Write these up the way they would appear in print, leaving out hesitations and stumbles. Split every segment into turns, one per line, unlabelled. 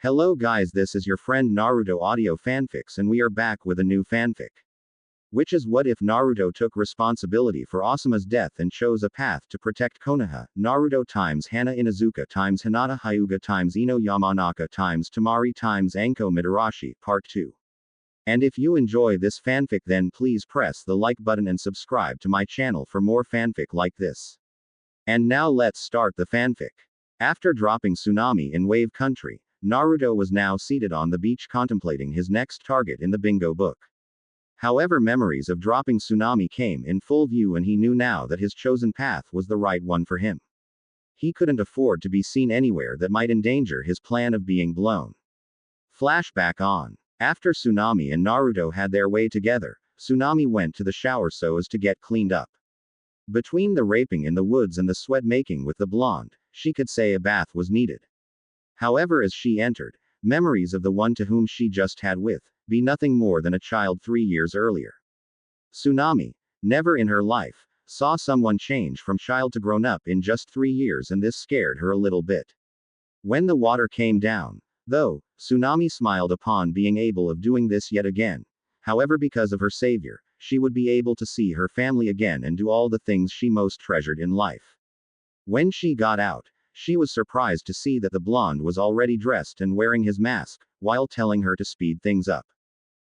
Hello guys, this is your friend Naruto Audio Fanfics and we are back with a new fanfic. Which is what if Naruto took responsibility for Asuma's death and chose a path to protect Konoha, Naruto times Hana Inuzuka times Hinata Hyuga times Ino Yamanaka times Tamari times Anko Midarashi, Part 2. And if you enjoy this fanfic then please press the like button and subscribe to my channel for more fanfic like this. And now let's start the fanfic. After dropping Tsunami in Wave Country, Naruto was now seated on the beach contemplating his next target in the bingo book. However, memories of dropping Tsunami came in full view and he knew now that his chosen path was the right one for him. He couldn't afford to be seen anywhere that might endanger his plan of being blown. Flashback on. After Tsunami and Naruto had their way together, Tsunami went to the shower so as to get cleaned up. Between the raping in the woods and the sweat making with the blonde, she could say a bath was needed. However, as she entered, memories of the one to whom she just had with, be nothing more than a child 3 years earlier. Tsunami, never in her life, saw someone change from child to grown up in just 3 years and this scared her a little bit. When the water came down, though, Tsunami smiled upon being able of doing this yet again. However, because of her savior, she would be able to see her family again and do all the things she most treasured in life. When she got out, she was surprised to see that the blonde was already dressed and wearing his mask, while telling her to speed things up.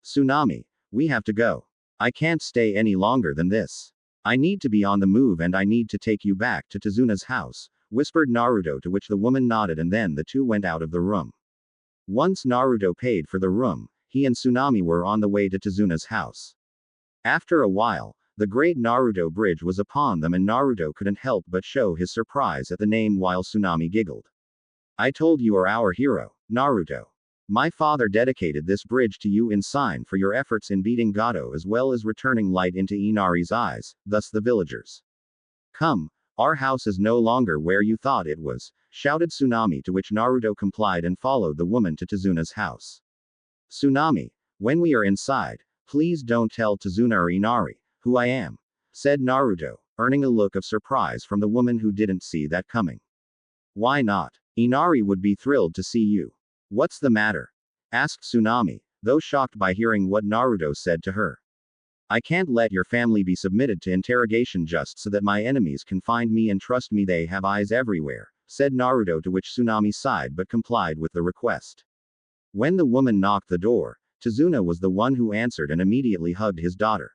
Tsunami, we have to go. I can't stay any longer than this. I need to be on the move and I need to take you back to Tazuna's house, whispered Naruto, to which the woman nodded and then the two went out of the room. Once Naruto paid for the room, he and Tsunami were on the way to Tazuna's house. After a while, the great Naruto bridge was upon them and Naruto couldn't help but show his surprise at the name while Tsunami giggled. I told you are our hero, Naruto. My father dedicated this bridge to you in sign for your efforts in beating Gato as well as returning light into Inari's eyes, thus the villagers. Come, our house is no longer where you thought it was, shouted Tsunami, to which Naruto complied and followed the woman to Tazuna's house. Tsunami, when we are inside, please don't tell Tazuna or Inari who I am, said Naruto, earning a look of surprise from the woman who didn't see that coming. Why not? Inari would be thrilled to see you. What's the matter? Asked Tsunami, though shocked by hearing what Naruto said to her. I can't let your family be submitted to interrogation just so that my enemies can find me and trust me, they have eyes everywhere, said Naruto, to which Tsunami sighed but complied with the request. When the woman knocked the door, Tazuna was the one who answered and immediately hugged his daughter.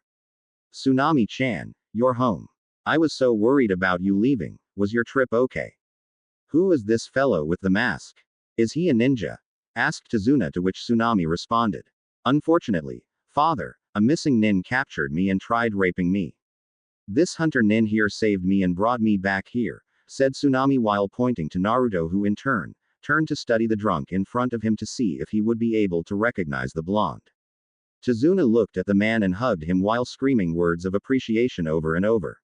Tsunami-chan, you're home. I was so worried about you leaving. Was your trip okay? Who is this fellow with the mask? Is he a ninja? Asked Tazuna, to which Tsunami responded. Unfortunately, father, a missing nin captured me and tried raping me. This hunter nin here saved me and brought me back here, said Tsunami while pointing to Naruto, who in turn, turned to study the drunk in front of him to see if he would be able to recognize the blonde. Tazuna looked at the man and hugged him while screaming words of appreciation over and over.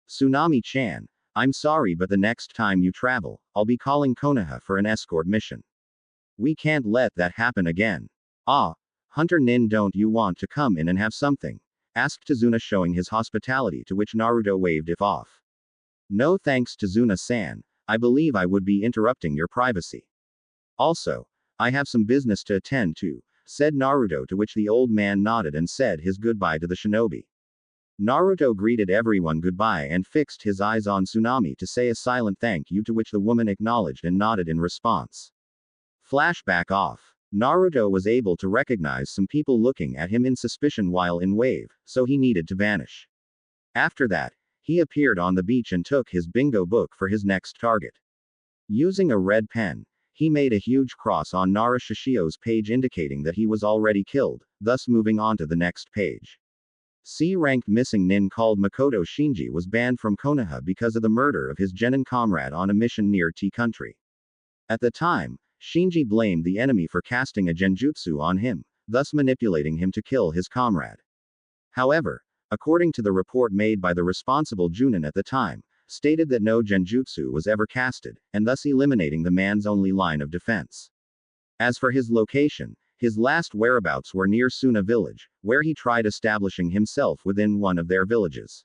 Tsunami-chan, I'm sorry, but the next time you travel, I'll be calling Konoha for an escort mission. We can't let that happen again. Ah, Hunter Nin, don't you want to come in and have something? Asked Tazuna, showing his hospitality, to which Naruto waved it off. No thanks, Tazuna-san, I believe I would be interrupting your privacy. Also, I have some business to attend to, said Naruto, to which the old man nodded and said his goodbye to the shinobi. Naruto greeted everyone goodbye and fixed his eyes on Tsunami to say a silent thank you, to which the woman acknowledged and nodded in response. Flashback off. Naruto was able to recognize some people looking at him in suspicion while in Wave, so he needed to vanish. After that, he appeared on the beach and took his bingo book for his next target. Using a red pen, he made a huge cross on Nara Shishio's page indicating that he was already killed, thus moving on to the next page. C-ranked missing nin called Makoto Shinji was banned from Konoha because of the murder of his genin comrade on a mission near T Country. At the time, Shinji blamed the enemy for casting a genjutsu on him, thus manipulating him to kill his comrade. However, according to the report made by the responsible Junin at the time, stated that no genjutsu was ever casted, and thus eliminating the man's only line of defense. As for his location, his last whereabouts were near Suna village, where he tried establishing himself within one of their villages.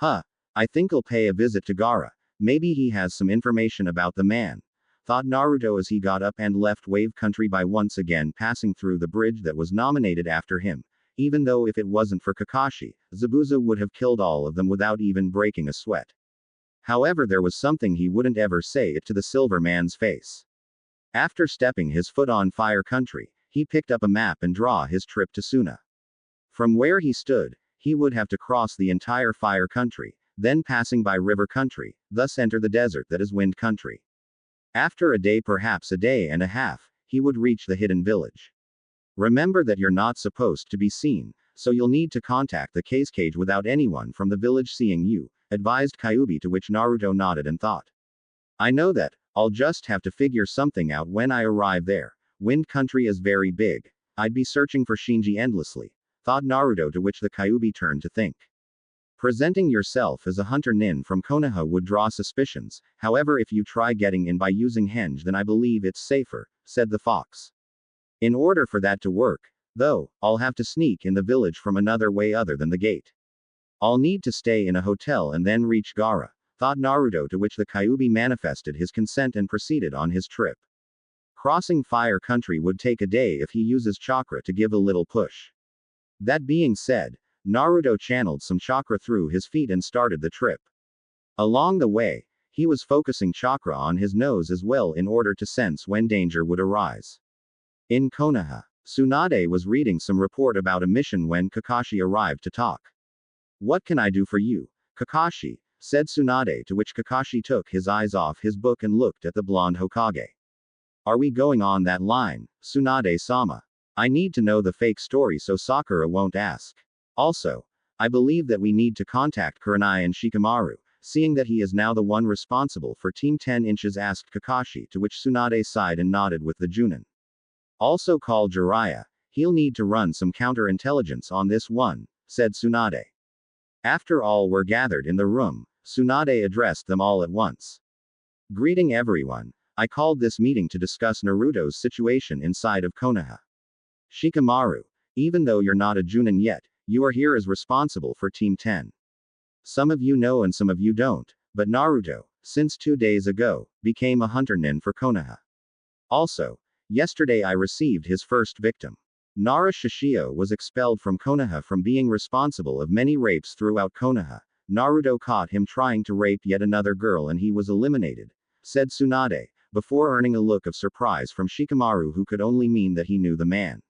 I think I'll pay a visit to Gaara, maybe he has some information about the man. thought Naruto as he got up and left Wave Country by once again passing through the bridge that was nominated after him. Even though if it wasn't for Kakashi, Zabuza would have killed all of them without even breaking a sweat. However, there was something he wouldn't ever say it to the Silver Man's face. After stepping his foot on Fire Country, he picked up a map and draw his trip to Suna. From where he stood, he would have to cross the entire Fire Country, then passing by River Country, thus enter the desert that is Wind Country. After a day, perhaps a day and a half, he would reach the hidden village. Remember that you're not supposed to be seen, so you'll need to contact the cage without anyone from the village seeing you, advised Kyuubi, to which Naruto nodded and thought. I know that, I'll just have to figure something out when I arrive there. Wind Country is very big. I'd be searching for Shinji endlessly, thought Naruto, to which the Kyuubi turned to think. Presenting yourself as a hunter nin from Konoha would draw suspicions, however if you try getting in by using henge then I believe it's safer, said the fox. In order for that to work, though, I'll have to sneak in the village from another way other than the gate. I'll need to stay in a hotel and then reach Gaara, thought Naruto, to which the Kyuubi manifested his consent and proceeded on his trip. Crossing Fire Country would take a day if he uses chakra to give a little push. That being said, Naruto channeled some chakra through his feet and started the trip. Along the way, he was focusing chakra on his nose as well in order to sense when danger would arise. In Konoha, Tsunade was reading some report about a mission when Kakashi arrived to talk. What can I do for you, Kakashi? Said Tsunade, to which Kakashi took his eyes off his book and looked at the blonde Hokage. Are we going on that line, Tsunade-sama? I need to know the fake story so Sakura won't ask. Also, I believe that we need to contact Kurenai and Shikamaru, seeing that he is now the one responsible for Team 10 Inches, asked Kakashi, to which Tsunade sighed and nodded with the Junin. Also call Jiraiya, he'll need to run some counterintelligence on this one, said Tsunade. After all were gathered in the room, Tsunade addressed them all at once. Greeting everyone, I called this meeting to discuss Naruto's situation inside of Konoha. Shikamaru, even though you're not a Junin yet, you are here as responsible for Team 10. Some of you know and some of you don't, but Naruto, since 2 days ago, became a hunter nin for Konoha. Also, yesterday I received his first victim. Nara Shishio was expelled from Konoha from being responsible of many rapes throughout Konoha. Naruto caught him trying to rape yet another girl and he was eliminated, said Tsunade, before earning a look of surprise from Shikamaru, who could only mean that he knew the man.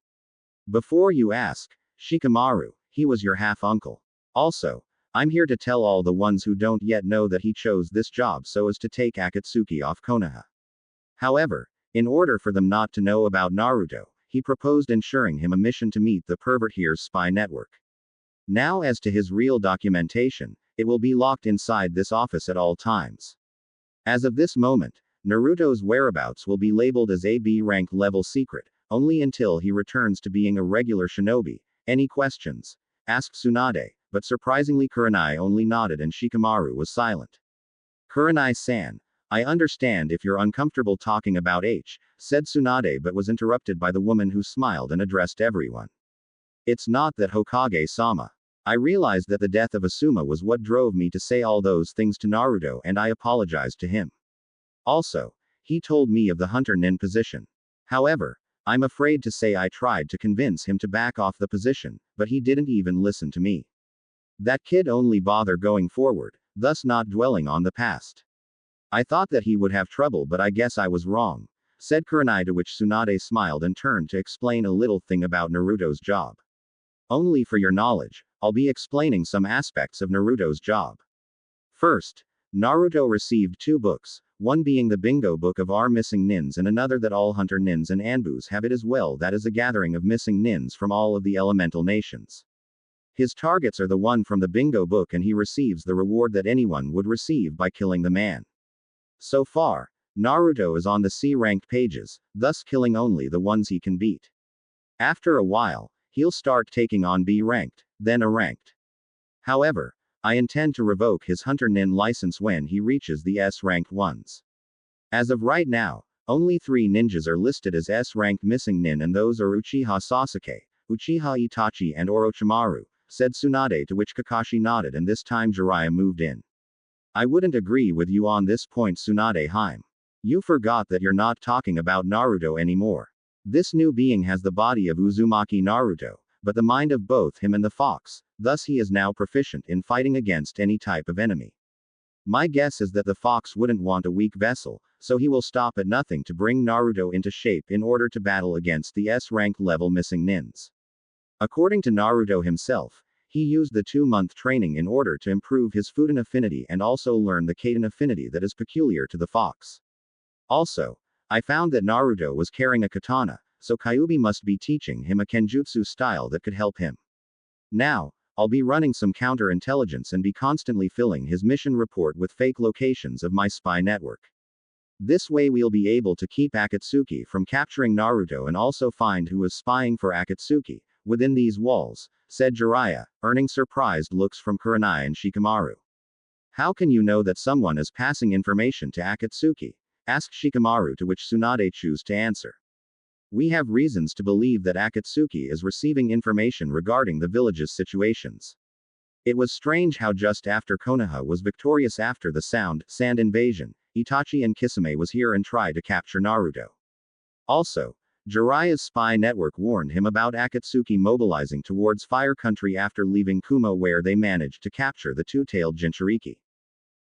Before you ask, Shikamaru, he was your half-uncle. Also, I'm here to tell all the ones who don't yet know that he chose this job so as to take Akatsuki off Konoha. However, in order for them not to know about Naruto, he proposed ensuring him a mission to meet the pervert here's spy network. Now as to his real documentation, it will be locked inside this office at all times. As of this moment, Naruto's whereabouts will be labeled as a B rank level secret, only until he returns to being a regular shinobi. Any questions? Asked Tsunade, but surprisingly Kurenai only nodded and Shikamaru was silent. Kurenai-san, I understand if you're uncomfortable talking about H, said Tsunade, but was interrupted by the woman who smiled and addressed everyone. It's not that, Hokage-sama. I realized that the death of Asuma was what drove me to say all those things to Naruto and I apologized to him. Also, he told me of the hunter nin position. However, I'm afraid to say I tried to convince him to back off the position, but he didn't even listen to me. That kid only bother going forward, thus not dwelling on the past. I thought that he would have trouble, but I guess I was wrong, said Kurenai, to which Tsunade smiled and turned to explain a little thing about Naruto's job. Only for your knowledge, I'll be explaining some aspects of Naruto's job. First, Naruto received 2 books, one being the bingo book of our missing nins and another that all hunter nins and anbus have it as well, that is a gathering of missing nins from all of the elemental nations. His targets are the one from the bingo book and he receives the reward that anyone would receive by killing the man. So far, Naruto is on the C-ranked pages, thus killing only the ones he can beat. After a while, he'll start taking on B-ranked, then A-ranked. However, I intend to revoke his hunter nin license when he reaches the S-ranked ones. As of right now, only 3 ninjas are listed as S-ranked missing nin and those are Uchiha Sasuke, Uchiha Itachi and Orochimaru, said Tsunade, to which Kakashi nodded, and this time Jiraiya moved in. I wouldn't agree with you on this point, Tsunade-hime. You forgot that you're not talking about Naruto anymore. This new being has the body of Uzumaki Naruto, but the mind of both him and the fox, thus he is now proficient in fighting against any type of enemy. My guess is that the fox wouldn't want a weak vessel, so he will stop at nothing to bring Naruto into shape in order to battle against the S-rank level missing nins. According to Naruto himself, he used the 2-month training in order to improve his Fudan affinity and also learn the Kaden affinity that is peculiar to the fox. Also, I found that Naruto was carrying a katana, so Kyuubi must be teaching him a kenjutsu style that could help him. Now, I'll be running some counterintelligence and be constantly filling his mission report with fake locations of my spy network. This way we'll be able to keep Akatsuki from capturing Naruto and also find who is spying for Akatsuki, within these walls, said Jiraiya, earning surprised looks from Kurenai and Shikamaru. How can you know that someone is passing information to Akatsuki? Asked Shikamaru, to which Tsunade chose to answer. We have reasons to believe that Akatsuki is receiving information regarding the village's situations. It was strange how just after Konoha was victorious after the sand invasion, Itachi and Kisame was here and tried to capture Naruto. Also, Jiraiya's spy network warned him about Akatsuki mobilizing towards Fire Country after leaving Kumo, where they managed to capture the two-tailed Jinchuriki.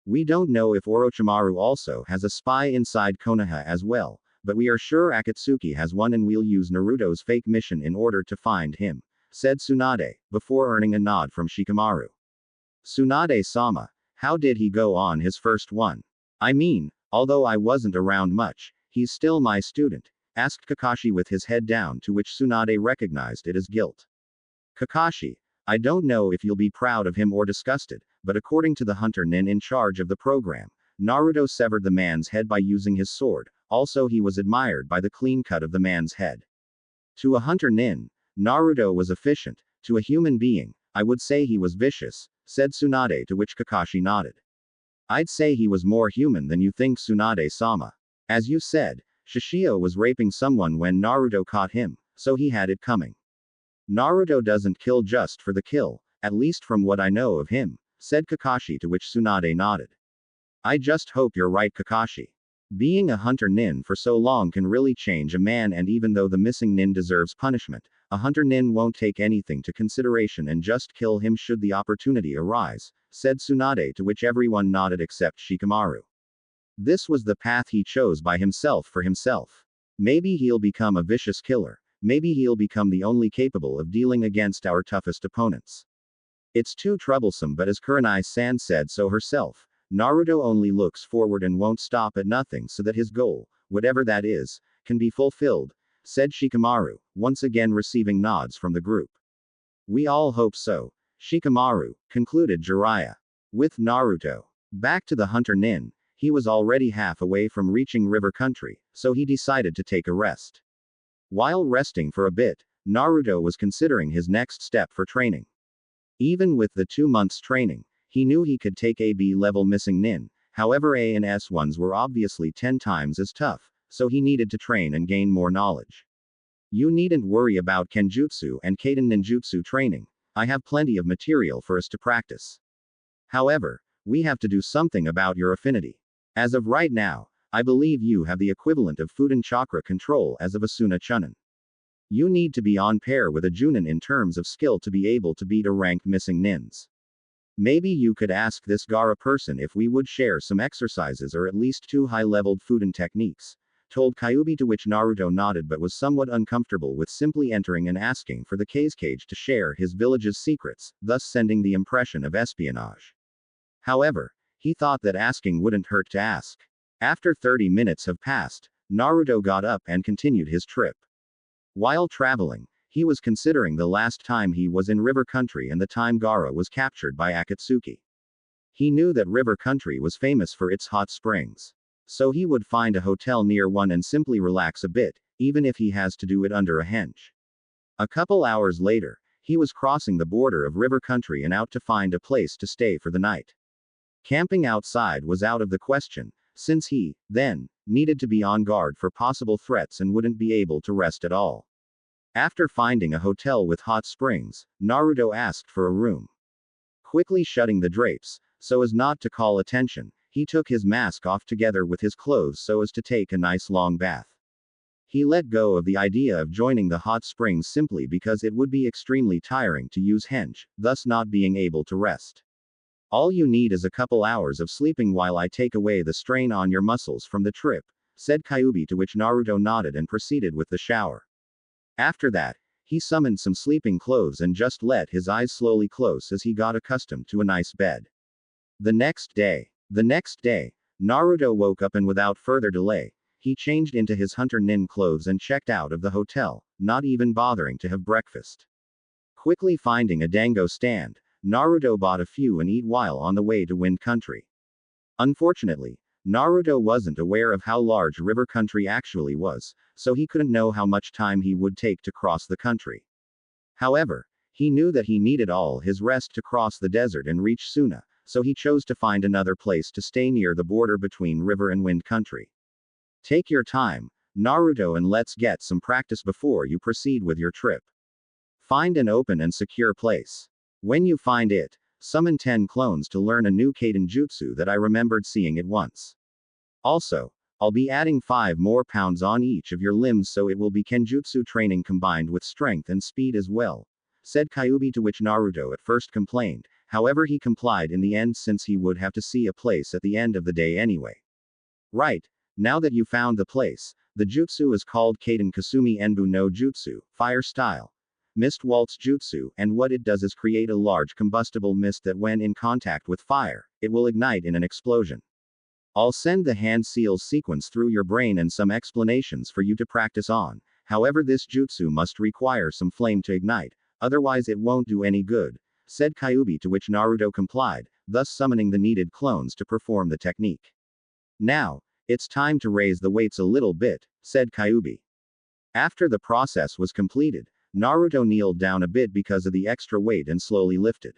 We don't know if Orochimaru also has a spy inside Konoha as well, but we are sure Akatsuki has one and we'll use Naruto's fake mission in order to find him, said Tsunade, before earning a nod from Shikamaru. Tsunade-sama, how did he go on his first one? I mean, although I wasn't around much, he's still my student, asked Kakashi with his head down, to which Tsunade recognized it as guilt. Kakashi, I don't know if you'll be proud of him or disgusted, but according to the hunter nin in charge of the program, Naruto severed the man's head by using his sword, also he was admired by the clean cut of the man's head. To a hunter nin, Naruto was efficient, to a human being, I would say he was vicious, said Tsunade, to which Kakashi nodded. I'd say he was more human than you think, Tsunade-sama. As you said, Shishio was raping someone when Naruto caught him, so he had it coming. Naruto doesn't kill just for the kill, at least from what I know of him, said Kakashi, to which Tsunade nodded. I just hope you're right, Kakashi. Being a hunter nin for so long can really change a man, and even though the missing nin deserves punishment, a hunter nin won't take anything to consideration and just kill him should the opportunity arise, said Tsunade, to which everyone nodded except Shikamaru. This was the path he chose by himself for himself. Maybe he'll become a vicious killer, maybe he'll become the only capable of dealing against our toughest opponents. It's too troublesome, but as Kurenai-san said so herself, Naruto only looks forward and won't stop at nothing so that his goal, whatever that is, can be fulfilled, said Shikamaru, once again receiving nods from the group. We all hope so, Shikamaru, concluded Jiraiya. With Naruto back to the hunter nin, he was already half away from reaching River Country, so he decided to take a rest. While resting for a bit, Naruto was considering his next step for training. Even with the 2 months training, he knew he could take a B-level missing nin, however A and S ones were obviously 10 times as tough, so he needed to train and gain more knowledge. You needn't worry about Kenjutsu and Kaden ninjutsu training, I have plenty of material for us to practice. However, we have to do something about your affinity. As of right now, I believe you have the equivalent of Fudan chakra control as of Asuna Chunin. You need to be on pair with a Junin in terms of skill to be able to beat a ranked missing nins. Maybe you could ask this Gaara person if we would share some exercises or at least 2 high-leveled Fudan techniques, told Kyuubi, to which Naruto nodded but was somewhat uncomfortable with simply entering and asking for the Kazekage to share his village's secrets, thus sending the impression of espionage. However, he thought that asking wouldn't hurt to ask. After 30 minutes have passed, Naruto got up and continued his trip. While traveling, he was considering the last time he was in River Country and the time Gaara was captured by Akatsuki. He knew that River Country was famous for its hot springs. So he would find a hotel near one and simply relax a bit, even if he has to do it under a henge. A couple hours later, he was crossing the border of River Country and out to find a place to stay for the night. Camping outside was out of the question, since he, then, needed to be on guard for possible threats and wouldn't be able to rest at all. After finding a hotel with hot springs, Naruto asked for a room. Quickly shutting the drapes, so as not to call attention, he took his mask off together with his clothes so as to take a nice long bath. He let go of the idea of joining the hot springs simply because it would be extremely tiring to use henge, thus not being able to rest. All you need is a couple hours of sleeping while I take away the strain on your muscles from the trip, said Kyuubi, to which Naruto nodded and proceeded with the shower. After that, he summoned some sleeping clothes and just let his eyes slowly close as he got accustomed to a nice bed. The next day, Naruto woke up and without further delay, he changed into his hunter nin clothes and checked out of the hotel, not even bothering to have breakfast. Quickly finding a dango stand, Naruto bought a few and eat while on the way to Wind Country. Unfortunately, Naruto wasn't aware of how large River Country actually was, so he couldn't know how much time he would take to cross the country. However, he knew that he needed all his rest to cross the desert and reach Suna, so he chose to find another place to stay near the border between River and Wind Country. Take your time, Naruto, and let's get some practice before you proceed with your trip. Find an open and secure place. When you find it, summon 10 clones to learn a new Kaiden jutsu that I remembered seeing it once. Also, I'll be adding 5 more pounds on each of your limbs, so it will be Kenjutsu training combined with strength and speed as well, said Kyuubi, to which Naruto at first complained, however he complied in the end since he would have to see a place at the end of the day anyway. Right, now that you found the place, the jutsu is called Kaiden Kasumi Enbu no Jutsu, Fire Style. Mist Waltz Jutsu, and what it does is create a large combustible mist that when in contact with fire, it will ignite in an explosion. I'll send the hand seals sequence through your brain and some explanations for you to practice on, however this jutsu must require some flame to ignite, otherwise it won't do any good, said Kyuubi, to which Naruto complied, thus summoning the needed clones to perform the technique. Now, it's time to raise the weights a little bit, said Kyuubi. After the process was completed, Naruto kneeled down a bit because of the extra weight and slowly lifted.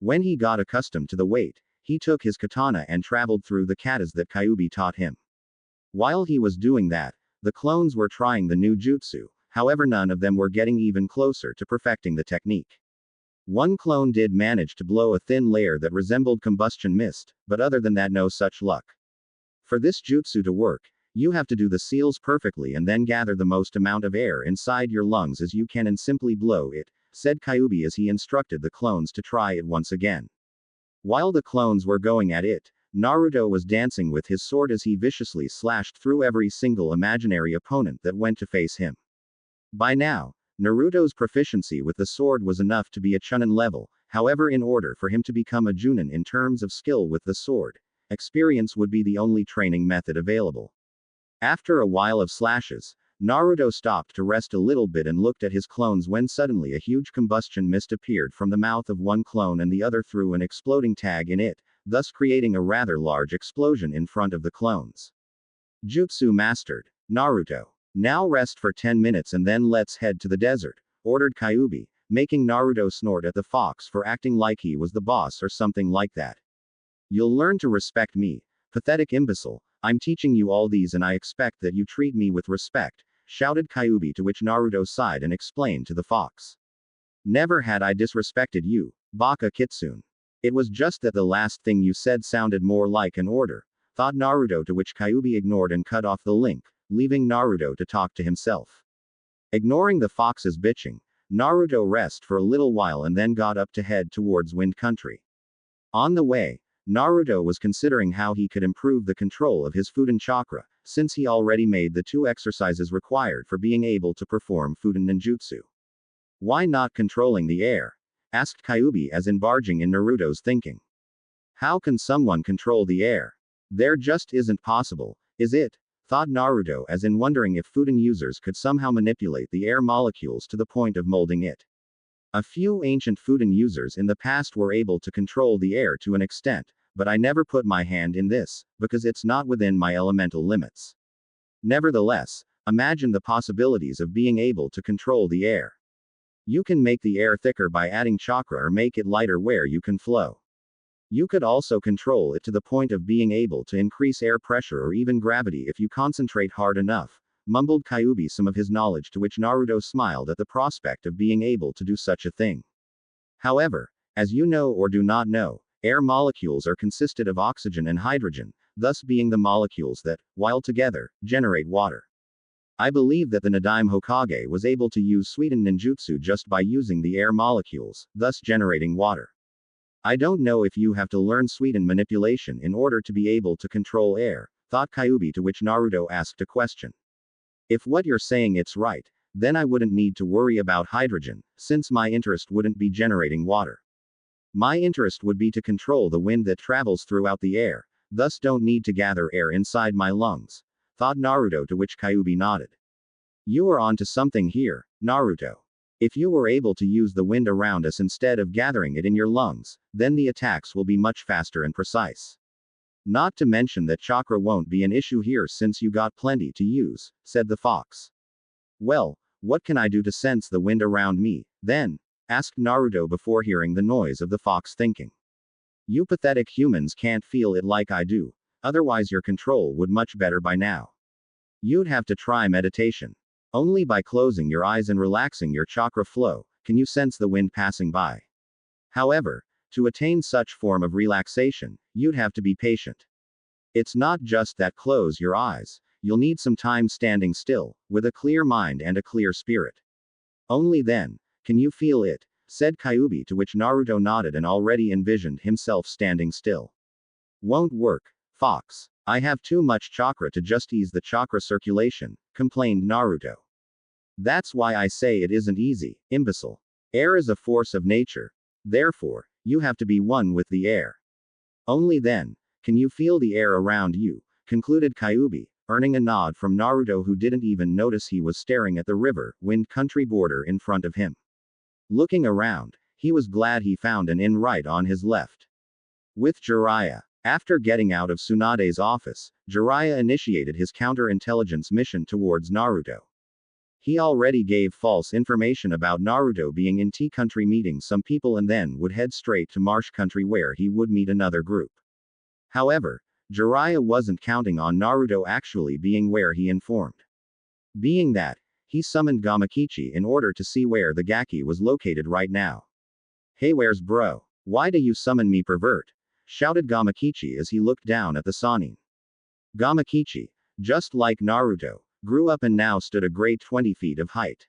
When he got accustomed to the weight, he took his katana and traveled through the katas that Kyuubi taught him. While he was doing that, the clones were trying the new jutsu, however none of them were getting even closer to perfecting the technique. One clone did manage to blow a thin layer that resembled combustion mist, but other than that no such luck. For this jutsu to work, you have to do the seals perfectly and then gather the most amount of air inside your lungs as you can and simply blow it, said Kyuubi as he instructed the clones to try it once again. While the clones were going at it, Naruto was dancing with his sword as he viciously slashed through every single imaginary opponent that went to face him. By now, Naruto's proficiency with the sword was enough to be a Chunin level, however in order for him to become a Junin in terms of skill with the sword, experience would be the only training method available. After a while of slashes, Naruto stopped to rest a little bit and looked at his clones when suddenly a huge combustion mist appeared from the mouth of one clone and the other threw an exploding tag in it, thus creating a rather large explosion in front of the clones. Jutsu mastered. Naruto. Now rest for 10 minutes and then let's head to the desert, ordered Kyuubi, making Naruto snort at the fox for acting like he was the boss or something like that. You'll learn to respect me, pathetic imbecile. I'm teaching you all these and I expect that you treat me with respect, shouted Kyuubi, to which Naruto sighed and explained to the fox. Never had I disrespected you, Baka Kitsune. It was just that the last thing you said sounded more like an order, thought Naruto, to which Kyuubi ignored and cut off the link, leaving Naruto to talk to himself. Ignoring the fox's bitching, Naruto rested for a little while and then got up to head towards Wind Country. On the way, Naruto was considering how he could improve the control of his Fuden chakra, since he already made the 2 exercises required for being able to perform Fuden ninjutsu. Why not controlling the air? Asked Kyuubi as embarging in Naruto's thinking. How can someone control the air? There just isn't possible, is it? Thought Naruto as in wondering if Fuden users could somehow manipulate the air molecules to the point of molding it. A few ancient Fuden users in the past were able to control the air to an extent, but I never put my hand in this, because it's not within my elemental limits. Nevertheless, imagine the possibilities of being able to control the air. You can make the air thicker by adding chakra or make it lighter where you can flow. You could also control it to the point of being able to increase air pressure or even gravity if you concentrate hard enough, mumbled Kyuubi some of his knowledge, to which Naruto smiled at the prospect of being able to do such a thing. However, as you know or do not know, Air molecules are consisted of oxygen and hydrogen, thus being the molecules that, while together, generate water. I believe that the Nadaime Hokage was able to use Suiten ninjutsu just by using the air molecules, thus generating water. I don't know if you have to learn Suiten manipulation in order to be able to control air, thought Kyuubi, to which Naruto asked a question. If what you're saying it's right, then I wouldn't need to worry about hydrogen, since my interest wouldn't be generating water. My interest would be to control the wind that travels throughout the air, thus don't need to gather air inside my lungs, thought Naruto, to which Kyuubi nodded. You are on to something here, Naruto. If you were able to use the wind around us instead of gathering it in your lungs, then the attacks will be much faster and precise. Not to mention that chakra won't be an issue here since you got plenty to use, said the fox. Well, what can I do to sense the wind around me, then? Asked Naruto before hearing the noise of the fox, thinking. You pathetic humans can't feel it like I do, otherwise your control would much better by now. You'd have to try meditation. Only by closing your eyes and relaxing your chakra flow, can you sense the wind passing by. However, to attain such form of relaxation, you'd have to be patient. It's not just that close your eyes, you'll need some time standing still, with a clear mind and a clear spirit. Only then can you feel it, said Kyuubi, to which Naruto nodded and already envisioned himself standing still. Won't work, fox. I have too much chakra to just ease the chakra circulation, complained Naruto. That's why I say it isn't easy, imbecile. Air is a force of nature. Therefore, you have to be one with the air. Only then can you feel the air around you, concluded Kyuubi, earning a nod from Naruto, who didn't even notice he was staring at the river, wind country border in front of him. Looking around, he was glad he found an inn right on his left. With Jiraiya. After getting out of Tsunade's office, Jiraiya initiated his counterintelligence mission towards Naruto. He already gave false information about Naruto being in Tea Country meeting some people and then would head straight to Marsh Country where he would meet another group. However, Jiraiya wasn't counting on Naruto actually being where he informed. Being that, he summoned Gamakichi in order to see where the Gaki was located right now. Hey, where's bro? Why do you summon me, pervert? Shouted Gamakichi as he looked down at the Sannin. Gamakichi, just like Naruto, grew up and now stood a great 20 feet of height.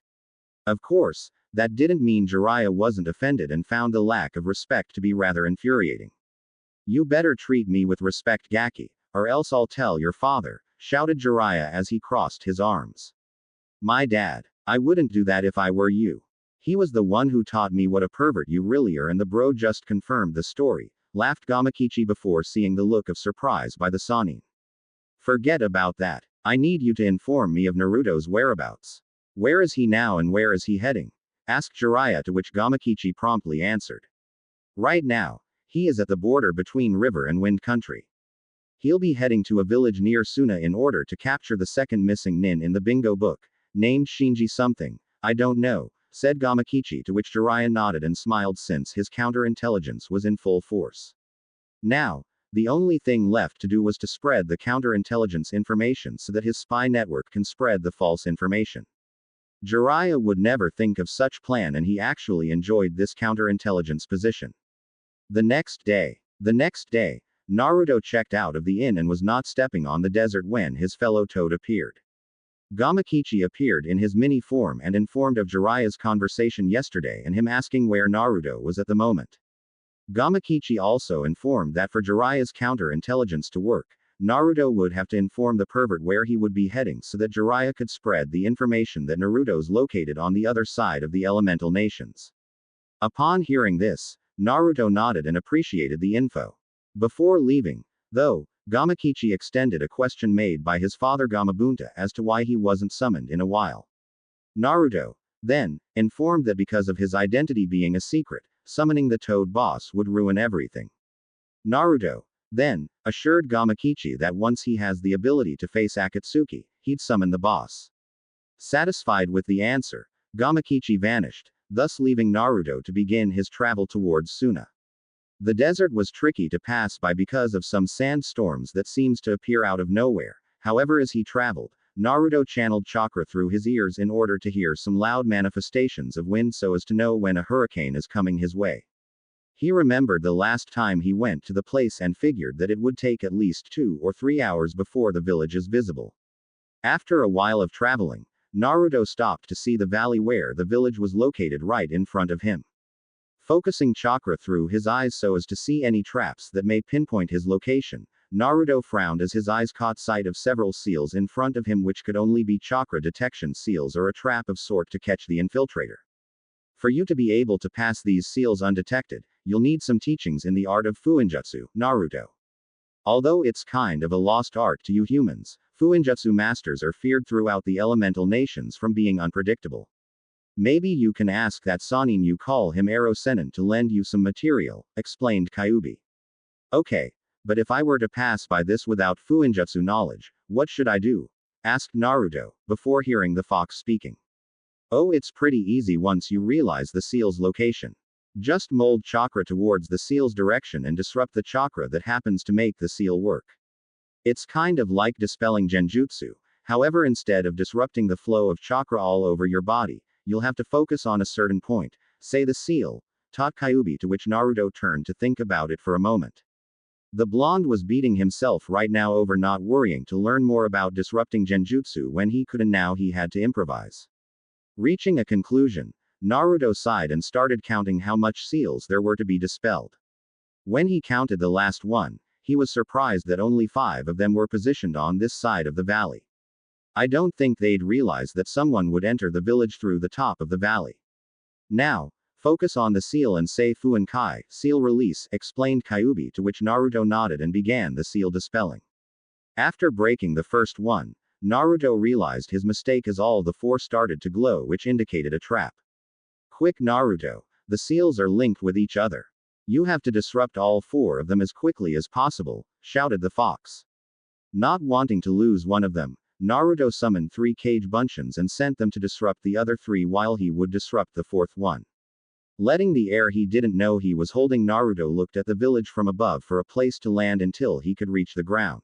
Of course, that didn't mean Jiraiya wasn't offended and found the lack of respect to be rather infuriating. You better treat me with respect, Gaki, or else I'll tell your father, shouted Jiraiya as he crossed his arms. My dad. I wouldn't do that if I were you. He was the one who taught me what a pervert you really are, and the bro just confirmed the story, laughed Gamakichi before seeing the look of surprise by the Sannin. Forget about that. I need you to inform me of Naruto's whereabouts. Where is he now and where is he heading? Asked Jiraiya, to which Gamakichi promptly answered. Right now, he is at the border between river and wind country. He'll be heading to a village near Suna in order to capture the second missing nin in the bingo book, named Shinji something, I don't know, said Gamakichi, to which Jiraiya nodded and smiled since his counterintelligence was in full force. Now, the only thing left to do was to spread the counterintelligence information so that his spy network can spread the false information. Jiraiya would never think of such plan, and he actually enjoyed this counterintelligence position. The next day, Naruto checked out of the inn and was not stepping on the desert when his fellow toad appeared. Gamakichi appeared in his mini form and informed of Jiraiya's conversation yesterday and him asking where Naruto was at the moment. Gamakichi also informed that for Jiraiya's counterintelligence to work, Naruto would have to inform the pervert where he would be heading so that Jiraiya could spread the information that Naruto's located on the other side of the elemental nations. Upon hearing this, Naruto nodded and appreciated the info. Before leaving, though, Gamakichi extended a question made by his father Gamabunta as to why he wasn't summoned in a while. Naruto, then, informed that because of his identity being a secret, summoning the Toad boss would ruin everything. Naruto, then, assured Gamakichi that once he has the ability to face Akatsuki, he'd summon the boss. Satisfied with the answer, Gamakichi vanished, thus leaving Naruto to begin his travel towards Suna. The desert was tricky to pass by because of some sandstorms that seems to appear out of nowhere. However, as he traveled, Naruto channeled chakra through his ears in order to hear some loud manifestations of wind so as to know when a hurricane is coming his way. He remembered the last time he went to the place and figured that it would take at least 2 or 3 hours before the village is visible. After a while of traveling, Naruto stopped to see the valley where the village was located right in front of him. Focusing chakra through his eyes so as to see any traps that may pinpoint his location, Naruto frowned as his eyes caught sight of several seals in front of him which could only be chakra detection seals or a trap of sort to catch the infiltrator. For you to be able to pass these seals undetected, you'll need some teachings in the art of Fuinjutsu, Naruto. Although it's kind of a lost art to you humans, Fuinjutsu masters are feared throughout the elemental nations from being unpredictable. Maybe you can ask that Sanin you call him Ero Sennin to lend you some material, explained Kyubi. Okay. But if I were to pass by this without Fuinjutsu knowledge, what should I do? Asked Naruto, before hearing the fox speaking. Oh, it's pretty easy once you realize the seal's location. Just mold chakra towards the seal's direction and disrupt the chakra that happens to make the seal work. It's kind of like dispelling genjutsu, however, instead of disrupting the flow of chakra all over your body, you'll have to focus on a certain point, say the seal, taught Kyubi, to which Naruto turned to think about it for a moment. The blonde was beating himself right now over not worrying to learn more about disrupting genjutsu when he could, and now he had to improvise. Reaching a conclusion, Naruto sighed and started counting how much seals there were to be dispelled. When he counted the last one, he was surprised that only 5 of them were positioned on this side of the valley. I don't think they'd realize that someone would enter the village through the top of the valley. Now, focus on the seal and say Fuin Kai, seal release, explained Kyubi, to which Naruto nodded and began the seal dispelling. After breaking the first one, Naruto realized his mistake as all the 4 started to glow, which indicated a trap. Quick Naruto, the seals are linked with each other. You have to disrupt all 4 of them as quickly as possible, shouted the fox. Not wanting to lose one of them, Naruto summoned 3 cage bunchins and sent them to disrupt the other 3 while he would disrupt the 4th one. Letting the air he didn't know he was holding, Naruto looked at the village from above for a place to land until he could reach the ground.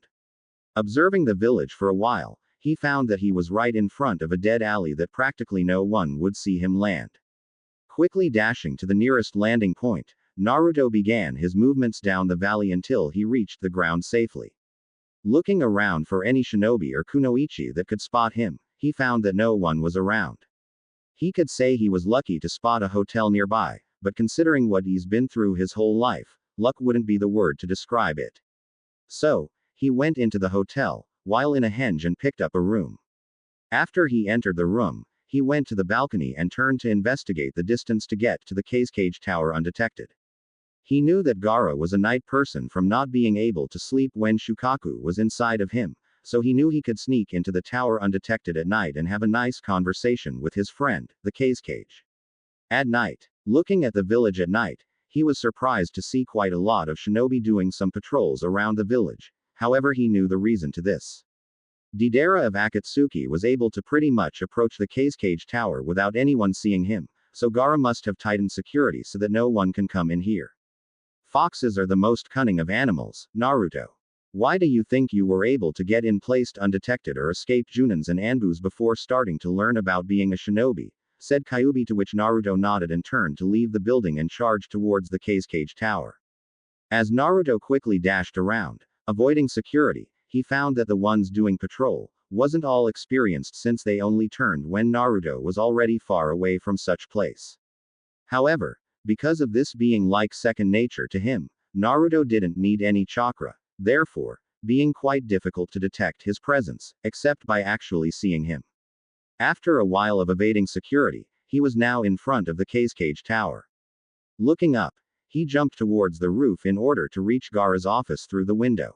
Observing the village for a while, he found that he was right in front of a dead alley that practically no one would see him land. Quickly dashing to the nearest landing point, Naruto began his movements down the valley until he reached the ground safely. Looking around for any shinobi or kunoichi that could spot him, he found that no one was around. He could say he was lucky to spot a hotel nearby, but considering what he's been through his whole life, luck wouldn't be the word to describe it. So, he went into the hotel, while in a henge, and picked up a room. After he entered the room, he went to the balcony and turned to investigate the distance to get to the cage tower undetected. He knew that Gaara was a night person from not being able to sleep when Shukaku was inside of him, so he knew he could sneak into the tower undetected at night and have a nice conversation with his friend, the cage. At night, looking at the village at night, he was surprised to see quite a lot of shinobi doing some patrols around the village, however he knew the reason to this. Deidara of Akatsuki was able to pretty much approach the cage tower without anyone seeing him, so Gaara must have tightened security so that no one can come in here. Foxes are the most cunning of animals, Naruto. Why do you think you were able to get in placed undetected or escape Junins and Anbus before starting to learn about being a shinobi? Said Kyubi, to which Naruto nodded and turned to leave the building and charged towards the cage tower. As Naruto quickly dashed around, avoiding security, he found that the ones doing patrol wasn't all experienced since they only turned when Naruto was already far away from such place. However, because of this being like second nature to him, Naruto didn't need any chakra, therefore, being quite difficult to detect his presence, except by actually seeing him. After a while of evading security, he was now in front of the cage tower. Looking up, he jumped towards the roof in order to reach Gaara's office through the window.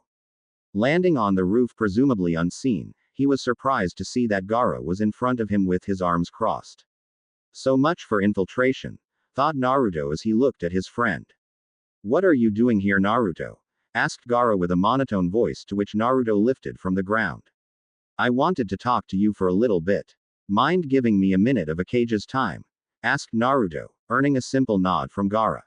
Landing on the roof presumably unseen, he was surprised to see that Gaara was in front of him with his arms crossed. So much for infiltration, thought Naruto as he looked at his friend. What are you doing here, Naruto? Asked Gaara with a monotone voice, to which Naruto lifted from the ground. I wanted to talk to you for a little bit. Mind giving me a minute of Akage's time? Asked Naruto, earning a simple nod from Gaara.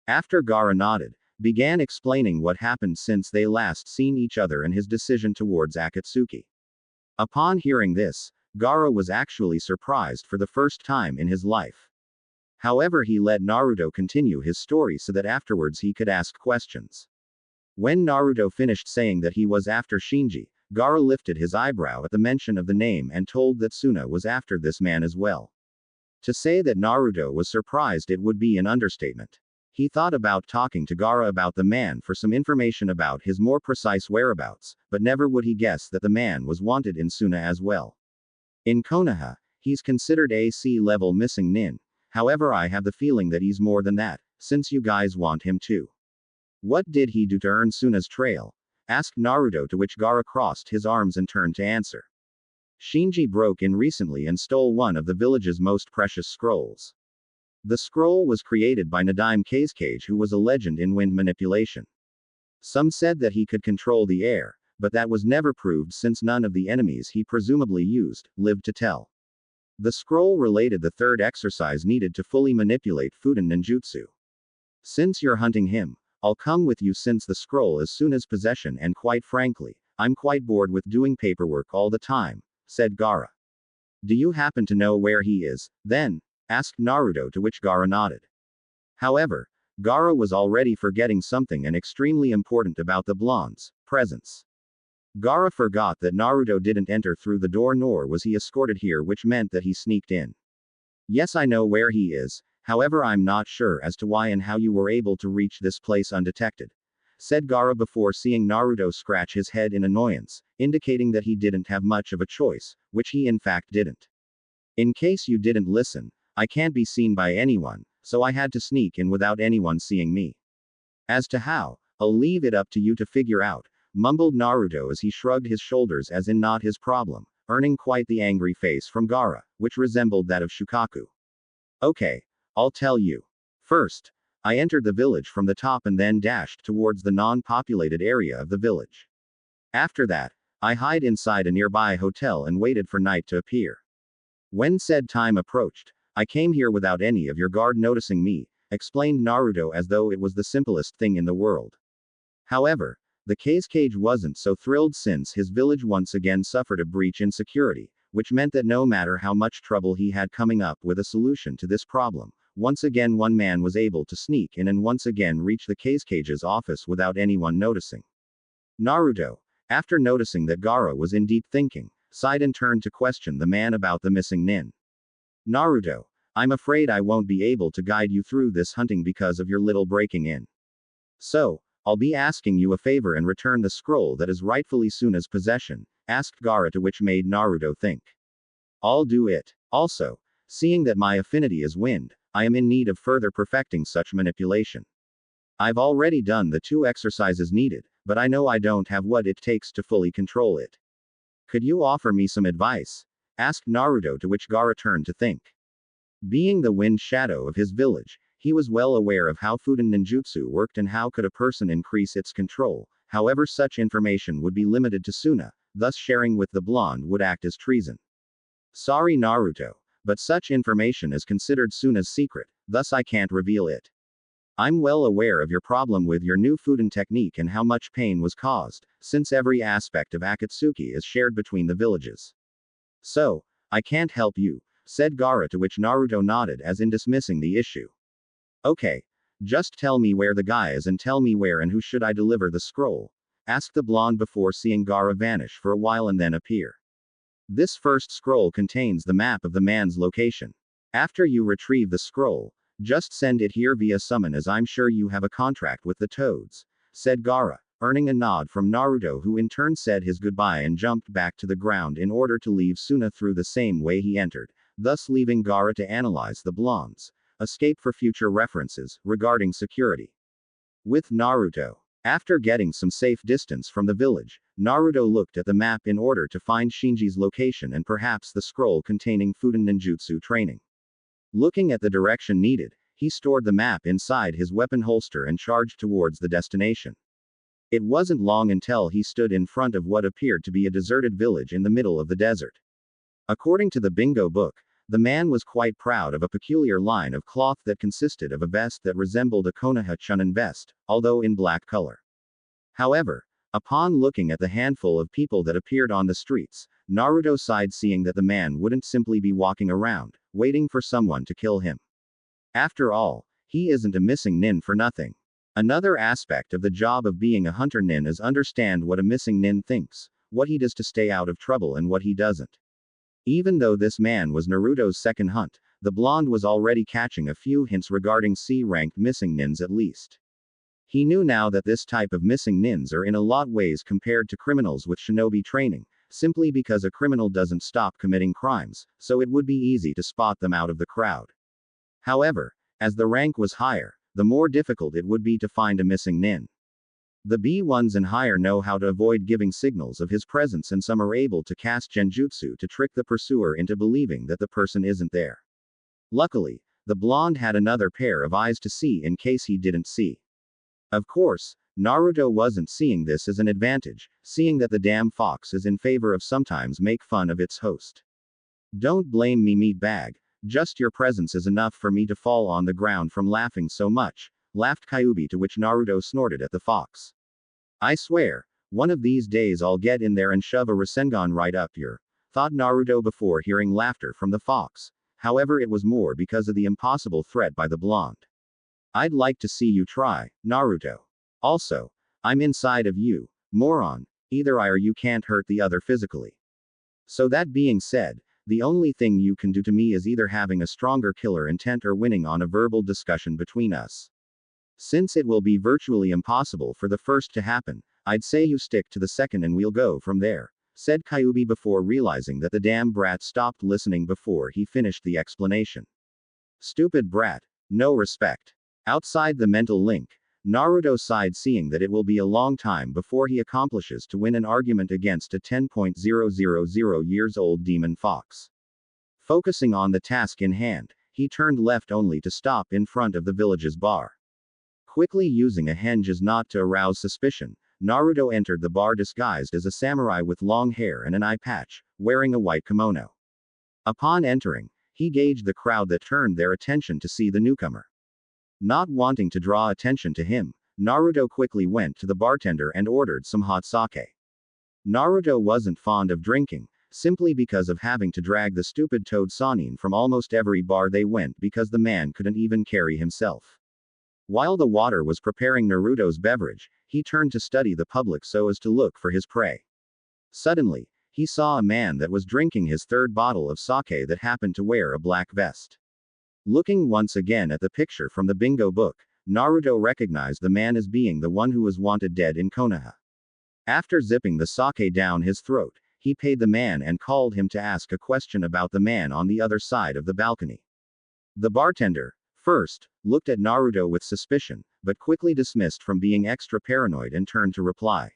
After Gaara nodded, began explaining what happened since they last seen each other and his decision towards Akatsuki. Upon hearing this, Gaara was actually surprised for the first time in his life. However, he let Naruto continue his story so that afterwards he could ask questions. When Naruto finished saying that he was after Shinji, Gaara lifted his eyebrow at the mention of the name and told that Suna was after this man as well. To say that Naruto was surprised it would be an understatement. He thought about talking to Gaara about the man for some information about his more precise whereabouts, but never would he guess that the man was wanted in Suna as well. In Konoha, he's considered a C-level missing nin. However, I have the feeling that he's more than that, since you guys want him too. What did he do to earn Suna's trail? Asked Naruto, to which Gaara crossed his arms and turned to answer. Shinji broke in recently and stole one of the village's most precious scrolls. The scroll was created by Nadaime Kazekage, who was a legend in wind manipulation. Some said that he could control the air, but that was never proved since none of the enemies he presumably used lived to tell. The scroll related the third exercise needed to fully manipulate Fuden ninjutsu. Since you're hunting him, I'll come with you since the scroll is Suna's possession, and quite frankly, I'm quite bored with doing paperwork all the time, said Gaara. Do you happen to know where he is, then? Asked Naruto, to which Gaara nodded. However, Gaara was already forgetting something and extremely important about the blonde's presence. Gaara forgot that Naruto didn't enter through the door, nor was he escorted here, which meant that he sneaked in. Yes, I know where he is, however I'm not sure as to why and how you were able to reach this place undetected, said Gaara before seeing Naruto scratch his head in annoyance, indicating that he didn't have much of a choice, which he in fact didn't. In case you didn't listen, I can't be seen by anyone, so I had to sneak in without anyone seeing me. As to how, I'll leave it up to you to figure out, mumbled Naruto as he shrugged his shoulders as in not his problem, earning quite the angry face from Gaara, which resembled that of Shukaku. Okay, I'll tell you. First, I entered the village from the top and then dashed towards the non-populated area of the village. After that, I hid inside a nearby hotel and waited for night to appear. When said time approached, I came here without any of your guard noticing me, explained Naruto as though it was the simplest thing in the world. However, the Kazekage wasn't so thrilled since his village once again suffered a breach in security, which meant that no matter how much trouble he had coming up with a solution to this problem, once again one man was able to sneak in and once again reach the Kazekage's office without anyone noticing. Naruto, after noticing that Gaara was in deep thinking, sighed and turned to question the man about the missing nin. Naruto, I'm afraid I won't be able to guide you through this hunting because of your little breaking in. So, I'll be asking you a favor and return the scroll that is rightfully Suna's possession, asked Gaara, to which made Naruto think. I'll do it. Also, seeing that my affinity is wind, I am in need of further perfecting such manipulation. I've already done the 2 exercises needed, but I know I don't have what it takes to fully control it. Could you offer me some advice? Asked Naruto, to which Gaara turned to think. Being the wind shadow of his village, he was well aware of how Fuden ninjutsu worked and how could a person increase its control. However, such information would be limited to Suna, thus sharing with the blonde would act as treason. Sorry Naruto, but such information is considered Suna's secret, thus I can't reveal it. I'm well aware of your problem with your new Fuden technique and how much pain was caused, since every aspect of Akatsuki is shared between the villages. So, I can't help you, said Gaara, to which Naruto nodded as in dismissing the issue. Okay, just tell me where the guy is and tell me where and who should I deliver the scroll, asked the blonde before seeing Gaara vanish for a while and then appear. This first scroll contains the map of the man's location. After you retrieve the scroll, just send it here via summon, as I'm sure you have a contract with the Toads, said Gaara, earning a nod from Naruto, who in turn said his goodbye and jumped back to the ground in order to leave Suna through the same way he entered, thus leaving Gaara to analyze the blonde's escape for future references regarding security. With Naruto. After getting some safe distance from the village, Naruto looked at the map in order to find Shinji's location and perhaps the scroll containing Fuden ninjutsu training. Looking at the direction needed, he stored the map inside his weapon holster and charged towards the destination. It wasn't long until he stood in front of what appeared to be a deserted village in the middle of the desert. According to the bingo book, the man was quite proud of a peculiar line of cloth that consisted of a vest that resembled a Konoha Chunin vest, although in black color. However, upon looking at the handful of people that appeared on the streets, Naruto sighed, seeing that the man wouldn't simply be walking around, waiting for someone to kill him. After all, he isn't a missing nin for nothing. Another aspect of the job of being a hunter nin is understand what a missing nin thinks, what he does to stay out of trouble and what he doesn't. Even though this man was Naruto's second hunt, the blonde was already catching a few hints regarding C-ranked missing nins at least. He knew now that this type of missing nins are in a lot ways compared to criminals with shinobi training, simply because a criminal doesn't stop committing crimes, so it would be easy to spot them out of the crowd. However, as the rank was higher, the more difficult it would be to find a missing nin. The B1s and higher know how to avoid giving signals of his presence, and some are able to cast genjutsu to trick the pursuer into believing that the person isn't there. Luckily, the blonde had another pair of eyes to see in case he didn't see. Of course, Naruto wasn't seeing this as an advantage, seeing that the damn fox is in favor of sometimes make fun of its host. Don't blame me, meatbag, just your presence is enough for me to fall on the ground from laughing so much, laughed Kyuubi, to which Naruto snorted at the fox. I swear, one of these days I'll get in there and shove a Rasengan right up your, thought Naruto before hearing laughter from the fox. However, it was more because of the impossible threat by the blonde. I'd like to see you try, Naruto. Also, I'm inside of you, moron, either I or you can't hurt the other physically. So that being said, the only thing you can do to me is either having a stronger killer intent or winning on a verbal discussion between us. Since it will be virtually impossible for the first to happen, I'd say you stick to the second and we'll go from there, said Kyuubi before realizing that the damn brat stopped listening before he finished the explanation. Stupid brat, no respect. Outside the mental link, Naruto sighed, seeing that it will be a long time before he accomplishes to win an argument against a 10.000 years old demon fox. Focusing on the task in hand, he turned left only to stop in front of the village's bar. Quickly using a henge as not to arouse suspicion, Naruto entered the bar disguised as a samurai with long hair and an eye patch, wearing a white kimono. Upon entering, he gauged the crowd that turned their attention to see the newcomer. Not wanting to draw attention to him, Naruto quickly went to the bartender and ordered some hot sake. Naruto wasn't fond of drinking, simply because of having to drag the stupid toad Sanin from almost every bar they went because the man couldn't even carry himself. While the water was preparing Naruto's beverage, he turned to study the public so as to look for his prey. Suddenly, he saw a man that was drinking his third bottle of sake that happened to wear a black vest. Looking once again at the picture from the bingo book, Naruto recognized the man as being the one who was wanted dead in Konoha. After zipping the sake down his throat, he paid the man and called him to ask a question about the man on the other side of the balcony. The bartender, first, looked at Naruto with suspicion, but quickly dismissed from being extra paranoid and turned to reply.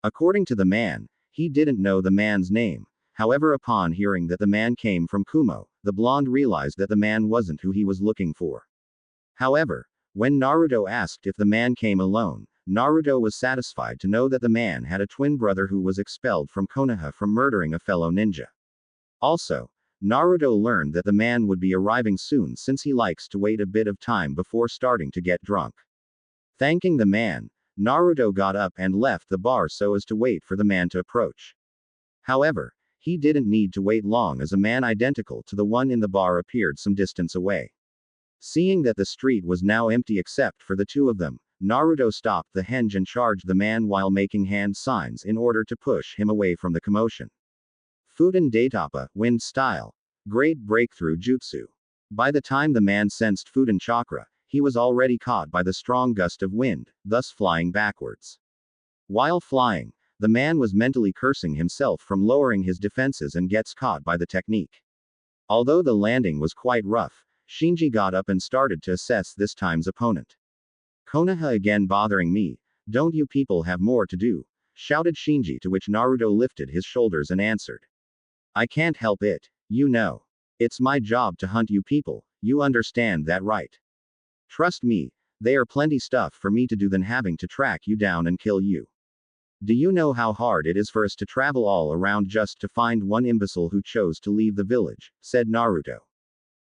According to the man, he didn't know the man's name. However, upon hearing that the man came from Kumo, the blonde realized that the man wasn't who he was looking for. However, when Naruto asked if the man came alone, Naruto was satisfied to know that the man had a twin brother who was expelled from Konoha from murdering a fellow ninja. Also, Naruto learned that the man would be arriving soon since he likes to wait a bit of time before starting to get drunk. Thanking the man, Naruto got up and left the bar so as to wait for the man to approach. However, he didn't need to wait long as a man identical to the one in the bar appeared some distance away. Seeing that the street was now empty except for the two of them, Naruto stopped the henge and charged the man while making hand signs in order to push him away from the commotion. Fuden Daitapa, wind style. Great breakthrough jutsu. By the time the man sensed Fuden chakra, he was already caught by the strong gust of wind, thus flying backwards. While flying, the man was mentally cursing himself from lowering his defenses and gets caught by the technique. Although the landing was quite rough, Shinji got up and started to assess this time's opponent. Konoha again bothering me, don't you people have more to do? Shouted Shinji, to which Naruto lifted his shoulders and answered. I can't help it, you know. It's my job to hunt you people, you understand that, right? Trust me, they are plenty stuff for me to do than having to track you down and kill you. Do you know how hard it is for us to travel all around just to find one imbecile who chose to leave the village, said Naruto.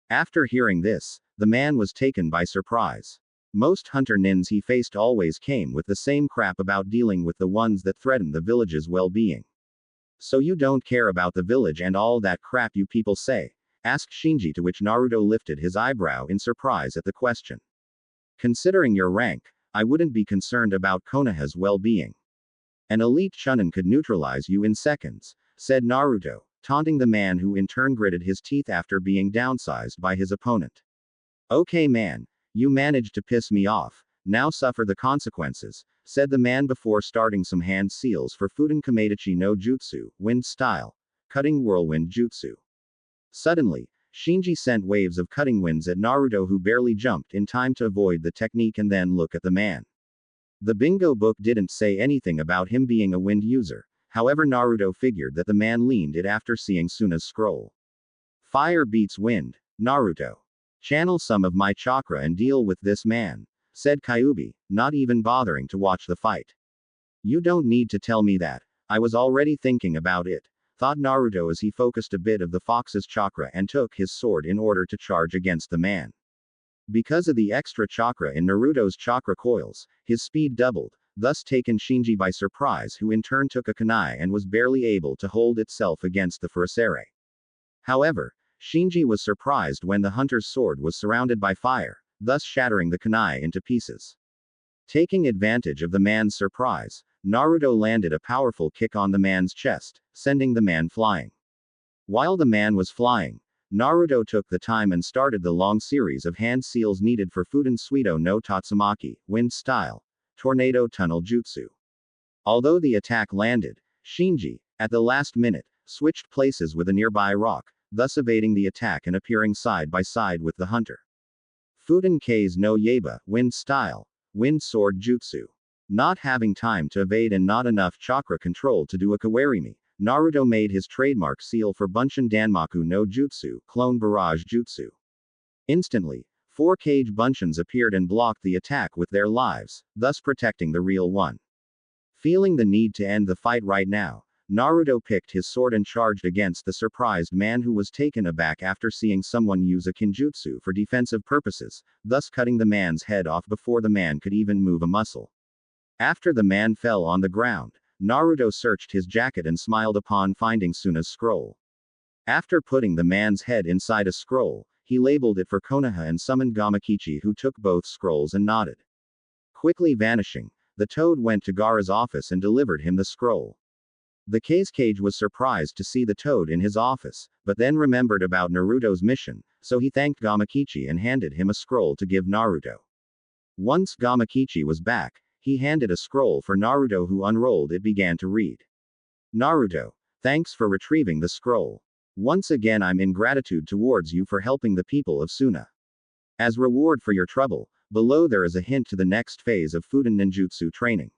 After hearing this, the man was taken by surprise. Most hunter nins he faced always came with the same crap about dealing with the ones that threaten the village's well-being. So you don't care about the village and all that crap you people say, asked Shinji, to which Naruto lifted his eyebrow in surprise at the question. Considering your rank, I wouldn't be concerned about Konoha's well-being. An elite Chunin could neutralize you in seconds, said Naruto, taunting the man who in turn gritted his teeth after being downsized by his opponent. Okay man, you managed to piss me off, now suffer the consequences, said the man before starting some hand seals for Fuden Kameidachi no Jutsu, wind style, cutting whirlwind jutsu. Suddenly, Shinji sent waves of cutting winds at Naruto, who barely jumped in time to avoid the technique and then look at the man. The bingo book didn't say anything about him being a wind user, however Naruto figured that the man leaned it after seeing Suna's scroll. Fire beats wind, Naruto. Channel some of my chakra and deal with this man, said Kyuubi, not even bothering to watch the fight. You don't need to tell me that, I was already thinking about it, thought Naruto as he focused a bit of the fox's chakra and took his sword in order to charge against the man. Because of the extra chakra in Naruto's chakra coils, his speed doubled, thus taking Shinji by surprise, who in turn took a kunai and was barely able to hold itself against the Furasere. However, Shinji was surprised when the hunter's sword was surrounded by fire, thus shattering the kunai into pieces. Taking advantage of the man's surprise, Naruto landed a powerful kick on the man's chest, sending the man flying. While the man was flying, Naruto took the time and started the long series of hand seals needed for Fuden Suido no Tatsumaki, wind style, tornado tunnel jutsu. Although the attack landed, Shinji, at the last minute, switched places with a nearby rock, thus evading the attack and appearing side by side with the hunter. Fuden K's no Yaiba, wind style, wind sword jutsu. Not having time to evade and not enough chakra control to do a kawarimi, Naruto made his trademark seal for Bunshin Danmaku no Jutsu, clone barrage jutsu. Instantly, 4 cage Bunshins appeared and blocked the attack with their lives, thus protecting the real one. Feeling the need to end the fight right now, Naruto picked his sword and charged against the surprised man, who was taken aback after seeing someone use a kinjutsu for defensive purposes, thus cutting the man's head off before the man could even move a muscle. After the man fell on the ground, Naruto searched his jacket and smiled upon finding Suna's scroll. After putting the man's head inside a scroll, he labeled it for Konoha and summoned Gamakichi, who took both scrolls and nodded. Quickly vanishing, the toad went to Gaara's office and delivered him the scroll. The cage was surprised to see the toad in his office, but then remembered about Naruto's mission, so he thanked Gamakichi and handed him a scroll to give Naruto. Once Gamakichi was back, he handed a scroll for Naruto, who unrolled it began to read. Naruto, thanks for retrieving the scroll. Once again I'm in gratitude towards you for helping the people of Suna. As reward for your trouble, below there is a hint to the next phase of Fuden ninjutsu training.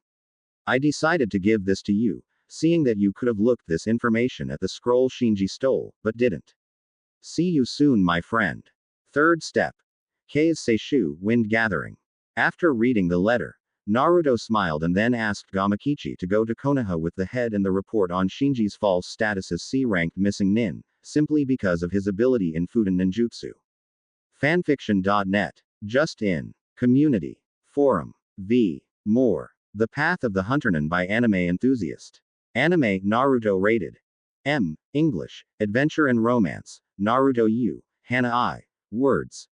I decided to give this to you, seeing that you could have looked this information at the scroll Shinji stole, but didn't. See you soon, my friend. Third step. K's Seishu, wind gathering. After reading the letter, Naruto smiled and then asked Gamakichi to go to Konoha with the head and the report on Shinji's false status as C-ranked missing nin, simply because of his ability in Fuden ninjutsu. Fanfiction.net. Just in. Community. Forum. V. More. The Path of the Hunternin by Anime Enthusiast. Anime, Naruto rated. M. English, Adventure and Romance, Naruto U, Hana I. Words.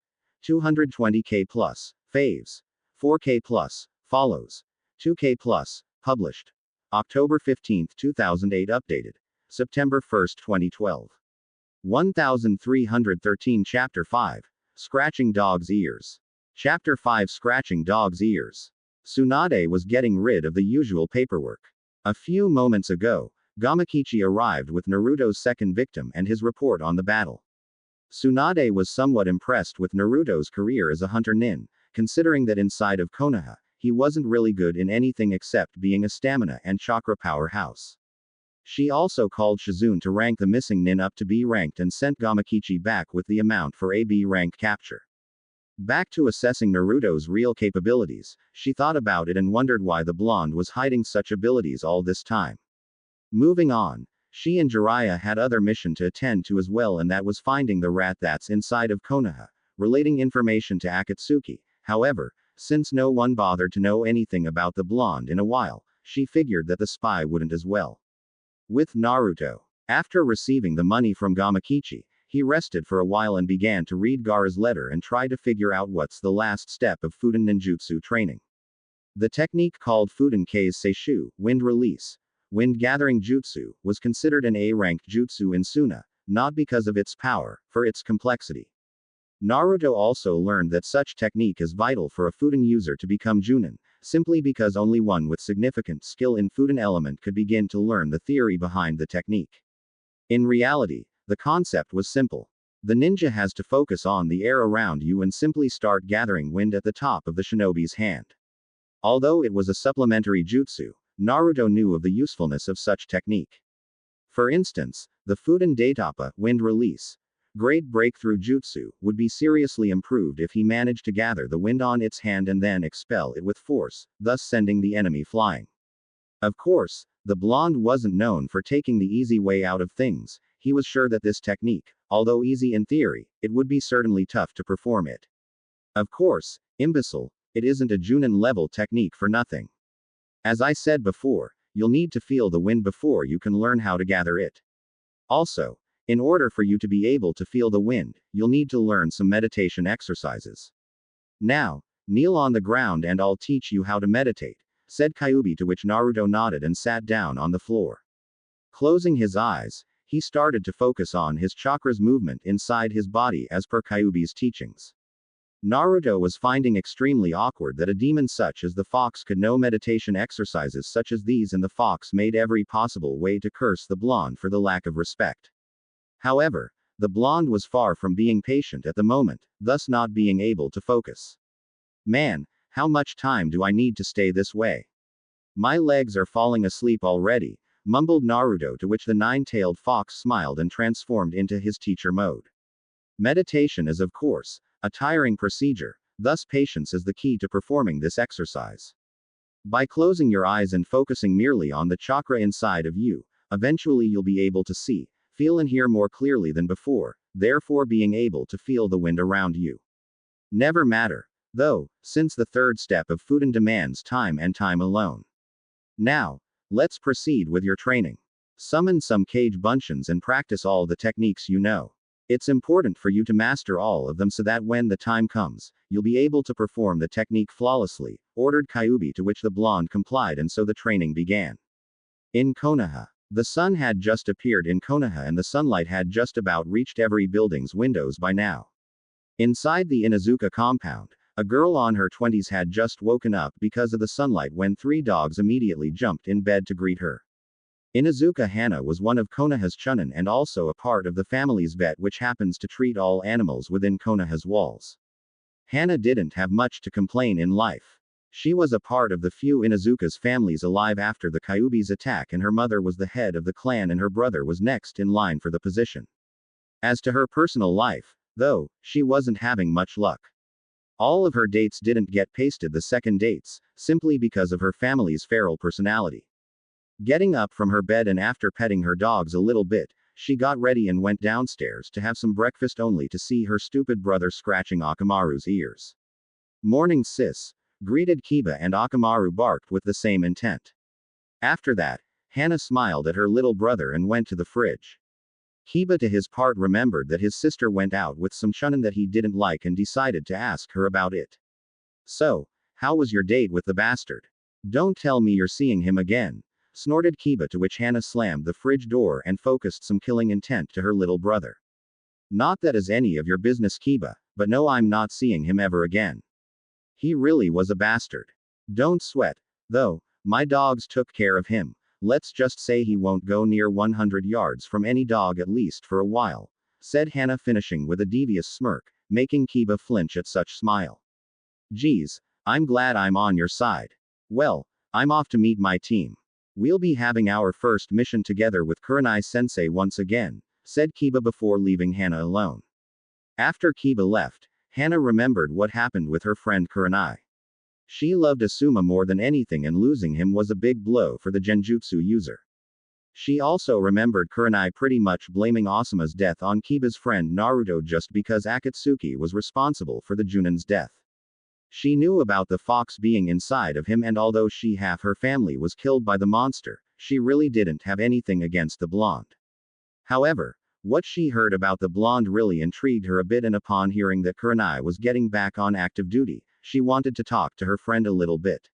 220k plus. Faves. 4k plus. Follows. 2k plus. Published. October 15, 2008. Updated. September 1, 2012. 1313. Chapter 5. Scratching Dog's Ears. Chapter 5. Scratching Dog's Ears. Tsunade was getting rid of the usual paperwork. A few moments ago, Gamakichi arrived with Naruto's second victim and his report on the battle. Tsunade was somewhat impressed with Naruto's career as a hunter nin, considering that inside of Konoha, he wasn't really good in anything except being a stamina and chakra powerhouse. She also called Shizune to rank the missing nin up to B ranked and sent Gamakichi back with the amount for a B rank capture. Back to assessing Naruto's real capabilities, she thought about it and wondered why the blonde was hiding such abilities all this time. Moving on, she and Jiraiya had other mission to attend to as well, and that was finding the rat that's inside of Konoha, relating information to Akatsuki. However, since no one bothered to know anything about the blonde in a while, she figured that the spy wouldn't as well. With Naruto. After receiving the money from Gamakichi, He rested for a while and began to read Gaara's letter and try to figure out what's the last step of Fuden ninjutsu training. The technique called Fuden Kei's Seishu, wind release, wind gathering jutsu, was considered an A-ranked jutsu in Suna, not because of its power, for its complexity. Naruto also learned that such technique is vital for a Fuden user to become Junin, simply because only one with significant skill in Fuden element could begin to learn the theory behind the technique. In reality, the concept was simple. The ninja has to focus on the air around you and simply start gathering wind at the top of the shinobi's hand. Although it was a supplementary jutsu, Naruto knew of the usefulness of such technique. For instance, the Fuden Daitapa, wind release, great breakthrough jutsu, would be seriously improved if he managed to gather the wind on its hand and then expel it with force, thus sending the enemy flying. Of course, the blonde wasn't known for taking the easy way out of things. He was sure that this technique, although easy in theory, it would be certainly tough to perform it. Of course, imbecile, it isn't a Junin level technique for nothing. As I said before, you'll need to feel the wind before you can learn how to gather it. Also, in order for you to be able to feel the wind, you'll need to learn some meditation exercises. Now, kneel on the ground and I'll teach you how to meditate, said Kyuubi, to which Naruto nodded and sat down on the floor. Closing his eyes, he started to focus on his chakras movement inside his body as per Kyuubi's teachings. Naruto was finding extremely awkward that a demon such as the fox could know meditation exercises such as these, and the fox made every possible way to curse the blonde for the lack of respect. However, the blonde was far from being patient at the moment, thus not being able to focus. Man, how much time do I need to stay this way? My legs are falling asleep already, mumbled Naruto, to which the nine-tailed fox smiled and transformed into his teacher mode. Meditation is, of course, a tiring procedure, thus patience is the key to performing this exercise. By closing your eyes and focusing merely on the chakra inside of you, eventually you'll be able to see, feel and hear more clearly than before, therefore being able to feel the wind around you. Never matter, though, since the third step of Fuden demands time and time alone. Now, let's proceed with your training. Summon some Kage Bunshins and practice all the techniques you know. It's important for you to master all of them so that when the time comes, you'll be able to perform the technique flawlessly, ordered Kyuubi, to which the blonde complied, and so the training began. In Konoha. The sun had just appeared in Konoha and the sunlight had just about reached every building's windows by now. Inside the Inuzuka compound, a girl on her 20s had just woken up because of the sunlight when 3 dogs immediately jumped in bed to greet her. Inuzuka Hana was one of Konoha's chunin and also a part of the family's vet, which happens to treat all animals within Konoha's walls. Hana didn't have much to complain in life. She was a part of the few Inuzuka's families alive after the Kyuubi's attack, and her mother was the head of the clan and her brother was next in line for the position. As to her personal life, though, she wasn't having much luck. All of her dates didn't get pasted the second dates, simply because of her family's feral personality. Getting up from her bed and after petting her dogs a little bit, she got ready and went downstairs to have some breakfast, only to see her stupid brother scratching Akamaru's ears. "Morning, sis," greeted Kiba, and Akamaru barked with the same intent. After that, Hana smiled at her little brother and went to the fridge. Kiba, to his part, remembered that his sister went out with some chunin that he didn't like and decided to ask her about it. "So, how was your date with the bastard? Don't tell me you're seeing him again," snorted Kiba, to which Hana slammed the fridge door and focused some killing intent to her little brother. "Not that is any of your business, Kiba, but no, I'm not seeing him ever again. He really was a bastard. Don't sweat, though, my dogs took care of him. Let's just say he won't go near 100 yards from any dog at least for a while," said Hana, finishing with a devious smirk, making Kiba flinch at such smile. "Geez, I'm glad I'm on your side. Well, I'm off to meet my team. We'll be having our first mission together with Kurenai-sensei once again," said Kiba before leaving Hana alone. After Kiba left, Hana remembered what happened with her friend Kurenai. She loved Asuma more than anything, and losing him was a big blow for the genjutsu user. She also remembered Kurenai pretty much blaming Asuma's death on Kiba's friend Naruto just because Akatsuki was responsible for the Junin's death. She knew about the fox being inside of him, and although half her family was killed by the monster, she really didn't have anything against the blonde. However, What she heard about the blonde really intrigued her a bit, and upon hearing that Kurenai was getting back on active duty, she wanted to talk to her friend a little bit.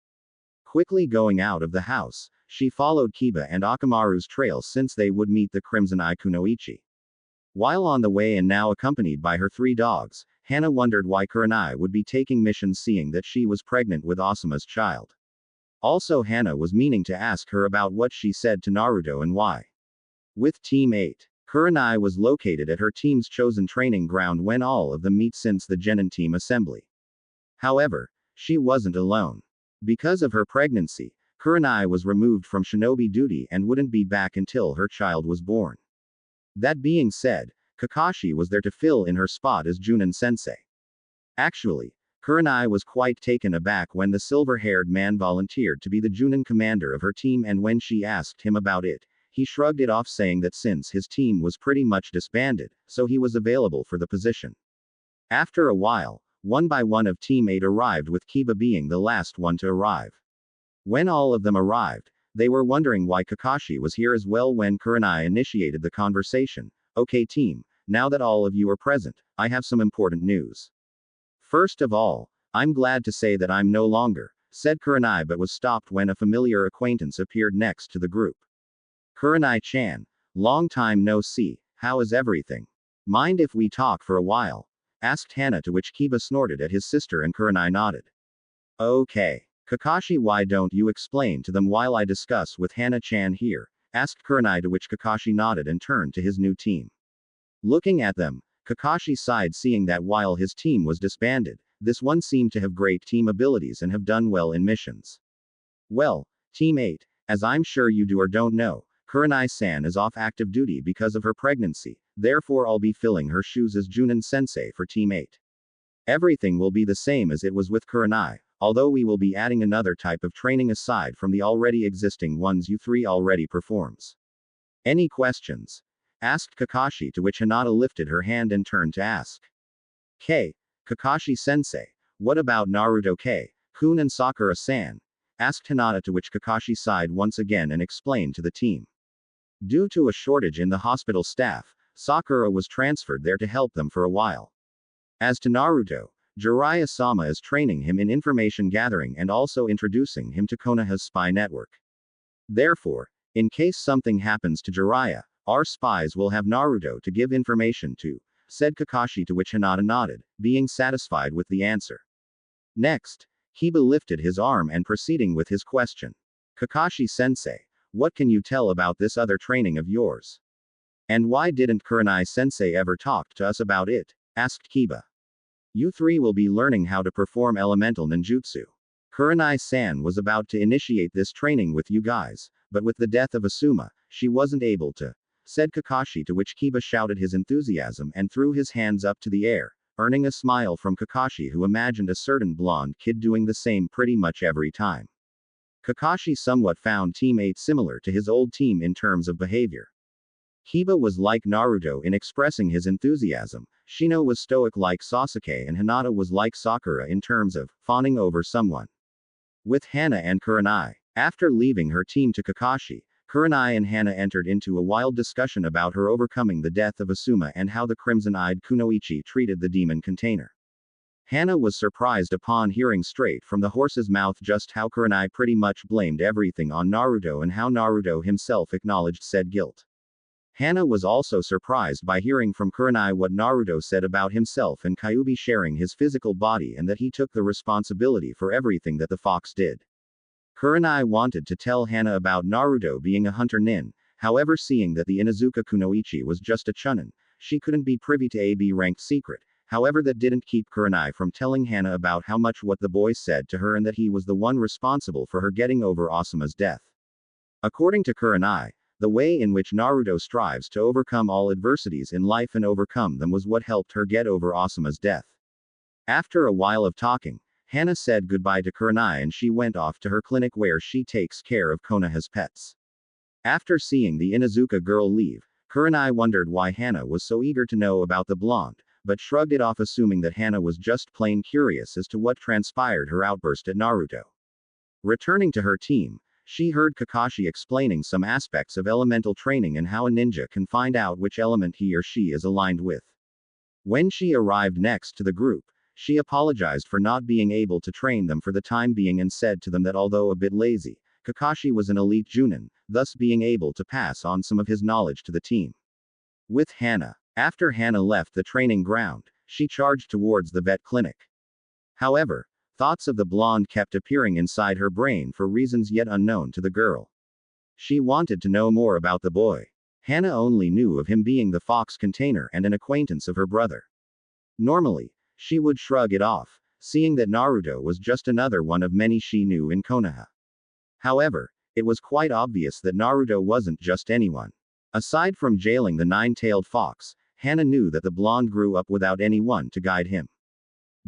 Quickly going out of the house, she followed Kiba and Akamaru's trail since they would meet the Crimson Eye Kunoichi. While on the way and now accompanied by her 3 dogs, Hana wondered why Kurenai would be taking missions seeing that she was pregnant with Asuma's child. Also, Hana was meaning to ask her about what she said to Naruto and why. With Team 8, Kurenai was located at her team's chosen training ground when all of them meet since the Genin team assembly. However, she wasn't alone. Because of her pregnancy, Kurenai was removed from shinobi duty and wouldn't be back until her child was born. That being said, Kakashi was there to fill in her spot as Junin sensei. Actually, Kurenai was quite taken aback when the silver-haired man volunteered to be the Junin commander of her team, and when she asked him about it, he shrugged it off, saying that since his team was pretty much disbanded, so he was available for the position. After a while, one by one of Team 8 arrived, with Kiba being the last one to arrive. When all of them arrived, they were wondering why Kakashi was here as well when Kurenai initiated the conversation. Okay team, now that all of you are present, I have some important news. First of all, I'm glad to say that I'm no longer, said Kurenai, but was stopped when a familiar acquaintance appeared next to the group. Kurenai-chan, long time no see, how is everything? Mind if we talk for a while? Asked Hana, to which Kiba snorted at his sister and Kurenai nodded. Okay. Kakashi, why don't you explain to them while I discuss with Hana-chan here? Asked Kurenai, to which Kakashi nodded and turned to his new team. Looking at them, Kakashi sighed, seeing that while his team was disbanded, this one seemed to have great team abilities and have done well in missions. Well, Team 8, as I'm sure you do or don't know, Kurenai-san is off active duty because of her pregnancy, therefore I'll be filling her shoes as Junin sensei for Team 8. Everything will be the same as it was with Kurenai, although we will be adding another type of training aside from the already existing ones you 3 already performs. Any questions? Asked Kakashi, to which Hinata lifted her hand and turned to ask. Kakashi-sensei, what about Naruto-kun and Sakura-san? Asked Hinata, to which Kakashi sighed once again and explained to the team. Due to a shortage in the hospital staff, Sakura was transferred there to help them for a while. As to Naruto, Jiraiya-sama is training him in information gathering and also introducing him to Konoha's spy network. Therefore, in case something happens to Jiraiya, our spies will have Naruto to give information to, said Kakashi, to which Hinata nodded, being satisfied with the answer. Next, Kiba lifted his arm and proceeding with his question. Kakashi-sensei, what can you tell about this other training of yours? And why didn't Kurenai-sensei ever talk to us about it? Asked Kiba. You 3 will be learning how to perform elemental ninjutsu. Kurenai-san was about to initiate this training with you guys, but with the death of Asuma, she wasn't able to, said Kakashi, to which Kiba shouted his enthusiasm and threw his hands up to the air, earning a smile from Kakashi, who imagined a certain blonde kid doing the same pretty much every time. Kakashi somewhat found Team 8 similar to his old team in terms of behavior. Kiba was like Naruto in expressing his enthusiasm, Shino was stoic like Sasuke, and Hinata was like Sakura in terms of fawning over someone. With Hana and Kurenai, after leaving her team to Kakashi, Kurenai and Hana entered into a wild discussion about her overcoming the death of Asuma and how the crimson-eyed Kunoichi treated the demon container. Hana was surprised upon hearing straight from the horse's mouth just how Kurenai pretty much blamed everything on Naruto and how Naruto himself acknowledged said guilt. Hana was also surprised by hearing from Kurenai what Naruto said about himself and Kyuubi sharing his physical body and that he took the responsibility for everything that the fox did. Kurenai wanted to tell Hana about Naruto being a hunter nin, however seeing that the Inuzuka Kunoichi was just a chunin, she couldn't be privy to a B-ranked secret, however that didn't keep Kurenai from telling Hana about how much what the boy said to her and that he was the one responsible for her getting over Asuma's death. According to Kurenai, the way in which Naruto strives to overcome all adversities in life and overcome them was what helped her get over Asuma's death. After a while of talking, Hana said goodbye to Kurenai and she went off to her clinic where she takes care of Konoha's pets. After seeing the Inuzuka girl leave, Kurenai wondered why Hana was so eager to know about the blonde, but shrugged it off, assuming that Hana was just plain curious as to what transpired her outburst at Naruto. Returning to her team, She heard Kakashi explaining some aspects of elemental training and how a ninja can find out which element he or she is aligned with. When she arrived next to the group, she apologized for not being able to train them for the time being and said to them that although a bit lazy, Kakashi was an elite Junin, thus being able to pass on some of his knowledge to the team. With Hana. After Hana left the training ground, she charged towards the vet clinic. However, thoughts of the blonde kept appearing inside her brain for reasons yet unknown to the girl. She wanted to know more about the boy. Hana only knew of him being the fox container and an acquaintance of her brother. Normally, she would shrug it off, seeing that Naruto was just another one of many she knew in Konoha. However, it was quite obvious that Naruto wasn't just anyone. Aside from jailing the nine-tailed fox, Hana knew that the blonde grew up without anyone to guide him.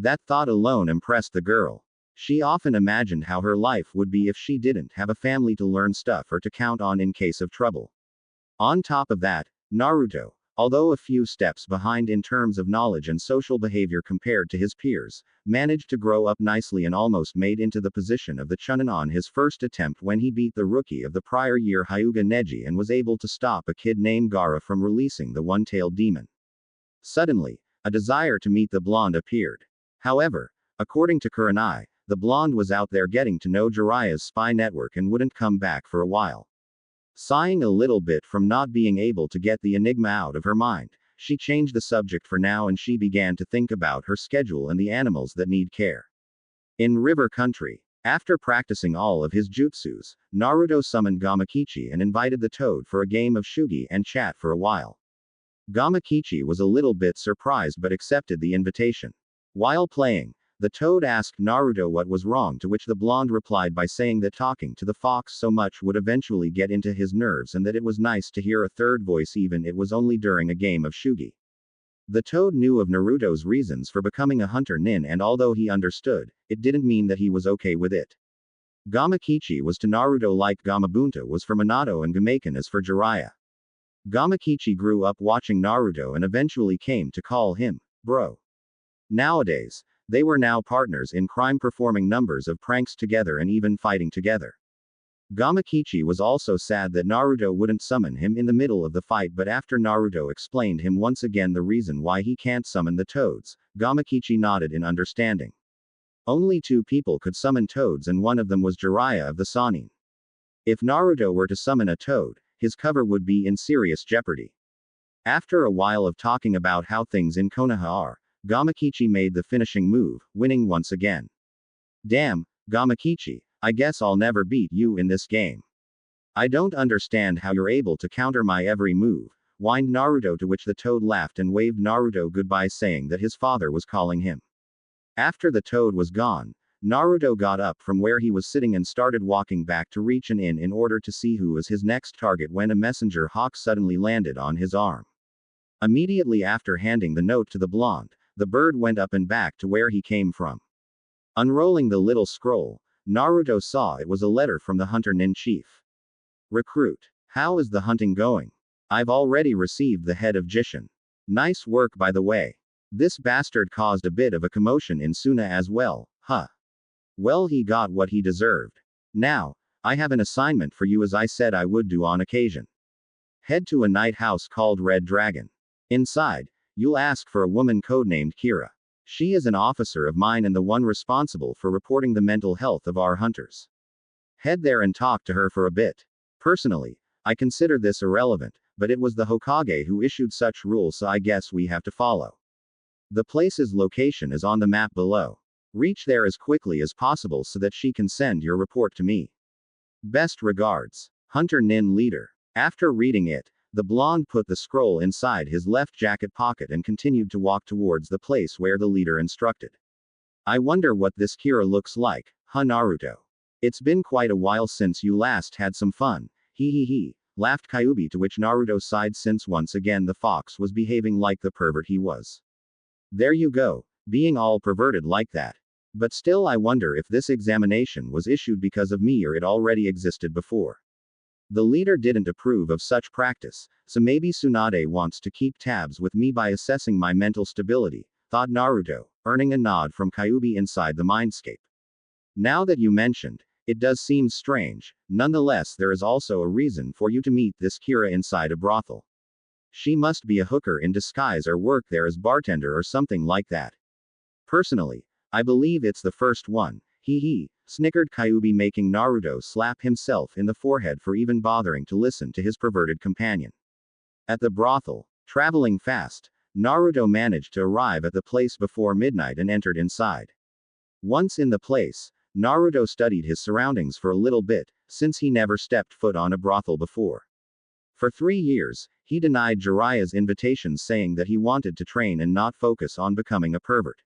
That thought alone impressed the girl. She often imagined how her life would be if she didn't have a family to learn stuff or to count on in case of trouble. On top of that, Naruto, although a few steps behind in terms of knowledge and social behavior compared to his peers, managed to grow up nicely and almost made into the position of the Chunin on his first attempt when he beat the rookie of the prior year Hyuga Neji and was able to stop a kid named Gaara from releasing the one-tailed demon. Suddenly, a desire to meet the blonde appeared. However, according to Kurenai, the blonde was out there getting to know Jiraiya's spy network and wouldn't come back for a while. Sighing a little bit from not being able to get the enigma out of her mind, she changed the subject for now and she began to think about her schedule and the animals that need care. In River Country, after practicing all of his jutsus, Naruto summoned Gamakichi and invited the toad for a game of shugi and chat for a while. Gamakichi was a little bit surprised but accepted the invitation. While playing, the toad asked Naruto what was wrong, to which the blonde replied by saying that talking to the fox so much would eventually get into his nerves and that it was nice to hear a third voice even it was only during a game of shugi. The toad knew of Naruto's reasons for becoming a hunter nin, and although he understood, it didn't mean that he was okay with it. Gamakichi was to Naruto like Gamabunta was for Minato and Gamaken is for Jiraiya. Gamakichi grew up watching Naruto and eventually came to call him bro. Nowadays, they were now partners in crime, performing numbers of pranks together and even fighting together. Gamakichi was also sad that Naruto wouldn't summon him in the middle of the fight, but after Naruto explained him once again the reason why he can't summon the toads, Gamakichi nodded in understanding. Only two people could summon toads and one of them was Jiraiya of the Sannin. If Naruto were to summon a toad, his cover would be in serious jeopardy. After a while of talking about how things in Konoha are, Gamakichi made the finishing move, winning once again. Damn, Gamakichi, I guess I'll never beat you in this game. I don't understand how you're able to counter my every move, whined Naruto, to which the toad laughed and waved Naruto goodbye, saying that his father was calling him. After the toad was gone, Naruto got up from where he was sitting and started walking back to reach an inn in order to see who was his next target when a messenger hawk suddenly landed on his arm. Immediately after handing the note to the blonde, the bird went up and back to where he came from. Unrolling the little scroll, Naruto saw it was a letter from the hunter nin chief. Recruit. How is the hunting going? I've already received the head of Jishin. Nice work, by the way. This bastard caused a bit of a commotion in Suna as well, huh? Well, he got what he deserved. Now, I have an assignment for you as I said I would do on occasion. Head to a night house called Red Dragon. Inside, you'll ask for a woman codenamed Kira. She is an officer of mine and the one responsible for reporting the mental health of our hunters. Head there and talk to her for a bit. Personally, I consider this irrelevant, but it was the Hokage who issued such rules, so I guess we have to follow. The place's location is on the map below. Reach there as quickly as possible so that she can send your report to me. Best regards, Hunter Nin Leader. After reading it, the blonde put the scroll inside his left jacket pocket and continued to walk towards the place where the leader instructed. I wonder what this Kira looks like, huh, Naruto? It's been quite a while since you last had some fun, he, laughed Kyuubi, to which Naruto sighed since once again the fox was behaving like the pervert he was. There you go, being all perverted like that. But still, I wonder if this examination was issued because of me or it already existed before. The leader didn't approve of such practice, so maybe Tsunade wants to keep tabs with me by assessing my mental stability, thought Naruto, earning a nod from Kyuubi inside the mindscape. Now that you mentioned It does seem strange. Nonetheless, there is also a reason for you to meet this Kira inside a brothel. She must be a hooker in disguise or work there as bartender or something like that. Personally, I believe it's the first one. Hee, snickered Kyubi, making Naruto slap himself in the forehead for even bothering to listen to his perverted companion. At the brothel, traveling fast, Naruto managed to arrive at the place before midnight and entered inside. Once in the place, Naruto studied his surroundings for a little bit, since he never stepped foot on a brothel before. For 3 years, he denied Jiraiya's invitations, saying that he wanted to train and not focus on becoming a pervert.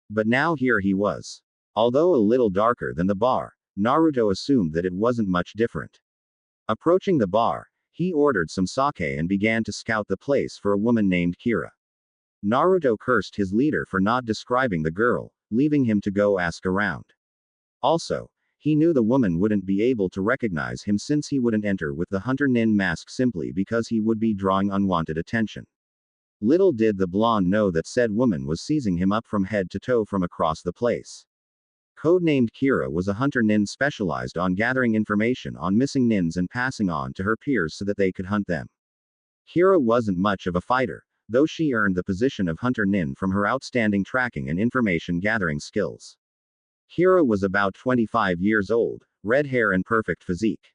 But now here he was. Although a little darker than the bar, Naruto assumed that it wasn't much different. Approaching the bar, he ordered some sake and began to scout the place for a woman named Kira. Naruto cursed his leader for not describing the girl, leaving him to go ask around. Also, he knew the woman wouldn't be able to recognize him since he wouldn't enter with the Hunter Nin mask simply because he would be drawing unwanted attention. Little did the blonde know that said woman was seizing him up from head to toe from across the place. Codenamed Kira was a Hunter Nin specialized on gathering information on missing nins and passing on to her peers so that they could hunt them. Kira wasn't much of a fighter, though she earned the position of Hunter Nin from her outstanding tracking and information gathering skills. Kira was about 25 years old, red hair and perfect physique.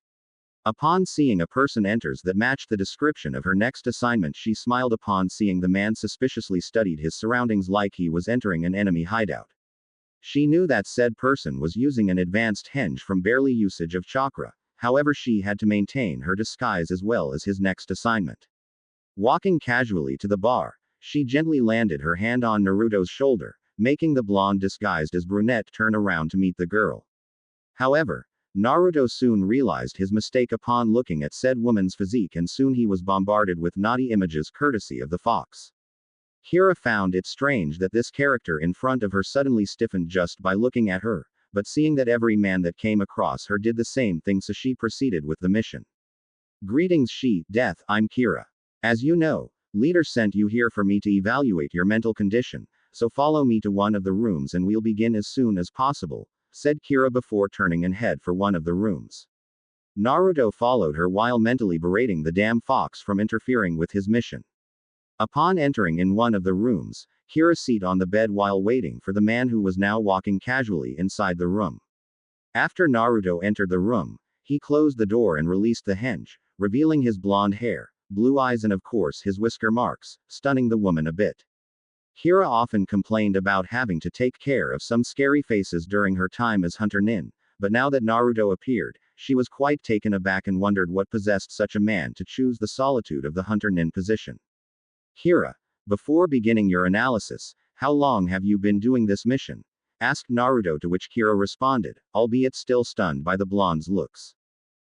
Upon seeing a person enters that matched the description of her next assignment, she smiled upon seeing the man suspiciously studied his surroundings like he was entering an enemy hideout. She knew that said person was using an advanced henge from barely usage of chakra, however she had to maintain her disguise as well as his next assignment. Walking casually to the bar, she gently landed her hand on Naruto's shoulder, making the blonde disguised as brunette turn around to meet the girl. However, Naruto soon realized his mistake upon looking at said woman's physique, and soon he was bombarded with naughty images courtesy of the fox. Kira found it strange that this character in front of her suddenly stiffened just by looking at her, but seeing that every man that came across her did the same thing, so she proceeded with the mission. Greetings, Death, I'm Kira. As you know, leader sent you here for me to evaluate your mental condition, so follow me to one of the rooms and we'll begin as soon as possible, said Kira before turning and head for one of the rooms. Naruto followed her while mentally berating the damn fox from interfering with his mission. Upon entering in one of the rooms, Kira sat on the bed while waiting for the man who was now walking casually inside the room. After Naruto entered the room, he closed the door and released the henge, revealing his blonde hair, blue eyes and of course his whisker marks, stunning the woman a bit. Kira often complained about having to take care of some scary faces during her time as Hunter Nin, but now that Naruto appeared, she was quite taken aback and wondered what possessed such a man to choose the solitude of the Hunter Nin position. Kira, before beginning your analysis, how long have you been doing this mission? Asked Naruto, to which Kira responded, albeit still stunned by the blonde's looks.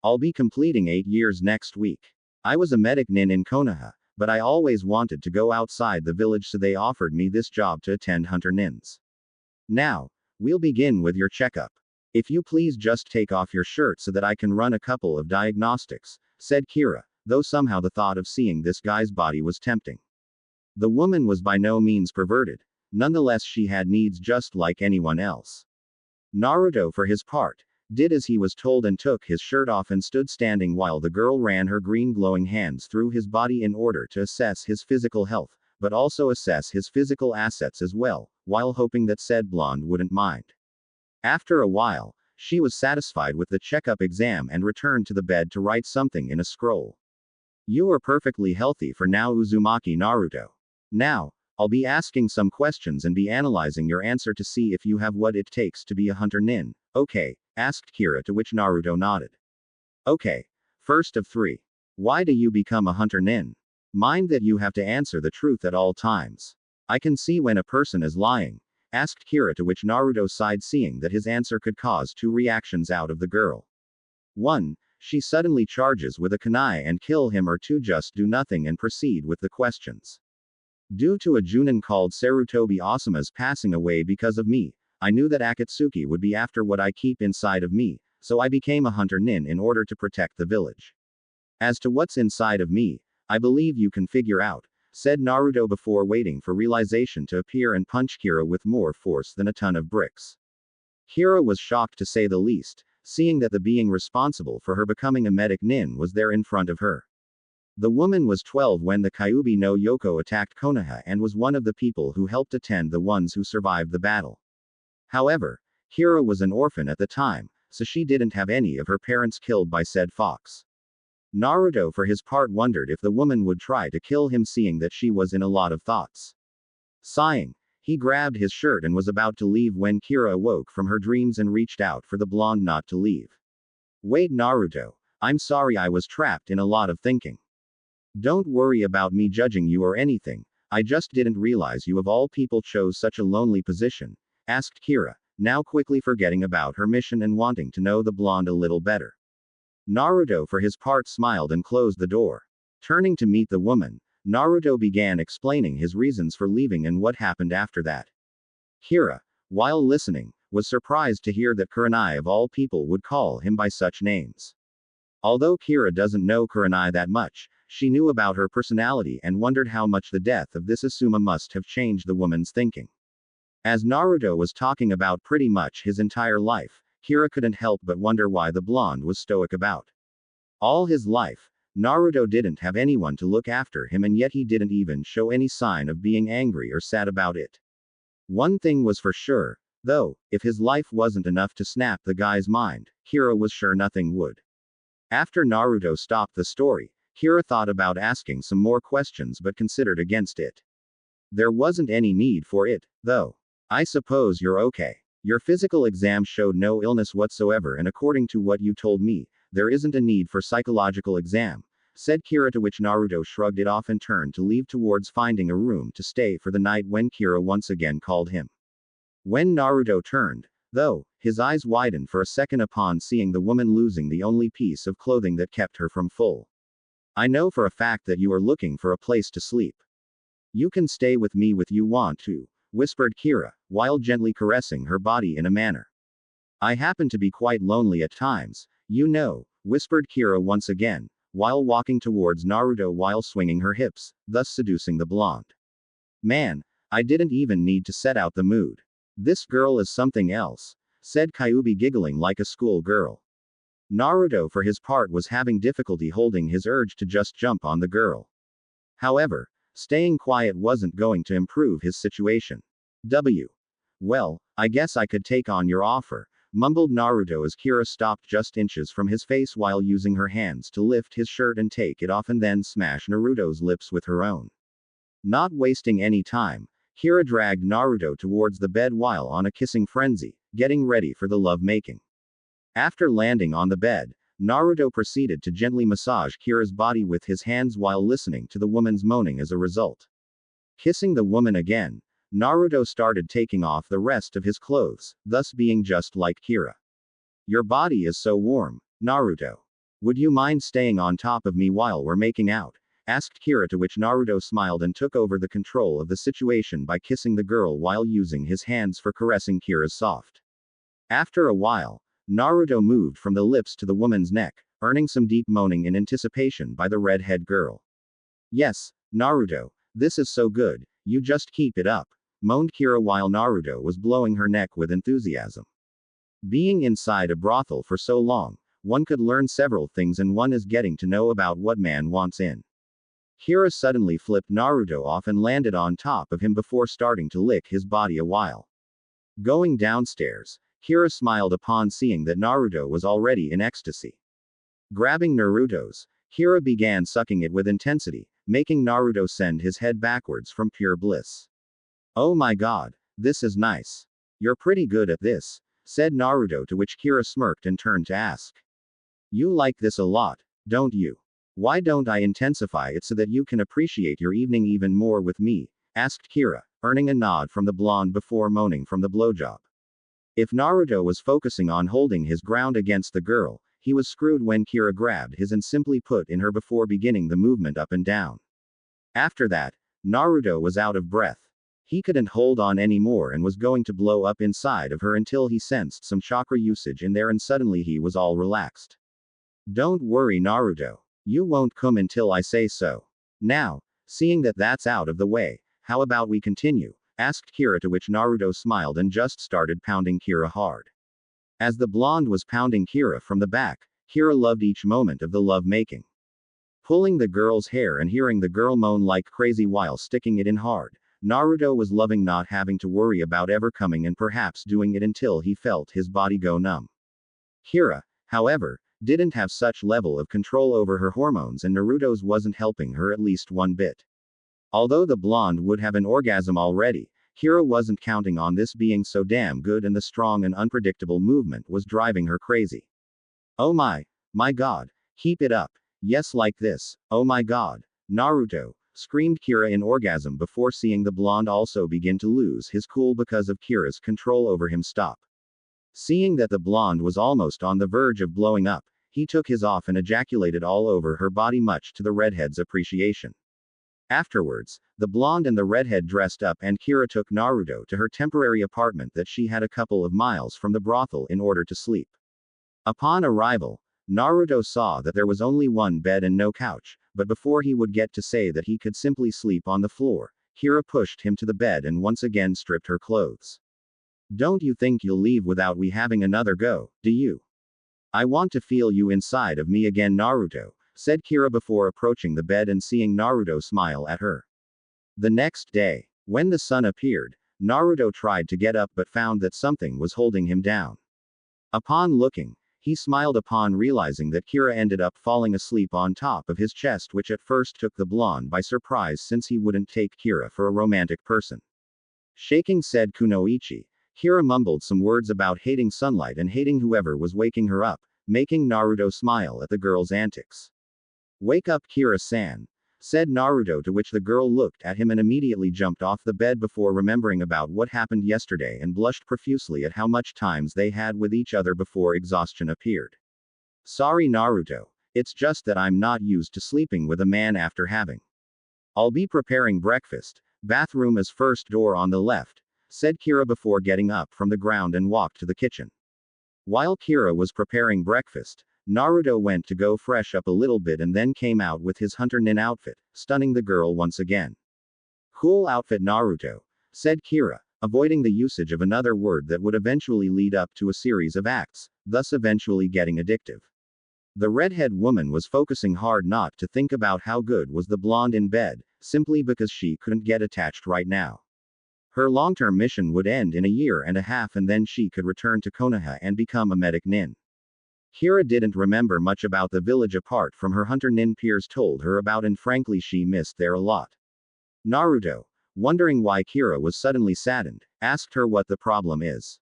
I'll be completing 8 years next week. I was a medic nin in Konoha, but I always wanted to go outside the village, so they offered me this job to attend Hunter Nins. Now, we'll begin with your checkup. If you please just take off your shirt so that I can run a couple of diagnostics, said Kira, though somehow the thought of seeing this guy's body was tempting. The woman was by no means perverted, nonetheless she had needs just like anyone else. Naruto, for his part, did as he was told and took his shirt off and stood standing while the girl ran her green glowing hands through his body in order to assess his physical health, but also assess his physical assets as well, while hoping that said blonde wouldn't mind. After a while, she was satisfied with the checkup exam and returned to the bed to write something in a scroll. You are perfectly healthy for now, Uzumaki Naruto. Now, I'll be asking some questions and be analyzing your answer to see if you have what it takes to be a Hunter Nin, okay? Asked Kira, to which Naruto nodded. Okay. First of 3. Why do you become a Hunter Nin? Mind that you have to answer the truth at all times. I can see when a person is lying, asked Kira, to which Naruto sighed, seeing that his answer could cause 2 reactions out of the girl. 1. She suddenly charges with a kunai and kill him, or 2. Just do nothing and proceed with the questions. Due to a Junin called Sarutobi Asuma's passing away because of me, I knew that Akatsuki would be after what I keep inside of me, so I became a Hunter Nin in order to protect the village. As to what's inside of me, I believe you can figure out, said Naruto before waiting for realization to appear and punch Kira with more force than a ton of bricks. Kira was shocked to say the least, seeing that the being responsible for her becoming a medic nin was there in front of her. The woman was 12 when the Kyuubi no Yoko attacked Konoha and was one of the people who helped attend the ones who survived the battle. However, Kira was an orphan at the time, so she didn't have any of her parents killed by said fox. Naruto for his part wondered if the woman would try to kill him, seeing that she was in a lot of thoughts. Sighing, he grabbed his shirt and was about to leave when Kira awoke from her dreams and reached out for the blonde not to leave. Wait, Naruto, I'm sorry, I was trapped in a lot of thinking. Don't worry about me judging you or anything, I just didn't realize you of all people chose such a lonely position, asked Kira, now quickly forgetting about her mission and wanting to know the blonde a little better. Naruto for his part smiled and closed the door. Turning to meet the woman, Naruto began explaining his reasons for leaving and what happened after that. Kira, while listening, was surprised to hear that Kurenai of all people would call him by such names. Although Kira doesn't know Kurenai that much, she knew about her personality and wondered how much the death of this Asuma must have changed the woman's thinking. As Naruto was talking about pretty much his entire life, Kira couldn't help but wonder why the blonde was stoic about. All his life, Naruto didn't have anyone to look after him, and yet he didn't even show any sign of being angry or sad about it. One thing was for sure, though, if his life wasn't enough to snap the guy's mind, Kira was sure nothing would. After Naruto stopped the story, Kira thought about asking some more questions but considered against it. There wasn't any need for it, though. I suppose you're okay. Your physical exam showed no illness whatsoever, and according to what you told me, there isn't a need for psychological exam, said Kira, to which Naruto shrugged it off and turned to leave towards finding a room to stay for the night when Kira once again called him. When Naruto turned, though, his eyes widened for a second upon seeing the woman losing the only piece of clothing that kept her from full. I know for a fact that you are looking for a place to sleep. You can stay with me if you want to, whispered Kira, while gently caressing her body in a manner. I happen to be quite lonely at times, you know, whispered Kira once again, while walking towards Naruto while swinging her hips, thus seducing the blonde. Man, I didn't even need to set out the mood. This girl is something else, said Kyuubi, giggling like a school girl. Naruto for his part was having difficulty holding his urge to just jump on the girl. However, staying quiet wasn't going to improve his situation. Well, I guess I could take on your offer, mumbled Naruto as Kira stopped just inches from his face while using her hands to lift his shirt and take it off and then smash Naruto's lips with her own. Not wasting any time, Kira dragged Naruto towards the bed while on a kissing frenzy, getting ready for the love-making. After landing on the bed, Naruto proceeded to gently massage Kira's body with his hands while listening to the woman's moaning as a result. Kissing the woman again, Naruto started taking off the rest of his clothes, thus being just like Kira. Your body is so warm, Naruto. Would you mind staying on top of me while we're making out? Asked Kira, to which Naruto smiled and took over the control of the situation by kissing the girl while using his hands for caressing Kira's soft. After a while, Naruto moved from the lips to the woman's neck, earning some deep moaning in anticipation by the red-haired girl. Yes, Naruto, this is so good, you just keep it up, moaned Kira while Naruto was blowing her neck with enthusiasm. Being inside a brothel for so long, one could learn several things, and one is getting to know about what man wants in. Kira suddenly flipped Naruto off and landed on top of him before starting to lick his body a while. Going downstairs, Kira smiled upon seeing that Naruto was already in ecstasy. Grabbing Naruto's, Kira began sucking it with intensity, making Naruto send his head backwards from pure bliss. Oh my god, this is nice. You're pretty good at this, said Naruto, to which Kira smirked and turned to ask. You like this a lot, don't you? Why don't I intensify it so that you can appreciate your evening even more with me? Asked Kira, earning a nod from the blonde before moaning from the blowjob. If Naruto was focusing on holding his ground against the girl, he was screwed when Kira grabbed his and simply put in her before beginning the movement up and down. After that, Naruto was out of breath. He couldn't hold on anymore and was going to blow up inside of her until he sensed some chakra usage in there, and suddenly he was all relaxed. Don't worry, Naruto. You won't come until I say so. Now, seeing that that's out of the way, how about we continue? Asked Kira, to which Naruto smiled and just started pounding Kira hard. As the blonde was pounding Kira from the back, Kira loved each moment of the love-making. Pulling the girl's hair and hearing the girl moan like crazy while sticking it in hard, Naruto was loving not having to worry about ever coming and perhaps doing it until he felt his body go numb. Kira, however, didn't have such level of control over her hormones, and Naruto's wasn't helping her at least one bit. Although the blonde would have an orgasm already, Kira wasn't counting on this being so damn good, and the strong and unpredictable movement was driving her crazy. Oh my god, keep it up. Yes, like this. Oh my god. Naruto, screamed Kira in orgasm before seeing the blonde also begin to lose his cool because of Kira's control over him. Stop. Seeing that the blonde was almost on the verge of blowing up, he took his off and ejaculated all over her body, much to the redhead's appreciation. Afterwards, the blonde and the redhead dressed up and Kira took Naruto to her temporary apartment that she had a couple of miles from the brothel in order to sleep. Upon arrival, Naruto saw that there was only one bed and no couch, but before he would get to say that he could simply sleep on the floor, Kira pushed him to the bed and once again stripped her clothes. Don't you think you'll leave without we having another go, do you? I want to feel you inside of me again, Naruto, said Kira before approaching the bed and seeing Naruto smile at her. The next day, when the sun appeared, Naruto tried to get up but found that something was holding him down. Upon looking, he smiled upon realizing that Kira ended up falling asleep on top of his chest, which at first took the blonde by surprise since he wouldn't take Kira for a romantic person. Shaking said kunoichi, Kira mumbled some words about hating sunlight and hating whoever was waking her up, making Naruto smile at the girl's antics. Wake up, Kira-san, said Naruto, to which the girl looked at him and immediately jumped off the bed before remembering about what happened yesterday and blushed profusely at how much times they had with each other before exhaustion appeared. Sorry, Naruto, it's just that I'm not used to sleeping with a man after having. I'll be preparing breakfast. Bathroom is first door on the left, said Kira before getting up from the ground and walked to the kitchen. While Kira was preparing breakfast, Naruto went to go fresh up a little bit and then came out with his hunter nin outfit, stunning the girl once again. Cool outfit, Naruto, said Kira, avoiding the usage of another word that would eventually lead up to a series of acts, thus eventually getting addictive. The redhead woman was focusing hard not to think about how good was the blonde in bed, simply because she couldn't get attached right now. Her long-term mission would end in a year and a half and then she could return to Konoha and become a medic nin. Kira didn't remember much about the village apart from her hunter nin peers told her about, and frankly she missed there a lot. Naruto, wondering why Kira was suddenly saddened, asked her what the problem is.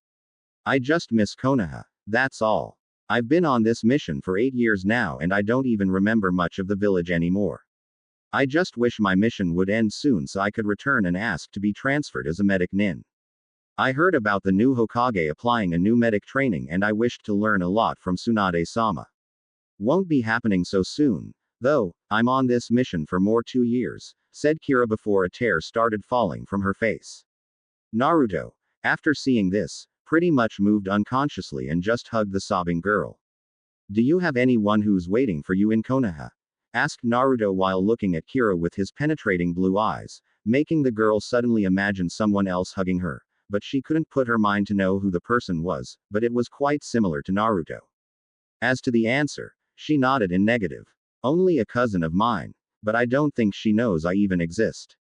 I just miss Konoha, that's all. I've been on this mission for 8 years now and I don't even remember much of the village anymore. I just wish my mission would end soon so I could return and ask to be transferred as a medic nin. I heard about the new Hokage applying a new medic training and I wished to learn a lot from Tsunade-sama. Won't be happening so soon, though. I'm on this mission for more 2 years, said Kira before a tear started falling from her face. Naruto, after seeing this, pretty much moved unconsciously and just hugged the sobbing girl. Do you have anyone who's waiting for you in Konoha? Asked Naruto while looking at Kira with his penetrating blue eyes, making the girl suddenly imagine someone else hugging her, but she couldn't put her mind to know who the person was, but it was quite similar to Naruto. As to the answer, she nodded in negative. Only a cousin of mine, but I don't think she knows I even exist.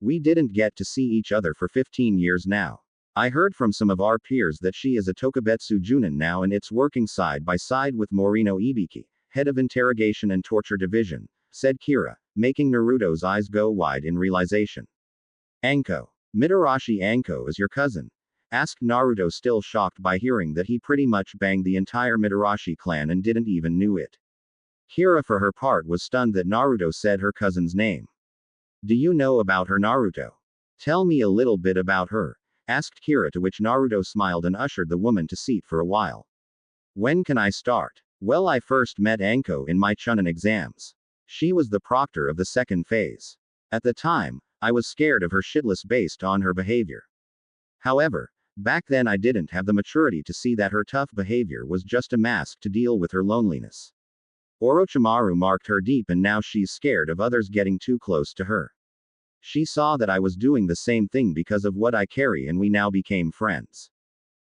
We didn't get to see each other for 15 years now. I heard from some of our peers that she is a Tokubetsu Junin now and it's working side by side with Morino Ibiki, head of interrogation and torture division, said Kira, making Naruto's eyes go wide in realization. Anko. Mitarashi Anko is your cousin? Asked Naruto, still shocked by hearing that he pretty much banged the entire Mitarashi clan and didn't even knew it. Kira for her part was stunned that Naruto said her cousin's name. Do you know about her, Naruto? Tell me a little bit about her, asked Kira, to which Naruto smiled and ushered the woman to seat for a while. When can I start? Well, I first met Anko in my Chunin exams. She was the proctor of the second phase. At the time, I was scared of her shitless based on her behavior. However, back then I didn't have the maturity to see that her tough behavior was just a mask to deal with her loneliness. Orochimaru marked her deep and now she's scared of others getting too close to her. She saw that I was doing the same thing because of what I carry and we now became friends.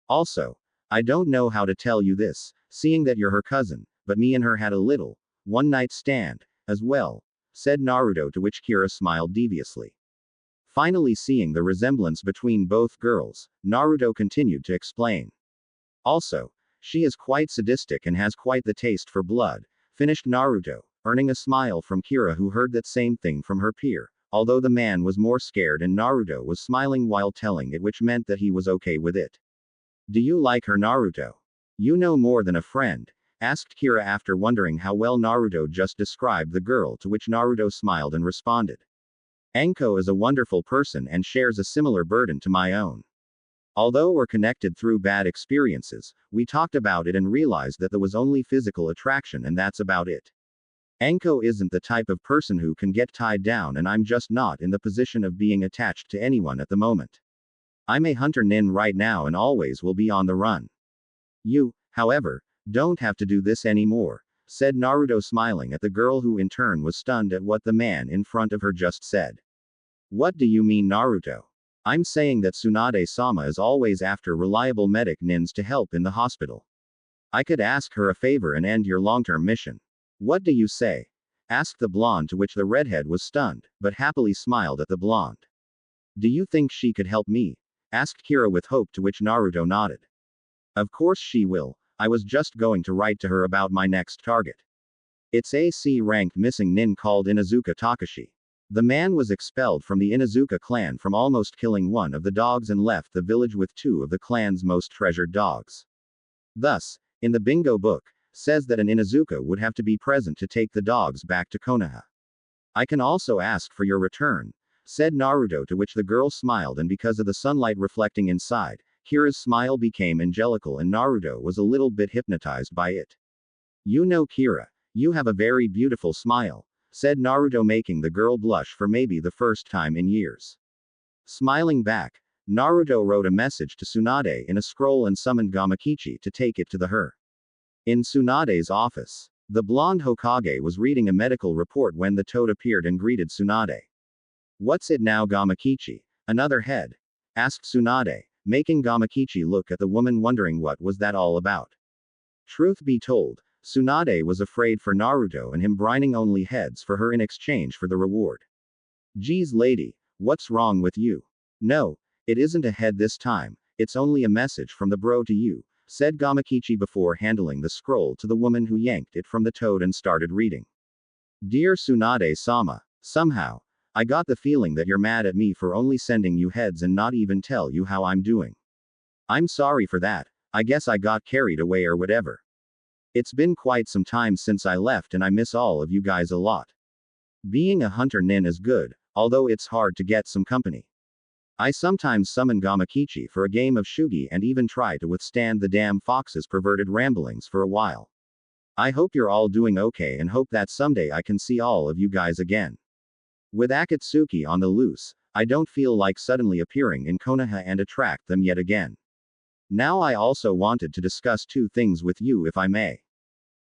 Also, I don't know how to tell you this, seeing that you're her cousin, but me and her had a little one-night stand, as well, said Naruto, to which Kira smiled deviously. Finally seeing the resemblance between both girls, Naruto continued to explain. Also, she is quite sadistic and has quite the taste for blood, finished Naruto, earning a smile from Kira, who heard that same thing from her peer, although the man was more scared and Naruto was smiling while telling it, which meant that he was okay with it. Do you like her, Naruto? You know more than a friend, asked Kira after wondering how well Naruto just described the girl, to which Naruto smiled and responded. Anko is a wonderful person and shares a similar burden to my own. Although we're connected through bad experiences, we talked about it and realized that there was only physical attraction and that's about it. Anko isn't the type of person who can get tied down, and I'm just not in the position of being attached to anyone at the moment. I'm a hunter nin right now and always will be on the run. You, however, don't have to do this anymore, said Naruto, smiling at the girl, who in turn was stunned at what the man in front of her just said. What do you mean, Naruto? I'm saying that Tsunade-sama is always after reliable medic nins to help in the hospital. I could ask her a favor and end your long-term mission. What do you say? Asked the blonde, to which the redhead was stunned, but happily smiled at the blonde. Do you think she could help me? Asked Kira with hope, to which Naruto nodded. Of course she will, I was just going to write to her about my next target. It's a C-ranked missing nin called Inuzuka Takashi. The man was expelled from the Inuzuka clan from almost killing one of the dogs and left the village with two of the clan's most treasured dogs. Thus, in the bingo book, says that an Inuzuka would have to be present to take the dogs back to Konoha. I can also ask for your return, said Naruto, to which the girl smiled, and because of the sunlight reflecting inside, Kira's smile became angelical and Naruto was a little bit hypnotized by it. You know, Kira, you have a very beautiful smile, said Naruto, making the girl blush for maybe the first time in years. Smiling back, Naruto wrote a message to Tsunade in a scroll and summoned Gamakichi to take it to her. In Tsunade's office, the blonde Hokage was reading a medical report when the toad appeared and greeted Tsunade. What's it now, Gamakichi? Another head? Asked Tsunade, making Gamakichi look at the woman, wondering what was that all about. Truth be told, Tsunade was afraid for Naruto and him brining only heads for her in exchange for the reward. Geez lady, what's wrong with you? No, it isn't a head this time, it's only a message from the bro to you, said Gamakichi before handling the scroll to the woman, who yanked it from the toad and started reading. Dear Tsunade-sama, somehow, I got the feeling that you're mad at me for only sending you heads and not even tell you how I'm doing. I'm sorry for that, I guess I got carried away or whatever. It's been quite some time since I left and I miss all of you guys a lot. Being a hunter nin is good, although it's hard to get some company. I sometimes summon Gamakichi for a game of shugi and even try to withstand the damn fox's perverted ramblings for a while. I hope you're all doing okay and hope that someday I can see all of you guys again. With Akatsuki on the loose, I don't feel like suddenly appearing in Konoha and attract them yet again. Now I also wanted to discuss two things with you, if I may.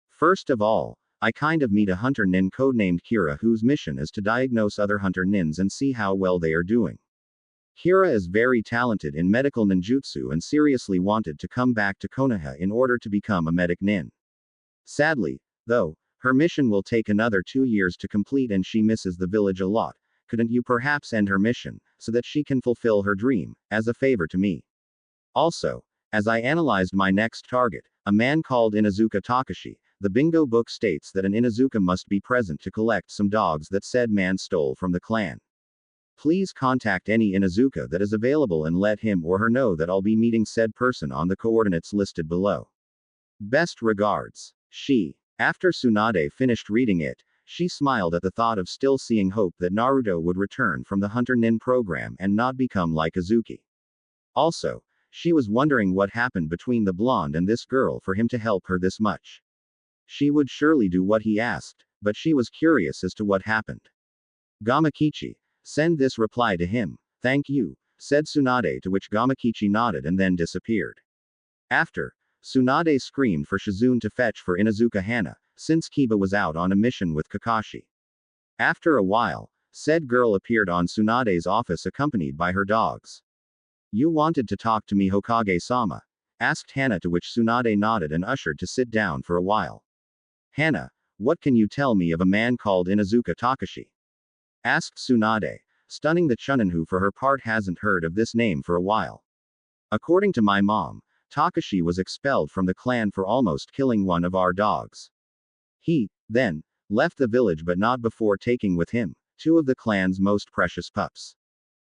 First of all, I kind of meet a hunter nin codenamed Kira, whose mission is to diagnose other hunter nins and see how well they are doing. Kira is very talented in medical ninjutsu and seriously wanted to come back to Konoha in order to become a medic nin. Sadly, though, her mission will take another 2 years to complete and she misses the village a lot. Couldn't you perhaps end her mission, so that she can fulfill her dream, as a favor to me? Also, as I analyzed my next target, a man called Inuzuka Takashi, the bingo book states that an Inuzuka must be present to collect some dogs that said man stole from the clan. Please contact any Inuzuka that is available and let him or her know that I'll be meeting said person on the coordinates listed below. Best regards, she. After Tsunade finished reading it, she smiled at the thought of still seeing hope that Naruto would return from the Hunter Nin program and not become like Azuki. Also, she was wondering what happened between the blonde and this girl for him to help her this much. She would surely do what he asked, but she was curious as to what happened. Gamakichi, send this reply to him. Thank you, said Tsunade, to which Gamakichi nodded and then disappeared. After, Tsunade screamed for Shizune to fetch for Inuzuka Hana, since Kiba was out on a mission with Kakashi. After a while, said girl appeared on Tsunade's office accompanied by her dogs. You wanted to talk to me, Hokage-sama? asked Hana, to which Tsunade nodded and ushered to sit down for a while. Hana, what can you tell me of a man called Inuzuka Takashi? Asked Tsunade, stunning the Chunin, who for her part hasn't heard of this name for a while. According to my mom, Takashi was expelled from the clan for almost killing one of our dogs. He, then, left the village, but not before taking with him two of the clan's most precious pups.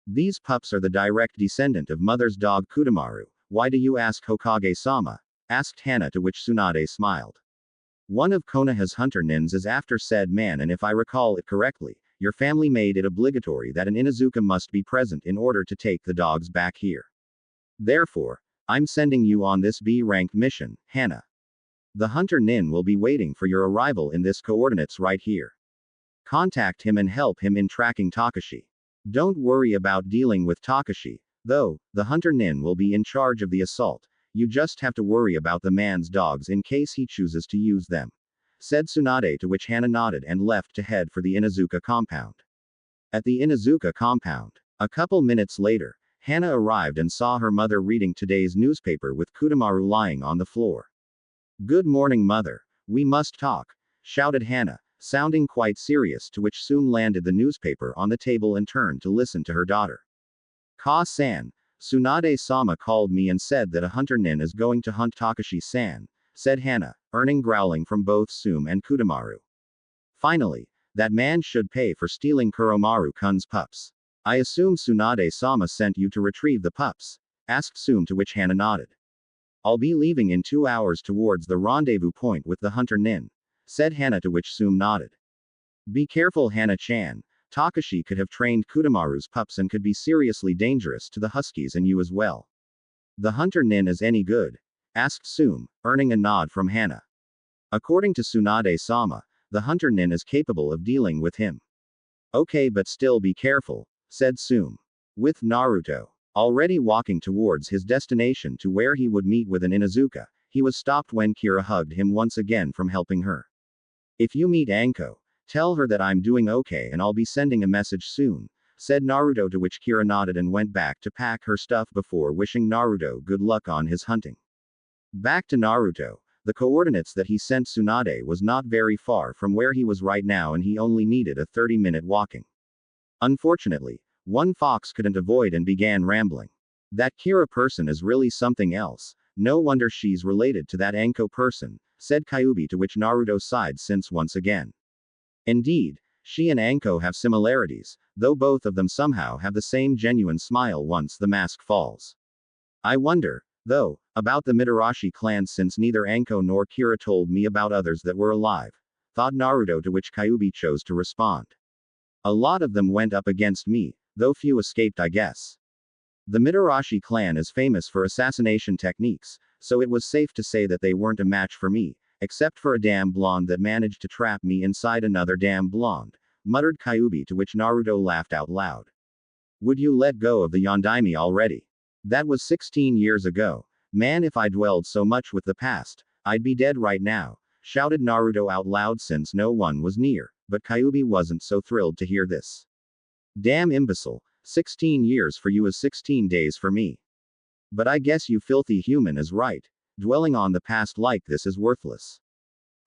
These pups are the direct descendant of mother's dog Kudamaru. Why do you ask, Hokage-sama? Asked Hana, to which Tsunade smiled. One of Konoha's hunter nins is after said man, and if I recall it correctly, your family made it obligatory that an Inuzuka must be present in order to take the dogs back here. Therefore, I'm sending you on this B-ranked mission, Hana. The hunter nin will be waiting for your arrival in this coordinates right here. Contact him and help him in tracking Takashi. Don't worry about dealing with Takashi, though. The hunter nin will be in charge of the assault. You just have to worry about the man's dogs in case he chooses to use them, said Tsunade, to which Hana nodded and left to head for the Inuzuka compound. At the Inuzuka compound, a couple minutes later, Hana arrived and saw her mother reading today's newspaper with Kudamaru lying on the floor. Good morning, mother. We must talk, shouted Hana, sounding quite serious, to which soon landed the newspaper on the table and turned to listen to her daughter. Ka-san, Tsunade-sama called me and said that a hunter nin is going to hunt Takashi-san, said Hana, earning growling from both Sum and Kudamaru. Finally, that man should pay for stealing Kuromaru-kun's pups. I assume Tsunade-sama sent you to retrieve the pups, asked Sum, to which Hana nodded. I'll be leaving in 2 hours towards the rendezvous point with the hunter nin, said Hana, to which Sum nodded. Be careful, Hana-chan. Takashi could have trained Kudamaru's pups and could be seriously dangerous to the huskies and you as well. The hunter nin is any good? Asked Sum, earning a nod from Hana. According to Tsunade-sama, the hunter nin is capable of dealing with him. Okay, but still be careful, said Sum. With Naruto already walking towards his destination to where he would meet with an Inuzuka, he was stopped when Kira hugged him once again from helping her. If you meet Anko, tell her that I'm doing okay and I'll be sending a message soon, said Naruto, to which Kira nodded and went back to pack her stuff before wishing Naruto good luck on his hunting. Back to Naruto, the coordinates that he sent Tsunade was not very far from where he was right now and he only needed a 30-minute walking. Unfortunately, one fox couldn't avoid and began rambling. That Kira person is really something else, no wonder she's related to that Anko person, said Kyuubi, to which Naruto sighed since once again. Indeed, she and Anko have similarities, though both of them somehow have the same genuine smile once the mask falls. I wonder, though, about the Mitarashi clan, since neither Anko nor Kira told me about others that were alive, thought Naruto, to which Kyuubi chose to respond. A lot of them went up against me, though few escaped, I guess. The Mitarashi clan is famous for assassination techniques, so it was safe to say that they weren't a match for me, except for a damn blonde that managed to trap me inside another damn blonde, muttered Kyuubi, to which Naruto laughed out loud. Would you let go of the Yondaime already? That was 16 years ago. Man, if I dwelled so much with the past, I'd be dead right now, shouted Naruto out loud since no one was near, but Kyuubi wasn't so thrilled to hear this. Damn imbecile, 16 years for you is 16 days for me. But I guess you filthy human is right. Dwelling on the past like this is worthless.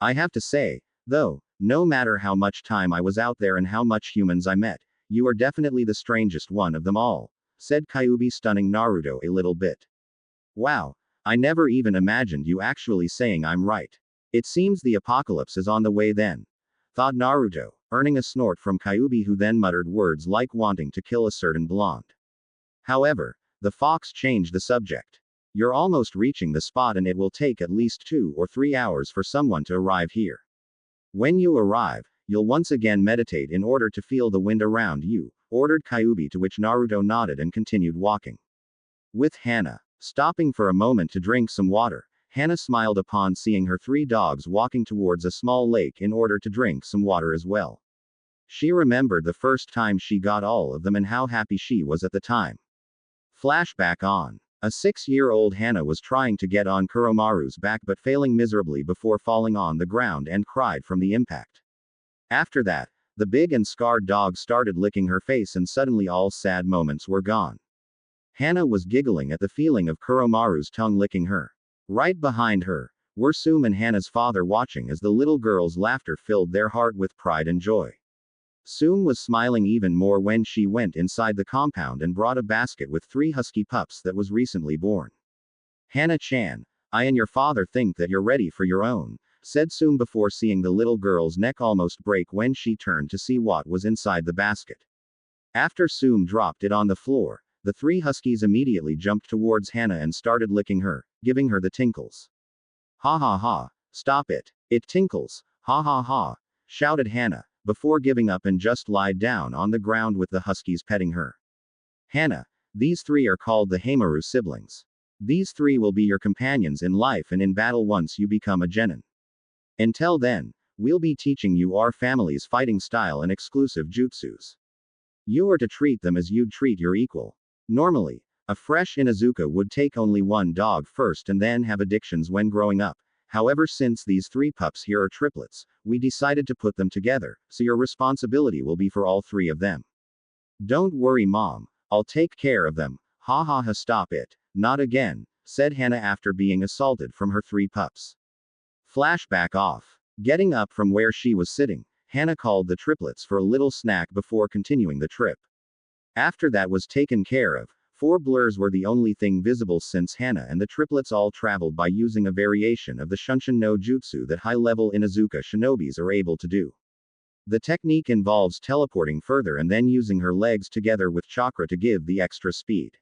I have to say, though, no matter how much time I was out there and how much humans I met, you are definitely the strangest one of them all, said Kyuubi, stunning Naruto a little bit. Wow, I never even imagined you actually saying I'm right. It seems the apocalypse is on the way then, thought Naruto, earning a snort from Kyuubi, who then muttered words like wanting to kill a certain blonde. However, the fox changed the subject. You're almost reaching the spot and it will take at least 2 or 3 hours for someone to arrive here. When you arrive, you'll once again meditate in order to feel the wind around you, ordered Kyuubi, to which Naruto nodded and continued walking. With Hana stopping for a moment to drink some water, Hana smiled upon seeing her 3 dogs walking towards a small lake in order to drink some water as well. She remembered the first time she got all of them and how happy she was at the time. Flashback on. A 6-year-old Hana was trying to get on Kuromaru's back but failing miserably before falling on the ground and cried from the impact. After that, the big and scarred dog started licking her face and suddenly all sad moments were gone. Hana was giggling at the feeling of Kuromaru's tongue licking her. Right behind her were Sum and Hana's father watching as the little girl's laughter filled their heart with pride and joy. Sum was smiling even more when she went inside the compound and brought a basket with 3 husky pups that was recently born. Hana-chan, I and your father think that you're ready for your own, said Sum before seeing the little girl's neck almost break when she turned to see what was inside the basket. After Sum dropped it on the floor, the 3 huskies immediately jumped towards Hana and started licking her, giving her the tinkles. Ha ha ha, stop it. It tinkles, ha ha ha, shouted Hana, before giving up and just lied down on the ground with the huskies petting her. Hana, these 3 are called the Heimaru siblings. These 3 will be your companions in life and in battle once you become a genin. Until then, we'll be teaching you our family's fighting style and exclusive jutsus. You are to treat them as you'd treat your equal. Normally, a fresh Inuzuka would take only one dog first and then have addictions when growing up. However, since these 3 pups here are triplets, we decided to put them together, so your responsibility will be for all 3 of them. Don't worry, Mom, I'll take care of them. Ha ha ha, stop it. Not again, said Hana after being assaulted from her 3 pups. Flashback off. Getting up from where she was sitting, Hana called the triplets for a little snack before continuing the trip. After that was taken care of, 4 blurs were the only thing visible since Hana and the triplets all traveled by using a variation of the Shunshin no Jutsu that high-level Inuzuka shinobis are able to do. The technique involves teleporting further and then using her legs together with chakra to give the extra speed.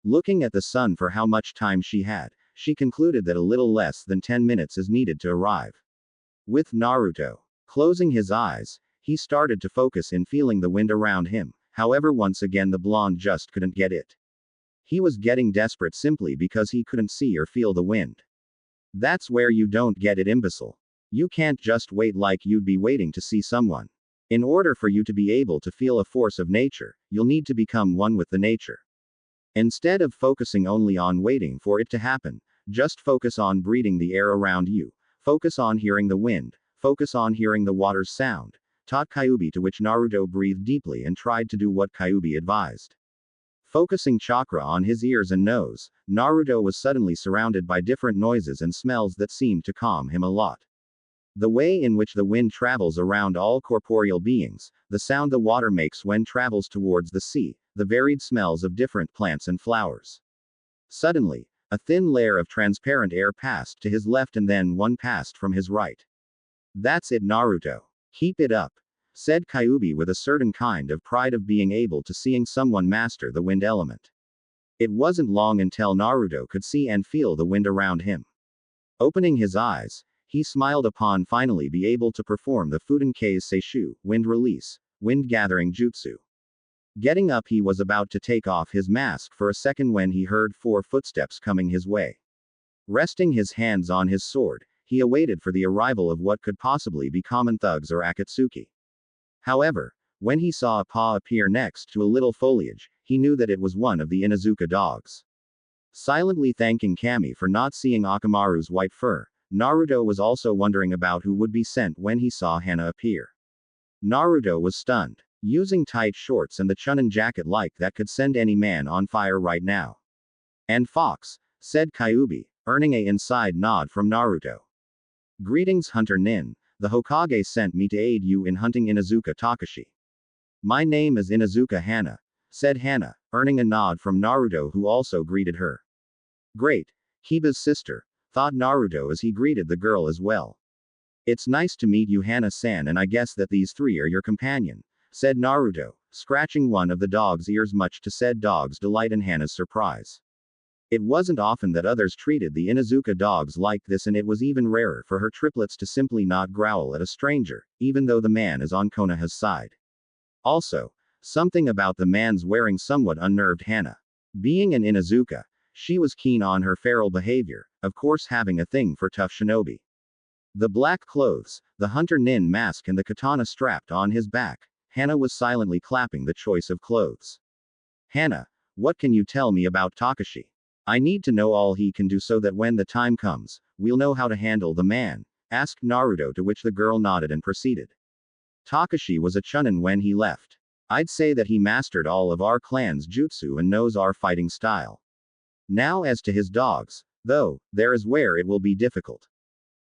Looking at the sun for how much time she had, she concluded that a little less than 10 minutes is needed to arrive. With Naruto closing his eyes, he started to focus in feeling the wind around him. However, once again the blonde just couldn't get it. He was getting desperate simply because he couldn't see or feel the wind. That's where you don't get it, imbecile. You can't just wait like you'd be waiting to see someone. In order for you to be able to feel a force of nature, you'll need to become one with the nature. Instead of focusing only on waiting for it to happen, just focus on breathing the air around you, focus on hearing the wind, focus on hearing the water's sound, taught Kyuubi, to which Naruto breathed deeply and tried to do what Kyuubi advised. Focusing chakra on his ears and nose, Naruto was suddenly surrounded by different noises and smells that seemed to calm him a lot. The way in which the wind travels around all corporeal beings, the sound the water makes when travels towards the sea, the varied smells of different plants and flowers. Suddenly, a thin layer of transparent air passed to his left and then one passed from his right. That's it, Naruto. Keep it up, said Kyuubi with a certain kind of pride of being able to seeing someone master the wind element. It wasn't long until Naruto could see and feel the wind around him. Opening his eyes, he smiled upon finally be able to perform the Futenkei's Seishu, wind release, wind gathering jutsu. Getting up, he was about to take off his mask for a second when he heard 4 footsteps coming his way. Resting his hands on his sword, he awaited for the arrival of what could possibly be common thugs or Akatsuki. However, when he saw a paw appear next to a little foliage, he knew that it was one of the Inuzuka dogs. Silently thanking Kami for not seeing Akamaru's white fur, Naruto was also wondering about who would be sent when he saw Hana appear. Naruto was stunned, using tight shorts and the Chunin jacket like that could send any man on fire right now. And Fox, said Kyuubi, earning a inside nod from Naruto. Greetings, Hunter Nin. The Hokage sent me to aid you in hunting Inuzuka Takashi. My name is Inuzuka Hana, said Hana, earning a nod from Naruto, who also greeted her. Great, Kiba's sister, thought Naruto as he greeted the girl as well. It's nice to meet you, Hana-san, and I guess that these 3 are your companion, said Naruto, scratching one of the dog's ears, much to said dog's delight and Hana's surprise. It wasn't often that others treated the Inuzuka dogs like this, and it was even rarer for her triplets to simply not growl at a stranger, even though the man is on Konoha's side. Also, something about the man's wearing somewhat unnerved Hana. Being an Inuzuka, she was keen on her feral behavior, of course having a thing for tough shinobi. The black clothes, the Hunter Nin mask and the katana strapped on his back, Hana was silently clapping the choice of clothes. Hana, what can you tell me about Takashi? I need to know all he can do so that when the time comes, we'll know how to handle the man, asked Naruto, to which the girl nodded and proceeded. Takashi was a Chunin when he left. I'd say that he mastered all of our clan's jutsu and knows our fighting style. Now as to his dogs, though, there is where it will be difficult.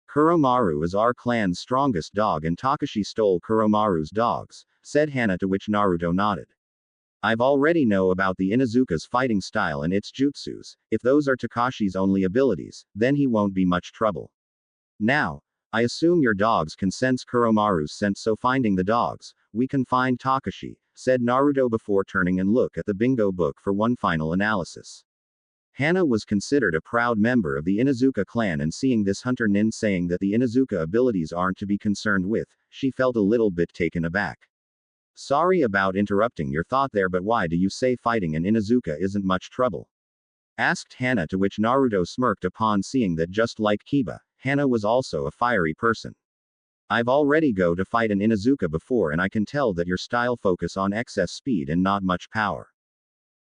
Kuromaru is our clan's strongest dog and Takashi stole Kuromaru's dogs, said Hana, to which Naruto nodded. I've already know about the Inuzuka's fighting style and its jutsus. If those are Takashi's only abilities, then he won't be much trouble. Now, I assume your dogs can sense Kuromaru's scent, so finding the dogs, we can find Takashi, said Naruto before turning and look at the bingo book for one final analysis. Hana was considered a proud member of the Inuzuka clan, and seeing this hunter nin saying that the Inuzuka abilities aren't to be concerned with, she felt a little bit taken aback. Sorry about interrupting your thought there, but why do you say fighting an Inuzuka isn't much trouble? Asked Hana, to which Naruto smirked upon seeing that just like Kiba, Hana was also a fiery person. I've already go to fight an Inuzuka before and I can tell that your style focus on excess speed and not much power.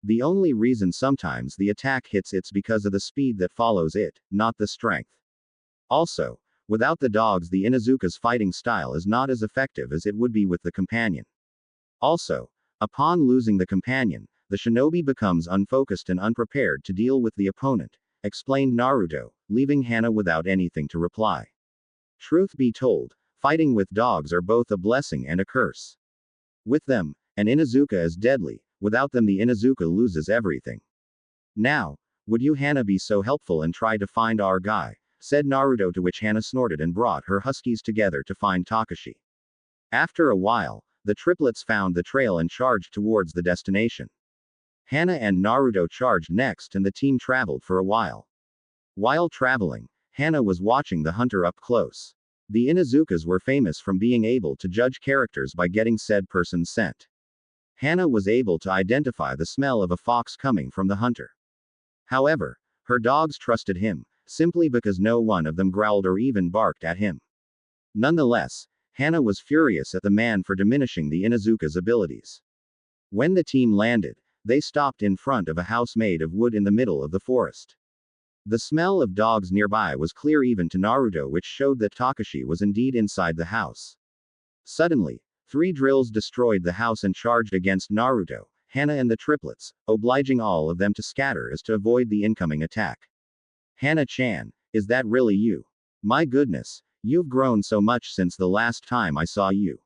The only reason sometimes the attack hits it's because of the speed that follows it, not the strength. Also, without the dogs the Inuzuka's fighting style is not as effective as it would be with the companion. Also, upon losing the companion, the shinobi becomes unfocused and unprepared to deal with the opponent, explained Naruto, leaving Hana without anything to reply. Truth be told, fighting with dogs are both a blessing and a curse. With them, an Inuzuka is deadly, without them the Inuzuka loses everything. Now, would you Hana be so helpful and try to find our guy, said Naruto, to which Hana snorted and brought her huskies together to find Takashi. After a while, the triplets found the trail and charged towards the destination. Hana and Naruto charged next and the team traveled for a while. While traveling, Hana was watching the hunter up close. The Inuzukas were famous from being able to judge characters by getting said person's scent. Hana was able to identify the smell of a fox coming from the hunter. However, her dogs trusted him, simply because no one of them growled or even barked at him. Nonetheless, Hana was furious at the man for diminishing the Inuzuka's abilities. When the team landed, they stopped in front of a house made of wood in the middle of the forest. The smell of dogs nearby was clear even to Naruto, which showed that Takashi was indeed inside the house. Suddenly, 3 drills destroyed the house and charged against Naruto, Hana and the triplets, obliging all of them to scatter as to avoid the incoming attack. Hana-chan, is that really you? My goodness, you've grown so much since the last time I saw you.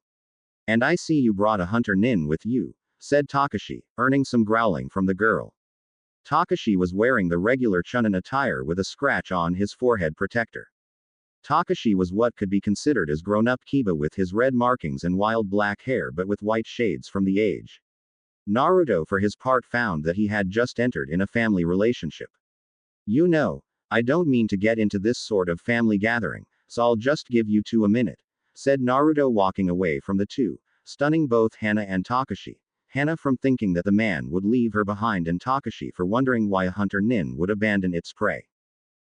And I see you brought a hunter nin with you, said Takashi, earning some growling from the girl. Takashi was wearing the regular Chunin attire with a scratch on his forehead protector. Takashi was what could be considered as grown-up Kiba with his red markings and wild black hair but with white shades from the age. Naruto for his part found that he had just entered in a family relationship. You know, I don't mean to get into this sort of family gathering, so I'll just give you 2 a minute, said Naruto, walking away from the two, stunning both Hana and Takashi. Hana from thinking that the man would leave her behind and Takashi for wondering why a hunter nin would abandon its prey.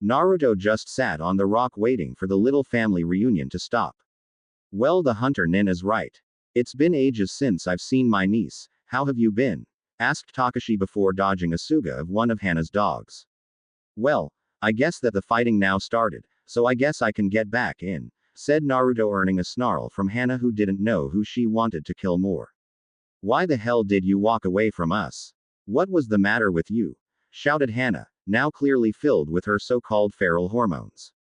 Naruto just sat on the rock waiting for the little family reunion to stop. Well, the hunter nin is right. It's been ages since I've seen my niece. How have you been? Asked Takashi before dodging a suga of one of Hana's dogs. Well, I guess that the fighting now started, so I guess I can get back in, said Naruto, earning a snarl from Hana, who didn't know who she wanted to kill more. Why the hell did you walk away from us? What was the matter with you? Shouted Hana, now clearly filled with her so-called feral hormones.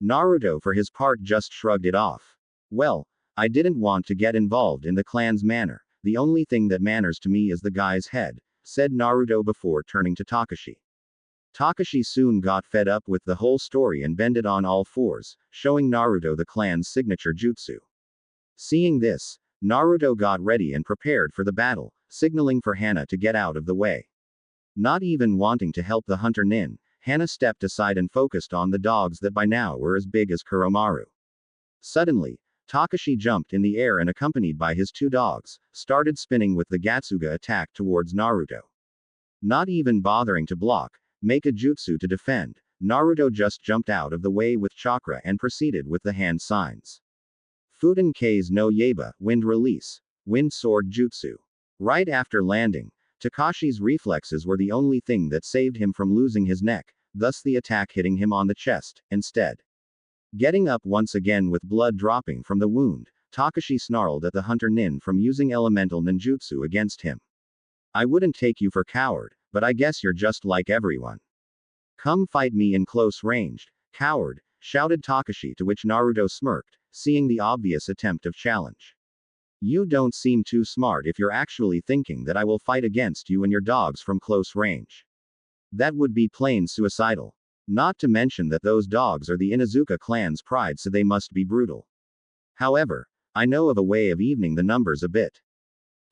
Naruto for his part just shrugged it off. Well, I didn't want to get involved in the clan's manor. The only thing that matters to me is the guy's head, said Naruto before turning to Takashi. Takashi soon got fed up with the whole story and bended on all fours, showing Naruto the clan's signature jutsu. Seeing this, Naruto got ready and prepared for the battle, signaling for Hana to get out of the way. Not even wanting to help the hunter nin, Hana stepped aside and focused on the dogs that by now were as big as Kuromaru. Suddenly, Takashi jumped in the air and, accompanied by his 2 dogs, started spinning with the Gatsuga attack towards Naruto. Not even bothering to block, make a jutsu to defend, Naruto just jumped out of the way with chakra and proceeded with the hand signs. Futen K's no Yaiba, wind release, wind sword jutsu. Right after landing, Takashi's reflexes were the only thing that saved him from losing his neck, thus the attack hitting him on the chest, instead. Getting up once again with blood dropping from the wound, Takashi snarled at the hunter nin from using elemental ninjutsu against him. I wouldn't take you for coward, but I guess you're just like everyone. Come fight me in close range, coward, shouted Takashi, to which Naruto smirked, seeing the obvious attempt of challenge. You don't seem too smart if you're actually thinking that I will fight against you and your dogs from close range. That would be plain suicidal. Not to mention that those dogs are the Inuzuka clan's pride, so they must be brutal. However, I know of a way of evening the numbers a bit.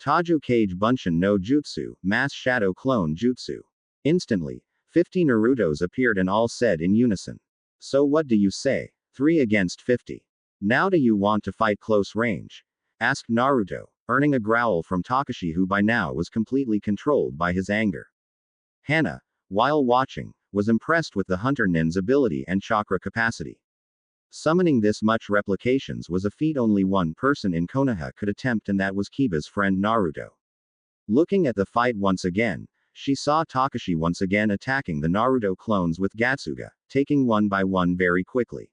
Taju Kage Bunshin no Jutsu, Mass Shadow Clone Jutsu. Instantly, 50 Narutos appeared and all said in unison. So what do you say? 3 against 50. Now do you want to fight close range? Asked Naruto, earning a growl from Takashi, who by now was completely controlled by his anger. Hana, while watching, was impressed with the hunter nin's ability and chakra capacity. Summoning this much replications was a feat only one person in Konoha could attempt, and that was Kiba's friend Naruto. Looking at the fight once again, she saw Takashi once again attacking the Naruto clones with Gatsuga, taking one by one very quickly.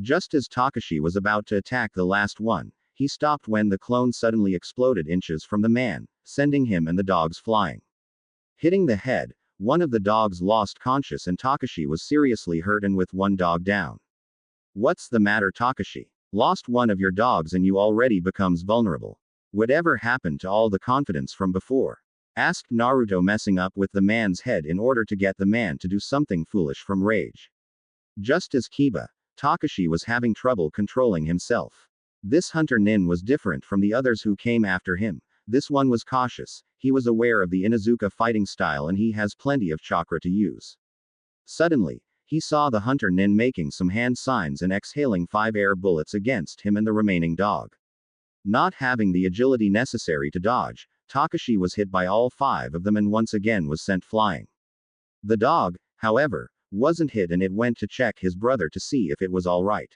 Just as Takashi was about to attack the last one, he stopped when the clone suddenly exploded inches from the man, sending him and the dogs flying. Hitting the head, one of the dogs lost conscious and Takashi was seriously hurt and with one dog down. What's the matter, Takashi? Lost one of your dogs and you already becomes vulnerable. Whatever happened to all the confidence from before? Asked Naruto, messing up with the man's head in order to get the man to do something foolish from rage. Just as Kiba, Takashi was having trouble controlling himself. This hunter nin was different from the others who came after him. This one was cautious, he was aware of the Inuzuka fighting style and he has plenty of chakra to use. Suddenly, he saw the hunter nin making some hand signs and exhaling 5 air bullets against him and the remaining dog. Not having the agility necessary to dodge, Takashi was hit by all 5 of them and once again was sent flying. The dog, however, wasn't hit and it went to check his brother to see if it was alright.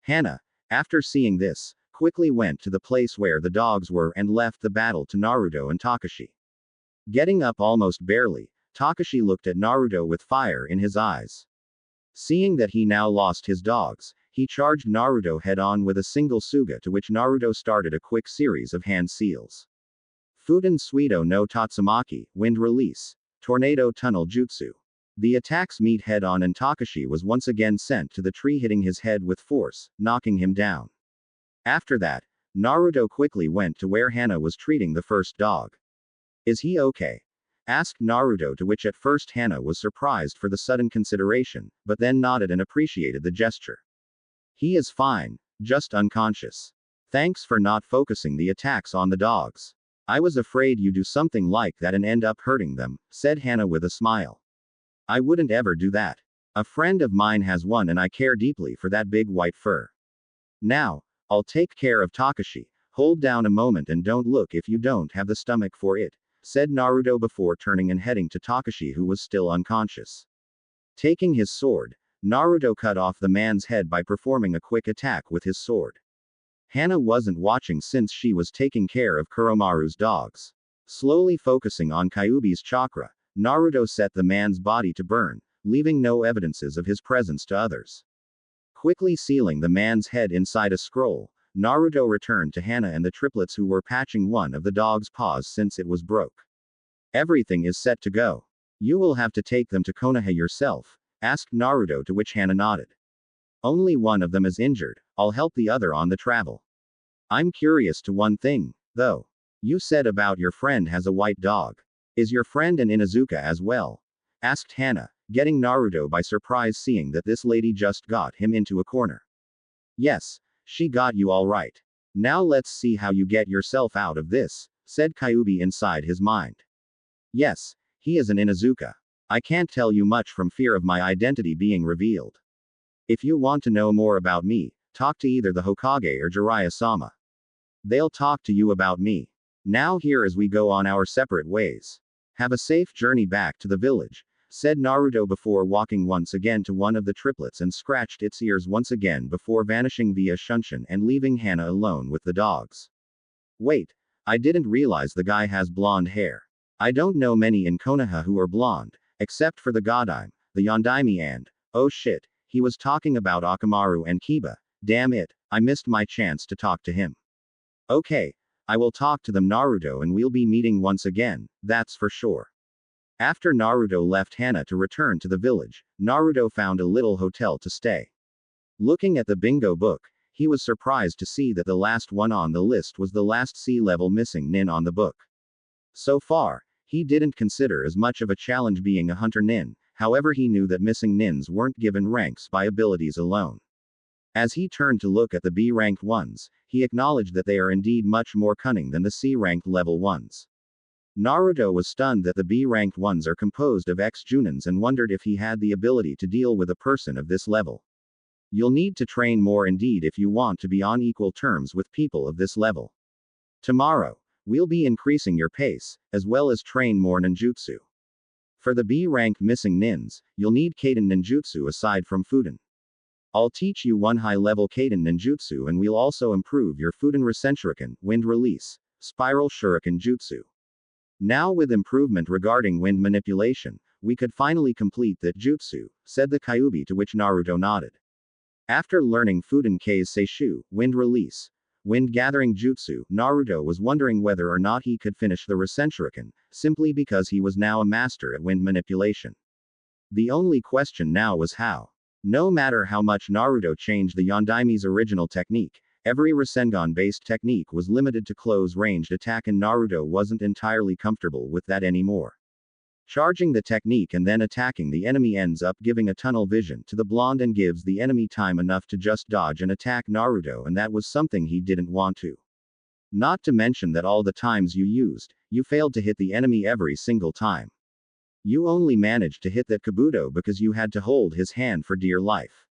Hana, after seeing this, quickly went to the place where the dogs were and left the battle to Naruto and Takashi. Getting up almost barely, Takashi looked at Naruto with fire in his eyes. Seeing that he now lost his dogs, he charged Naruto head-on with a single Suga, to which Naruto started a quick series of hand seals. Fuden Suido no Tatsumaki, Wind Release. Tornado Tunnel Jutsu. The attacks meet head-on and Takashi was once again sent to the tree, hitting his head with force, knocking him down. After that, Naruto quickly went to where Hana was treating the first dog. Is he okay? Asked Naruto, to which at first Hana was surprised for the sudden consideration, but then nodded and appreciated the gesture. He is fine, just unconscious. Thanks for not focusing the attacks on the dogs. I was afraid you do something like that and end up hurting them, said Hana with a smile. I wouldn't ever do that. A friend of mine has one and I care deeply for that big white fur. Now, I'll take care of Takashi. Hold down a moment and don't look if you don't have the stomach for it, said Naruto before turning and heading to Takashi, who was still unconscious. Taking his sword, Naruto cut off the man's head by performing a quick attack with his sword. Hana wasn't watching since she was taking care of Kuromaru's dogs. Slowly focusing on Kyuubi's chakra, Naruto set the man's body to burn, leaving no evidences of his presence to others. Quickly sealing the man's head inside a scroll, Naruto returned to Hana and the triplets, who were patching one of the dog's paws since it was broke. Everything is set to go. You will have to take them to Konoha yourself, asked Naruto, to which Hana nodded. Only one of them is injured, I'll help the other on the travel. I'm curious to one thing, though. You said about your friend has a white dog. Is your friend an Inuzuka as well? Asked Hana, getting Naruto by surprise, seeing that this lady just got him into a corner. Yes, she got you all right. Now let's see how you get yourself out of this, said Kyuubi inside his mind. Yes, he is an Inuzuka. I can't tell you much from fear of my identity being revealed. If you want to know more about me, talk to either the Hokage or Jiraiya-sama. They'll talk to you about me. Now here as we go on our separate ways. Have a safe journey back to the village, said Naruto before walking once again to one of the triplets and scratched its ears once again before vanishing via Shunshin and leaving Hana alone with the dogs. Wait, I didn't realize the guy has blonde hair. I don't know many in Konoha who are blonde, except for the Godime, the Yondaime and, oh shit, he was talking about Akamaru and Kiba, Damn it, I missed my chance to talk to him. Okay, I will talk to them Naruto and we'll be meeting once again, that's for sure. After Naruto left Hana to return to the village, Naruto found a little hotel to stay. Looking at the bingo book, he was surprised to see that the last one on the list was the last C-level missing nin on the book. So far, he didn't consider as much of a challenge being a hunter nin, however he knew that missing nins weren't given ranks by abilities alone. As he turned to look at the B-ranked ones, he acknowledged that they are indeed much more cunning than the C-ranked level ones. Naruto was stunned that the B-ranked ones are composed of ex-Junins and wondered if he had the ability to deal with a person of this level. You'll need to train more indeed if you want to be on equal terms with people of this level. Tomorrow, we'll be increasing your pace, as well as train more ninjutsu. For the B-ranked missing nins, you'll need Kaden ninjutsu aside from Fuden. I'll teach you one high-level Kaden ninjutsu and we'll also improve your Fuden Rasenshuriken, Wind Release, Spiral Shuriken Jutsu. Now with improvement regarding wind manipulation, we could finally complete that jutsu, said the Kyuubi, to which Naruto nodded. After learning Fuden Kei's Seishu, Wind Release, Wind Gathering Jutsu, Naruto was wondering whether or not he could finish the Rasenshuriken, simply because he was now a master at wind manipulation. The only question now was how. No matter how much Naruto changed the Yondaime's original technique, every Rasengan-based technique was limited to close-ranged attack and Naruto wasn't entirely comfortable with that anymore. Charging the technique and then attacking the enemy ends up giving a tunnel vision to the blonde and gives the enemy time enough to just dodge and attack Naruto, and that was something he didn't want to. Not to mention that all the times you failed to hit the enemy every single time. You only managed to hit that Kabuto because you had to hold his hand for dear life.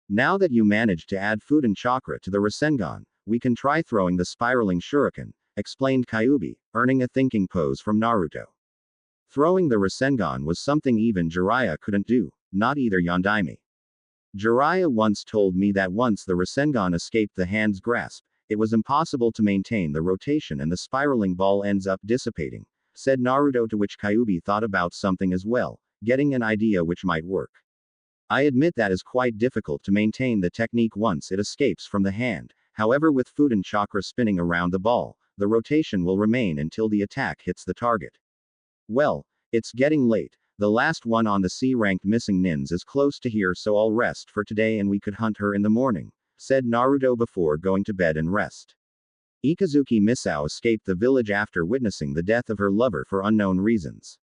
Now that you managed to add Fuden Chakra to the Rasengan, we can try throwing the spiraling shuriken, explained Kyuubi, earning a thinking pose from Naruto. Throwing the Rasengan was something even Jiraiya couldn't do, not either Yondaime. Jiraiya once told me that once the Rasengan escaped the hand's grasp, it was impossible to maintain the rotation and the spiraling ball ends up dissipating, said Naruto, to which Kyuubi thought about something as well, getting an idea which might work. I admit that is quite difficult to maintain the technique once it escapes from the hand, however with Fuden Chakra spinning around the ball, the rotation will remain until the attack hits the target. Well, it's getting late, the last one on the C-ranked missing nins is close to here, so I'll rest for today and we could hunt her in the morning, said Naruto before going to bed and rest. Ikazuki Misao escaped the village after witnessing the death of her lover for unknown reasons.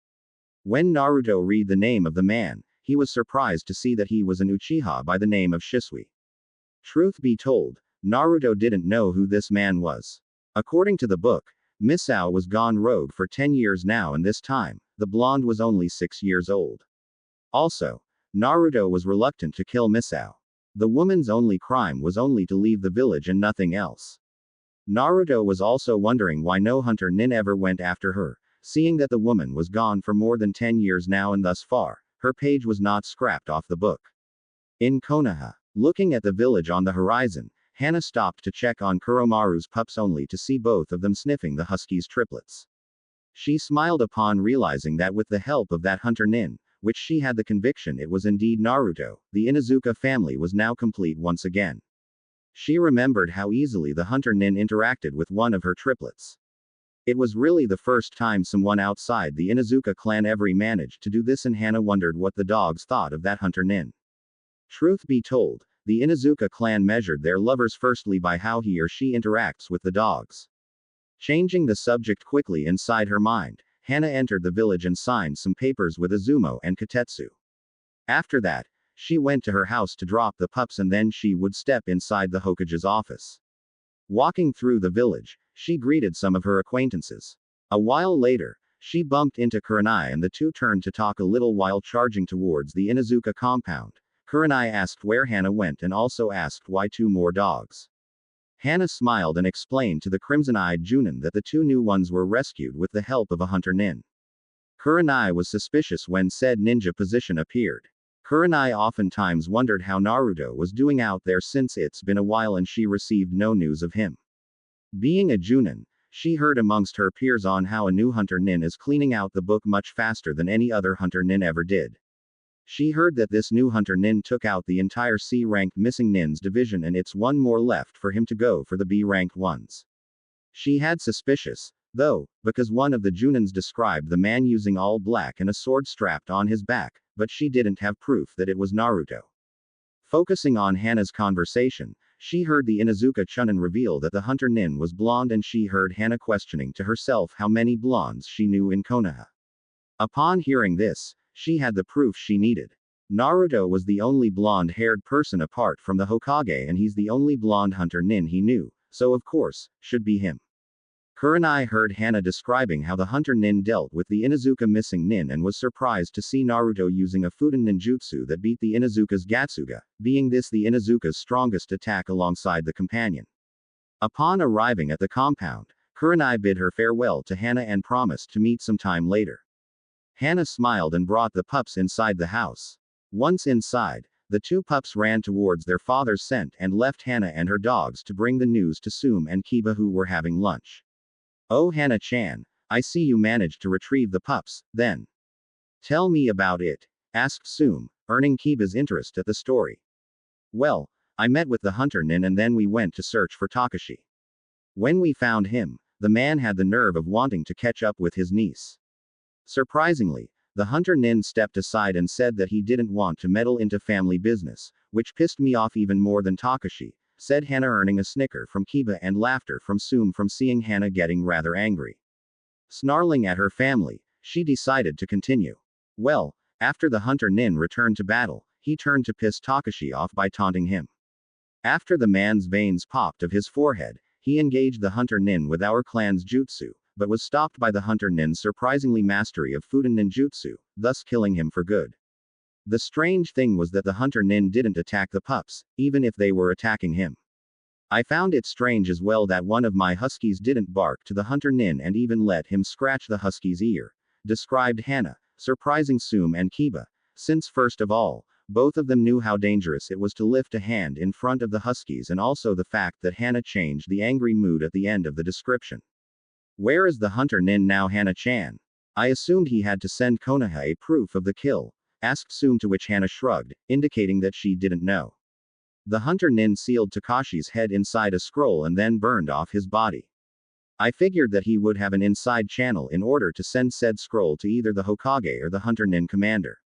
When Naruto read the name of the man, he was surprised to see that he was an Uchiha by the name of Shisui. Truth be told, Naruto didn't know who this man was. According to the book, Misao was gone rogue for 10 years now, and this time, the blonde was only 6 years old. Also, Naruto was reluctant to kill Misao. The woman's only crime was only to leave the village and nothing else. Naruto was also wondering why no hunter nin ever went after her, seeing that the woman was gone for more than 10 years now and thus far, her page was not scrapped off the book. In Konoha, looking at the village on the horizon, Hana stopped to check on Kuromaru's pups only to see both of them sniffing the husky's triplets. She smiled upon realizing that with the help of that hunter nin, which she had the conviction it was indeed Naruto, the Inuzuka family was now complete once again. She remembered how easily the hunter nin interacted with one of her triplets. It was really the first time someone outside the Inuzuka clan ever managed to do this, and Hana wondered what the dogs thought of that hunter nin. Truth be told, the Inuzuka clan measured their lovers firstly by how he or she interacts with the dogs. Changing the subject quickly inside her mind, Hana entered the village and signed some papers with Azumo and Katetsu. After that, she went to her house to drop the pups and then she would step inside the Hokage's office. Walking through the village, she greeted some of her acquaintances. A while later, she bumped into Kurenai and the two turned to talk a little while charging towards the Inuzuka compound. Kurenai asked where Hana went and also asked why 2 more dogs. Hana smiled and explained to the crimson-eyed Junin that the 2 new ones were rescued with the help of a hunter nin. Kurenai was suspicious when said ninja position appeared. Kurenai oftentimes wondered how Naruto was doing out there since it's been a while and she received no news of him. Being a Junin, she heard amongst her peers on how a new hunter nin is cleaning out the book much faster than any other hunter nin ever did. She heard that this new hunter nin took out the entire C-ranked missing nins division and it's one more left for him to go for the B-ranked ones. She had suspicious, though, because one of the Junins described the man using all black and a sword strapped on his back, but she didn't have proof that it was Naruto. Focusing on Hana's conversation, she heard the Inuzuka Chunin reveal that the hunter nin was blonde and she heard Hana questioning to herself how many blondes she knew in Konoha. Upon hearing this, she had the proof she needed. Naruto was the only blonde-haired person apart from the Hokage and he's the only blonde hunter nin he knew, so of course, should be him. Kurenai heard Hana describing how the hunter nin dealt with the Inuzuka missing nin and was surprised to see Naruto using a Fuden ninjutsu that beat the Inuzuka's Gatsuga, being this the Inuzuka's strongest attack alongside the companion. Upon arriving at the compound, Kurenai bid her farewell to Hana and promised to meet sometime later. Hana smiled and brought the pups inside the house. Once inside, the two pups ran towards their father's scent and left Hana and her dogs to bring the news to Sum and Kiba who were having lunch. "Oh Hana-chan, I see you managed to retrieve the pups, then. Tell me about it," asked Sum, earning Kiba's interest at the story. "Well, I met with the hunter nin and then we went to search for Takashi. When we found him, the man had the nerve of wanting to catch up with his niece. Surprisingly, the hunter nin stepped aside and said that he didn't want to meddle into family business, which pissed me off even more than Takashi," said Hana, earning a snicker from Kiba and laughter from Sum from seeing Hana getting rather angry. Snarling at her family, she decided to continue. "Well, after the hunter nin returned to battle, he turned to piss Takashi off by taunting him. After the man's veins popped of his forehead, he engaged the hunter nin with our clan's jutsu, but was stopped by the hunter nin's surprisingly mastery of Fuden ninjutsu, thus killing him for good. The strange thing was that the hunter nin didn't attack the pups, even if they were attacking him. I found it strange as well that one of my huskies didn't bark to the hunter nin and even let him scratch the husky's ear," described Hana, surprising Sum and Kiba, since first of all, both of them knew how dangerous it was to lift a hand in front of the huskies and also the fact that Hana changed the angry mood at the end of the description. "Where is the hunter nin now, Hana-chan? I assumed he had to send Konoha a proof of the kill," asked Sum, to which Hana shrugged, indicating that she didn't know. "The hunter nin sealed Takashi's head inside a scroll and then burned off his body. I figured that he would have an inside channel in order to send said scroll to either the Hokage or the hunter nin commander.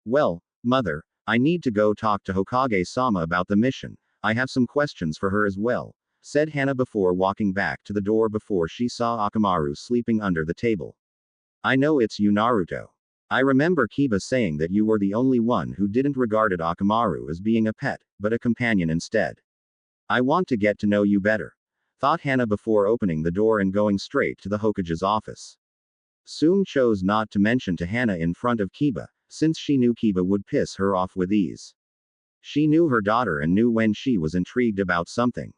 Well, mother, I need to go talk to Hokage-sama about the mission. I have some questions for her as well," said Hana before walking back to the door before she saw Akamaru sleeping under the table. "I know it's you, Naruto. I remember Kiba saying that you were the only one who didn't regarded Akamaru as being a pet, but a companion instead. I want to get to know you better," thought Hana before opening the door and going straight to the Hokage's office. Sum chose not to mention to Hana in front of Kiba, since she knew Kiba would piss her off with ease. She knew her daughter and knew when she was intrigued about something.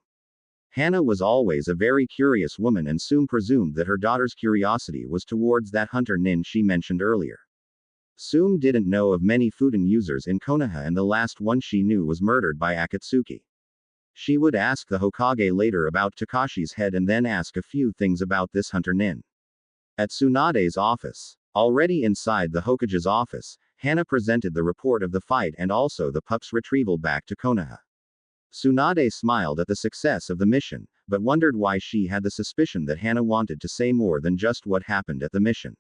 Hana was always a very curious woman and Sum presumed that her daughter's curiosity was towards that hunter nin she mentioned earlier. Sum didn't know of many Fuden users in Konoha and the last one she knew was murdered by Akatsuki. She would ask the Hokage later about Takashi's head and then ask a few things about this hunter nin. At Tsunade's office. Already inside the Hokage's office, Hana presented the report of the fight and also the pup's retrieval back to Konoha. Tsunade smiled at the success of the mission, but wondered why she had the suspicion that Hana wanted to say more than just what happened at the mission.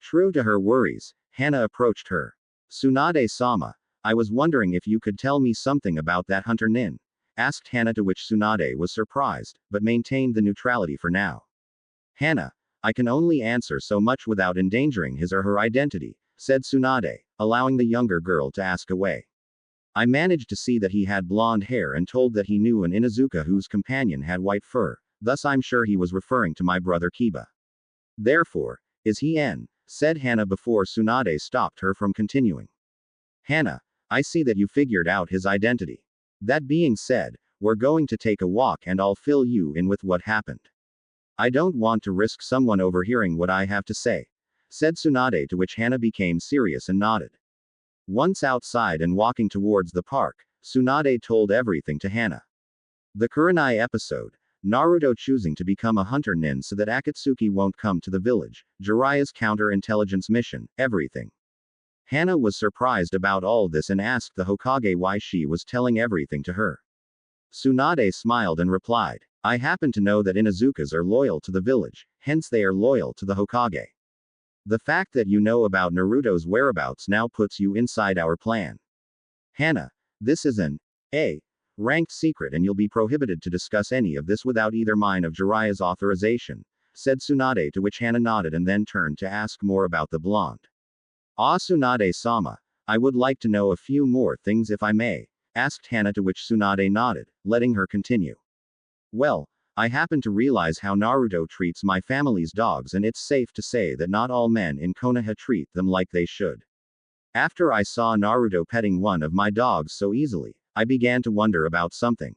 True to her worries, Hana approached her. "Tsunade-sama, I was wondering if you could tell me something about that hunter nin," asked Hana, to which Tsunade was surprised, but maintained the neutrality for now. "Hana, I can only answer so much without endangering his or her identity," said Tsunade, allowing the younger girl to ask away. "I managed to see that he had blonde hair and told that he knew an Inuzuka whose companion had white fur, thus I'm sure he was referring to my brother Kiba. Therefore, is he N?" said Hana before Tsunade stopped her from continuing. "Hana, I see that you figured out his identity. That being said, we're going to take a walk and I'll fill you in with what happened. I don't want to risk someone overhearing what I have to say," said Tsunade, to which Hana became serious and nodded. Once outside and walking towards the park, Tsunade told everything to Hana. The Kurenai episode, Naruto choosing to become a hunter nin so that Akatsuki won't come to the village, Jiraiya's counter-intelligence mission, everything. Hana was surprised about all this and asked the Hokage why she was telling everything to her. Tsunade smiled and replied, I happen to know that Inuzukas are loyal to the village, hence they are loyal to the Hokage. The fact that you know about Naruto's whereabouts now puts you inside our plan. Hana, this is an A ranked secret and you'll be prohibited to discuss any of this without either mine or Jiraiya's authorization, said Tsunade, to which Hana nodded and then turned to ask more about the blonde. Ah, Tsunade-sama, I would like to know a few more things if I may, asked Hana, to which Tsunade nodded, letting her continue. Well, I happen to realize how Naruto treats my family's dogs, and it's safe to say that not all men in Konoha treat them like they should. After I saw Naruto petting one of my dogs so easily, I began to wonder about something.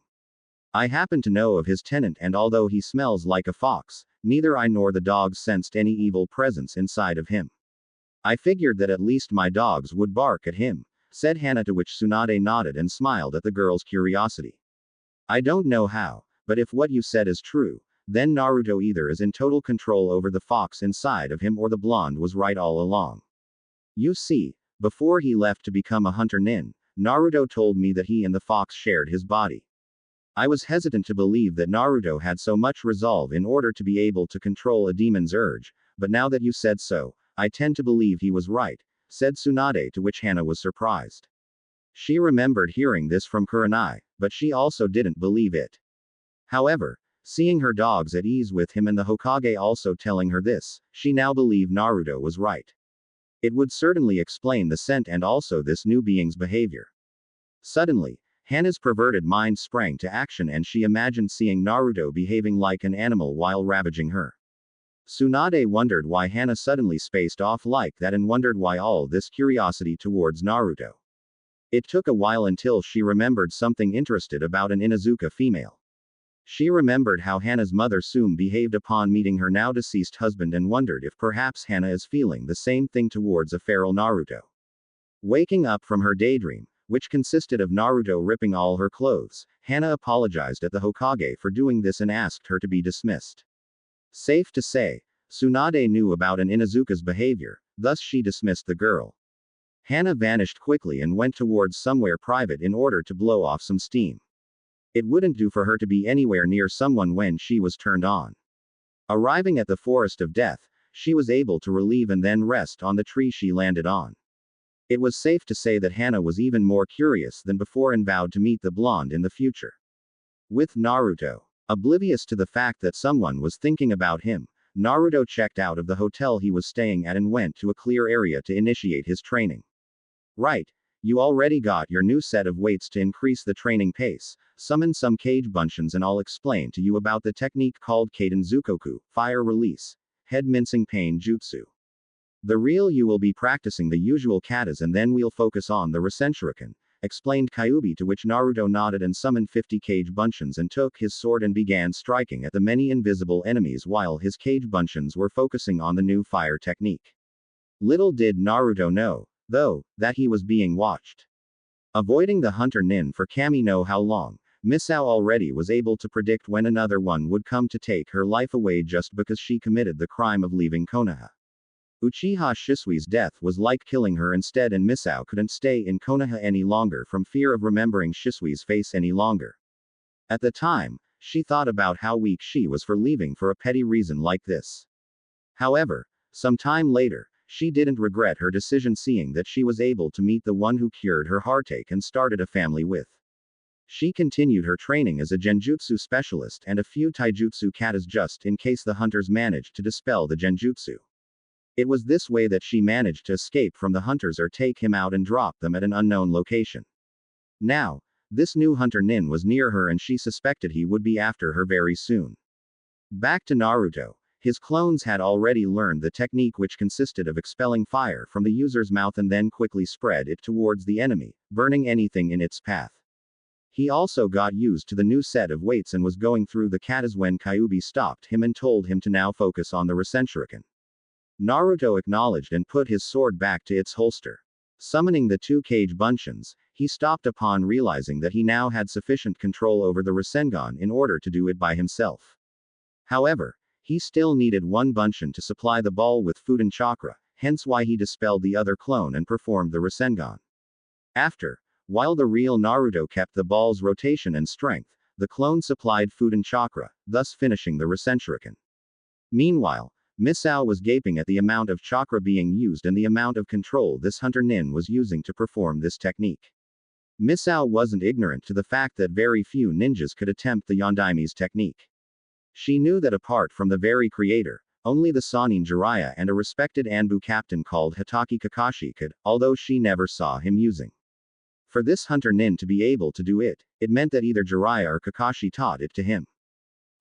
I happen to know of his tenant, and although he smells like a fox, neither I nor the dogs sensed any evil presence inside of him. I figured that at least my dogs would bark at him, said Hana, to which Tsunade nodded and smiled at the girl's curiosity. I don't know how, but if what you said is true, then Naruto either is in total control over the fox inside of him or the blonde was right all along. You see, before he left to become a hunter nin, Naruto told me that he and the fox shared his body. I was hesitant to believe that Naruto had so much resolve in order to be able to control a demon's urge, but now that you said so, I tend to believe he was right, said Tsunade, to which Hana was surprised. She remembered hearing this from Kurenai, but she also didn't believe it. However, seeing her dogs at ease with him and the Hokage also telling her this, she now believed Naruto was right. It would certainly explain the scent and also this new being's behavior. Suddenly, Hana's perverted mind sprang to action and she imagined seeing Naruto behaving like an animal while ravaging her. Tsunade wondered why Hana suddenly spaced off like that and wondered why all this curiosity towards Naruto. It took a while until she remembered something interesting about an Inuzuka female. She remembered how Hana's mother Sum behaved upon meeting her now deceased husband and wondered if perhaps Hana is feeling the same thing towards a feral Naruto. Waking up from her daydream, which consisted of Naruto ripping all her clothes, Hana apologized at the Hokage for doing this and asked her to be dismissed. Safe to say, Tsunade knew about an Inuzuka's behavior, thus she dismissed the girl. Hana vanished quickly and went towards somewhere private in order to blow off some steam. It wouldn't do for her to be anywhere near someone when she was turned on. Arriving at the Forest of Death, she was able to relieve and then rest on the tree she landed on. It was safe to say that Hana was even more curious than before and vowed to meet the blonde in the future. With Naruto oblivious to the fact that someone was thinking about him, Naruto checked out of the hotel he was staying at and went to a clear area to initiate his training. Right. You already got your new set of weights to increase the training pace. Summon some cage bunshin and I'll explain to you about the technique called Kaden Zukoku, fire release, head mincing pain jutsu. The real you will be practicing the usual katas and then we'll focus on the Rasenshuriken, explained Kyuubi, to which Naruto nodded and summoned 50 cage bunshins and took his sword and began striking at the many invisible enemies while his cage bunshins were focusing on the new fire technique. Little did Naruto know, though, that he was being watched. Avoiding the hunter nin for Kami no how long, Misao already was able to predict when another one would come to take her life away just because she committed the crime of leaving Konoha. Uchiha Shisui's death was like killing her instead, and Misao couldn't stay in Konoha any longer from fear of remembering Shisui's face any longer. At the time, she thought about how weak she was for leaving for a petty reason like this. However, some time later, she didn't regret her decision seeing that she was able to meet the one who cured her heartache and started a family with. She continued her training as a genjutsu specialist and a few taijutsu katas just in case the hunters managed to dispel the genjutsu. It was this way that she managed to escape from the hunters or take him out and drop them at an unknown location. Now, this new hunter nin was near her and she suspected he would be after her very soon. Back to Naruto. His clones had already learned the technique, which consisted of expelling fire from the user's mouth and then quickly spread it towards the enemy, burning anything in its path. He also got used to the new set of weights and was going through the katas when Kyuubi stopped him and told him to now focus on the Rasenshuriken. Naruto acknowledged and put his sword back to its holster. Summoning the 2 cage bunshins, he stopped upon realizing that he now had sufficient control over the Rasengan in order to do it by himself. However, he still needed one bunshin to supply the ball with food and chakra, hence why he dispelled the other clone and performed the Rasengan. After, while the real Naruto kept the ball's rotation and strength, the clone supplied food and chakra, thus finishing the Rasenshuriken. Meanwhile, Misao was gaping at the amount of chakra being used and the amount of control this hunter nin was using to perform this technique. Misao wasn't ignorant to the fact that very few ninjas could attempt the Yondaime's technique. She knew that apart from the very creator, only the Sannin Jiraiya and a respected Anbu captain called Hitaki Kakashi could, although she never saw him using. For this hunter nin to be able to do it, it meant that either Jiraiya or Kakashi taught it to him.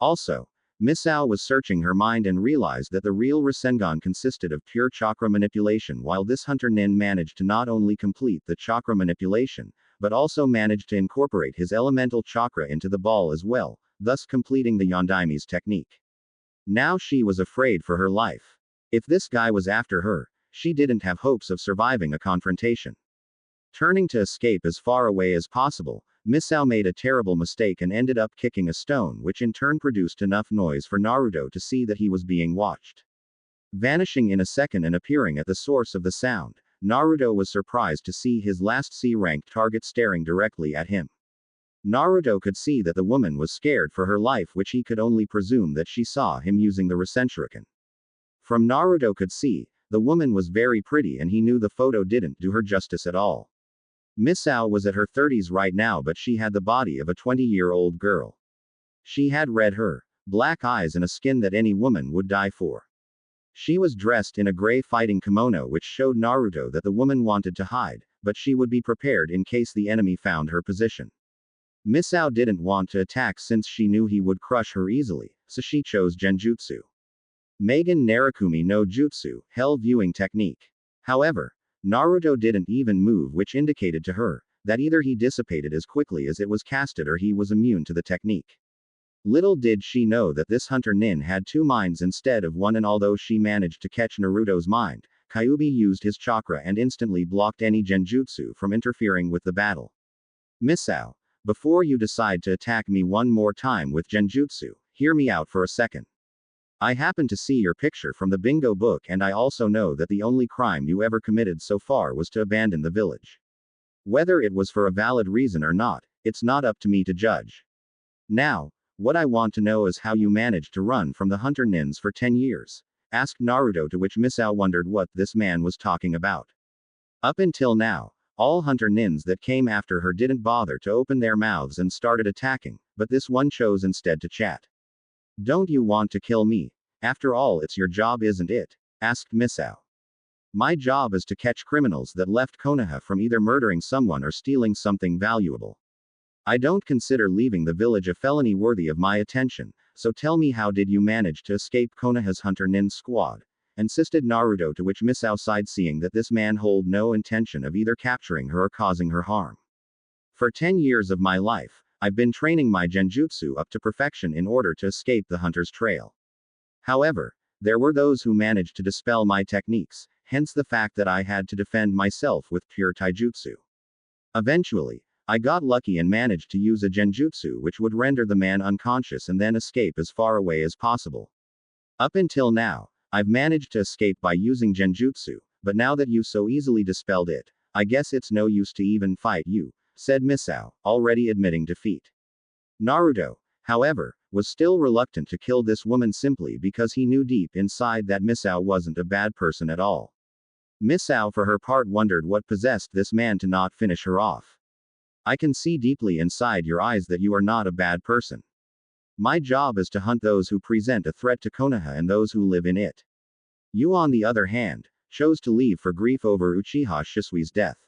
Also, Misao was searching her mind and realized that the real Rasengan consisted of pure chakra manipulation, while this hunter nin managed to not only complete the chakra manipulation, but also managed to incorporate his elemental chakra into the ball as well, thus completing the Yondaime's technique. Now she was afraid for her life. If this guy was after her, she didn't have hopes of surviving a confrontation. Turning to escape as far away as possible, Misao made a terrible mistake and ended up kicking a stone, which in turn produced enough noise for Naruto to see that he was being watched. Vanishing in a second and appearing at the source of the sound, Naruto was surprised to see his last C-ranked target staring directly at him. Naruto could see that the woman was scared for her life, which he could only presume that she saw him using the Rasenshuriken. From Naruto could see, the woman was very pretty and he knew the photo didn't do her justice at all. Misao was at her 30s right now, but she had the body of a 20-year-old girl. She had red hair, black eyes and a skin that any woman would die for. She was dressed in a gray fighting kimono, which showed Naruto that the woman wanted to hide, but she would be prepared in case the enemy found her position. Misao didn't want to attack since she knew he would crush her easily, so she chose Genjutsu. Megan Narakumi no Jutsu, Hell Viewing Technique. However, Naruto didn't even move, which indicated to her that either he dissipated as quickly as it was casted or he was immune to the technique. Little did she know that this hunter nin had two minds instead of one, and although she managed to catch Naruto's mind, Kyuubi used his chakra and instantly blocked any genjutsu from interfering with the battle. Misao, before you decide to attack me one more time with genjutsu, hear me out for a second. I happen to see your picture from the bingo book, and I also know that the only crime you ever committed so far was to abandon the village. Whether it was for a valid reason or not, it's not up to me to judge. Now, what I want to know is how you managed to run from the hunter nins for 10 years, asked Naruto, to which Misao wondered what this man was talking about. Up until now, all hunter nins that came after her didn't bother to open their mouths and started attacking, but this one chose instead to chat. Don't you want to kill me? After all, it's your job, isn't it? Asked Misao. My job is to catch criminals that left Konoha from either murdering someone or stealing something valuable. I don't consider leaving the village a felony worthy of my attention, so tell me, how did you manage to escape Konoha's hunter nin squad? Insisted Naruto, to which Misao sighed, seeing that this man held no intention of either capturing her or causing her harm. For 10 years of my life, I've been training my genjutsu up to perfection in order to escape the hunter's trail. However, there were those who managed to dispel my techniques, hence the fact that I had to defend myself with pure taijutsu. Eventually, I got lucky and managed to use a genjutsu which would render the man unconscious and then escape as far away as possible. Up until now, I've managed to escape by using genjutsu, but now that you so easily dispelled it, I guess it's no use to even fight you, said Misao, already admitting defeat. Naruto, however, was still reluctant to kill this woman simply because he knew deep inside that Misao wasn't a bad person at all. Misao, for her part, wondered what possessed this man to not finish her off. I can see deeply inside your eyes that you are not a bad person. My job is to hunt those who present a threat to Konoha and those who live in it. You, on the other hand, chose to leave for grief over Uchiha Shisui's death.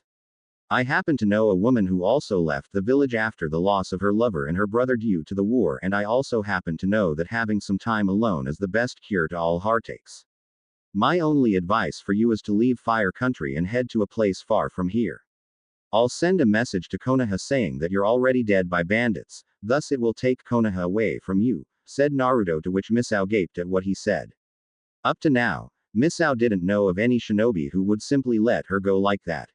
I happen to know a woman who also left the village after the loss of her lover and her brother due to the war, and I also happen to know that having some time alone is the best cure to all heartaches. My only advice for you is to leave Fire Country and head to a place far from here. I'll send a message to Konoha saying that you're already dead by bandits, thus it will take Konoha away from you, said Naruto, to which Misao gaped at what he said. Up to now, Misao didn't know of any shinobi who would simply let her go like that.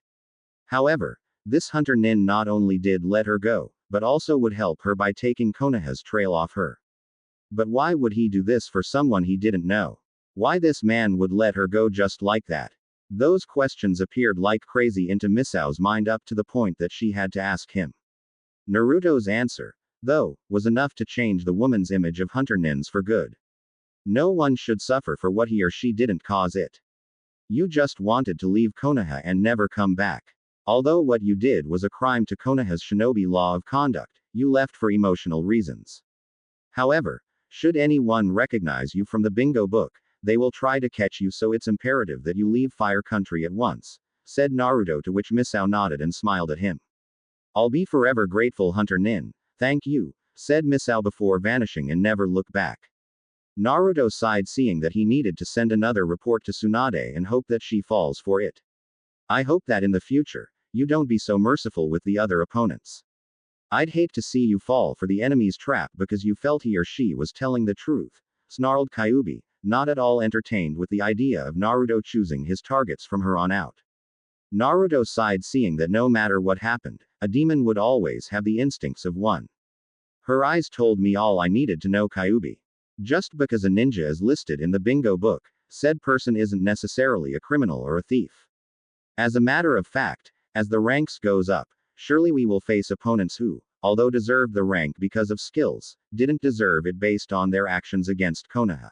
However, this hunter nin not only did let her go, but also would help her by taking Konoha's trail off her. But why would he do this for someone he didn't know? Why this man would let her go just like that? Those questions appeared like crazy into Misao's mind up to the point that she had to ask him. Naruto's answer, though, was enough to change the woman's image of hunter nins for good. No one should suffer for what he or she didn't cause it. You just wanted to leave Konoha and never come back. Although what you did was a crime to Konoha's shinobi law of conduct, you left for emotional reasons. However, should anyone recognize you from the bingo book, they will try to catch you, so it's imperative that you leave Fire Country at once, said Naruto, to which Misao nodded and smiled at him. I'll be forever grateful, Hunter Nin. Thank you, said Misao before vanishing and never looked back. Naruto sighed, seeing that he needed to send another report to Tsunade and hope that she falls for it. I hope that in the future, you don't be so merciful with the other opponents. I'd hate to see you fall for the enemy's trap because you felt he or she was telling the truth, snarled Kyuubi, not at all entertained with the idea of Naruto choosing his targets from here on out. Naruto sighed, seeing that no matter what happened, a demon would always have the instincts of one. Her eyes told me all I needed to know, Kyuubi. Just because a ninja is listed in the bingo book, said person isn't necessarily a criminal or a thief. As a matter of fact, as the ranks goes up, surely we will face opponents who, although deserved the rank because of skills, didn't deserve it based on their actions against Konoha.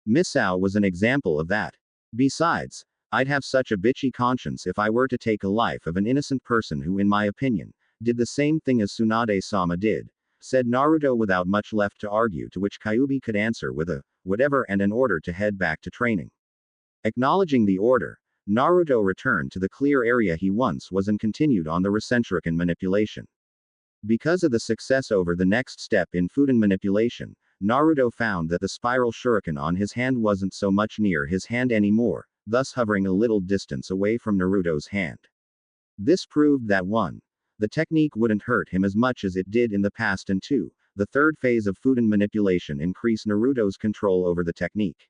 Misao was an example of that. Besides, I'd have such a bitchy conscience if I were to take a life of an innocent person who, in my opinion, did the same thing as Tsunade-sama did, said Naruto without much left to argue, to which Kyuubi could answer with a whatever and an order to head back to training. Acknowledging the order, Naruto returned to the clear area he once was and continued on the Rasenshuriken manipulation. Because of the success over the next step in Fudan manipulation, Naruto found that the spiral shuriken on his hand wasn't so much near his hand anymore, thus hovering a little distance away from Naruto's hand. This proved that 1. The technique wouldn't hurt him as much as it did in the past, and 2. The third phase of Fudan manipulation increased Naruto's control over the technique.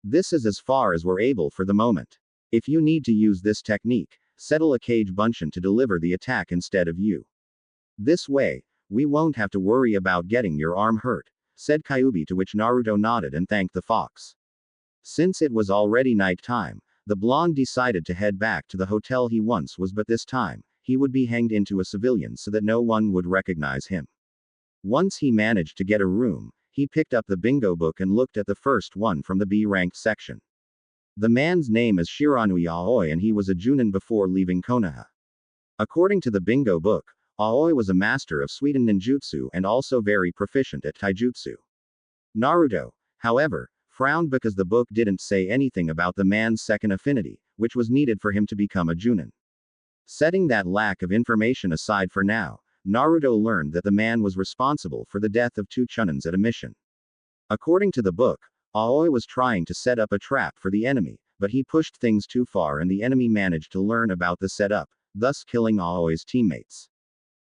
This is as far as we're able for the moment. If you need to use this technique, settle a Kage Bunshin to deliver the attack instead of you. This way, we won't have to worry about getting your arm hurt, said Kyuubi, to which Naruto nodded and thanked the fox. Since it was already night time, the blonde decided to head back to the hotel he once was, but this time, he would be hanged into a civilian so that no one would recognize him. Once he managed to get a room, he picked up the bingo book and looked at the first one from the B-ranked section. The man's name is Shiranui Aoi, and he was a Junin before leaving Konoha. According to the bingo book, Aoi was a master of Suidan ninjutsu and also very proficient at taijutsu. Naruto, however, frowned because the book didn't say anything about the man's second affinity, which was needed for him to become a Junin. Setting that lack of information aside for now, Naruto learned that the man was responsible for the death of 2 chunins at a mission. According to the book, Aoi was trying to set up a trap for the enemy, but he pushed things too far and the enemy managed to learn about the setup, thus killing Aoi's teammates.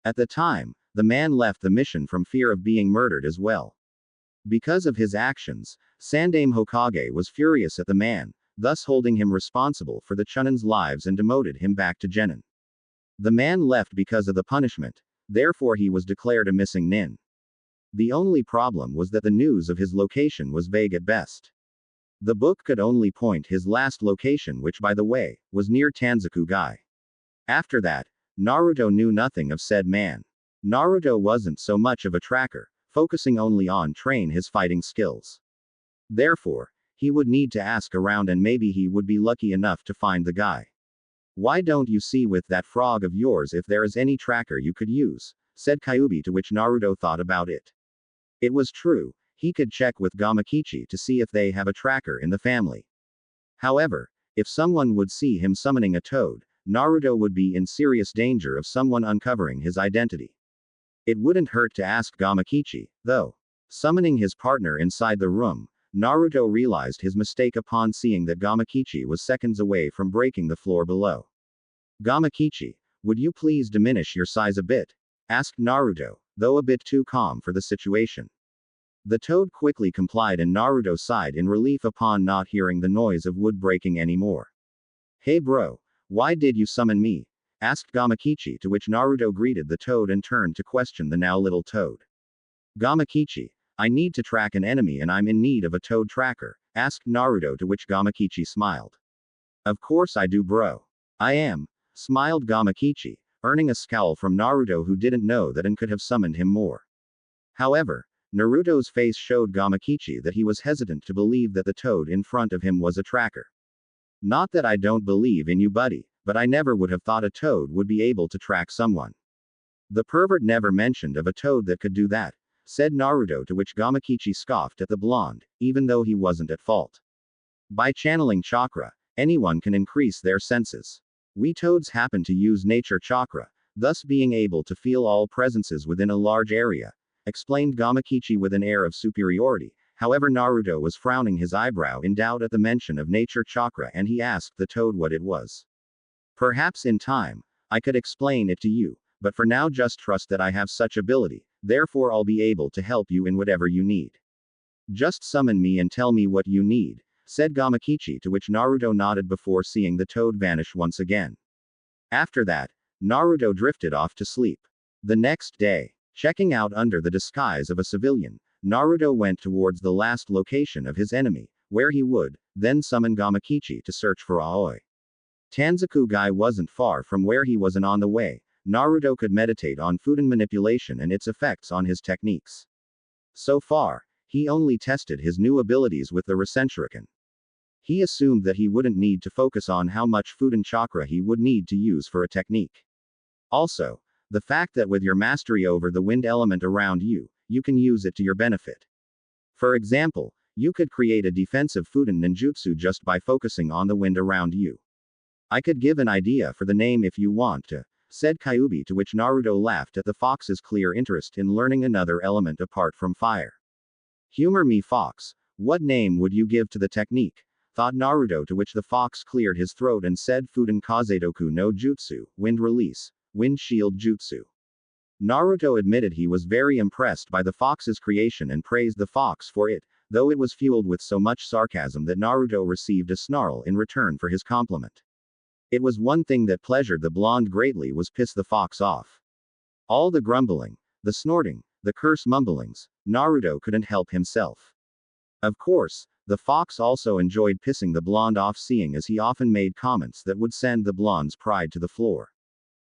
At the time, the man left the mission from fear of being murdered as well. Because of his actions, Sandaime Hokage was furious at the man, thus holding him responsible for the Chunin's lives and demoted him back to Genin. The man left because of the punishment, therefore he was declared a missing nin. The only problem was that the news of his location was vague at best. The book could only point his last location, which, by the way, was near Tanzaku-gai. After that, Naruto knew nothing of said man. Naruto wasn't so much of a tracker, focusing only on train his fighting skills. Therefore, he would need to ask around and maybe he would be lucky enough to find the guy. Why don't you see with that frog of yours if there is any tracker you could use, said Kyuubi, to which Naruto thought about it. It was true, he could check with Gamakichi to see if they have a tracker in the family. However, if someone would see him summoning a toad, Naruto would be in serious danger of someone uncovering his identity. It wouldn't hurt to ask Gamakichi, though. Summoning his partner inside the room, Naruto realized his mistake upon seeing that Gamakichi was seconds away from breaking the floor below. Gamakichi, would you please diminish your size a bit? Asked Naruto, though a bit too calm for the situation. The toad quickly complied and Naruto sighed in relief upon not hearing the noise of wood breaking anymore. Hey bro, why did you summon me? Asked Gamakichi, to which Naruto greeted the toad and turned to question the now little toad. Gamakichi, I need to track an enemy and I'm in need of a toad tracker, asked Naruto, to which Gamakichi smiled. Of course I do, bro. I am, smiled Gamakichi, earning a scowl from Naruto, who didn't know that and could have summoned him more. However, Naruto's face showed Gamakichi that he was hesitant to believe that the toad in front of him was a tracker. Not that I don't believe in you, buddy, but I never would have thought a toad would be able to track someone. The pervert never mentioned of a toad that could do that, said Naruto, to which Gamakichi scoffed at the blonde, even though he wasn't at fault. By channeling chakra, anyone can increase their senses. We toads happen to use nature chakra, thus being able to feel all presences within a large area, explained Gamakichi with an air of superiority. However, Naruto was frowning his eyebrow in doubt at the mention of nature chakra, and he asked the toad what it was. Perhaps in time, I could explain it to you, but for now just trust that I have such ability, therefore I'll be able to help you in whatever you need. Just summon me and tell me what you need, said Gamakichi, to which Naruto nodded before seeing the toad vanish once again. After that, Naruto drifted off to sleep. The next day, checking out under the disguise of a civilian, Naruto went towards the last location of his enemy, where he would then summon Gamakichi to search for Aoi. Tanzaku Guy wasn't far from where he was, and on the way, Naruto could meditate on Fudan manipulation and its effects on his techniques. So far, he only tested his new abilities with the Rasenshuriken. He assumed that he wouldn't need to focus on how much Fudan chakra he would need to use for a technique. Also, the fact that with your mastery over the wind element around you, you can use it to your benefit. For example, you could create a defensive Fudan ninjutsu just by focusing on the wind around you. I could give an idea for the name if you want to, said Kyuubi, to which Naruto laughed at the fox's clear interest in learning another element apart from fire. Humor me, fox, what name would you give to the technique? Thought Naruto, to which the fox cleared his throat and said Fudan Kazedoku no Jutsu, wind release, wind shield jutsu. Naruto admitted he was very impressed by the fox's creation and praised the fox for it, though it was fueled with so much sarcasm that Naruto received a snarl in return for his compliment. It was one thing that pleasured the blonde greatly was piss the fox off. All the grumbling, the snorting, the curse mumblings, Naruto couldn't help himself. Of course, the fox also enjoyed pissing the blonde off, seeing as he often made comments that would send the blonde's pride to the floor.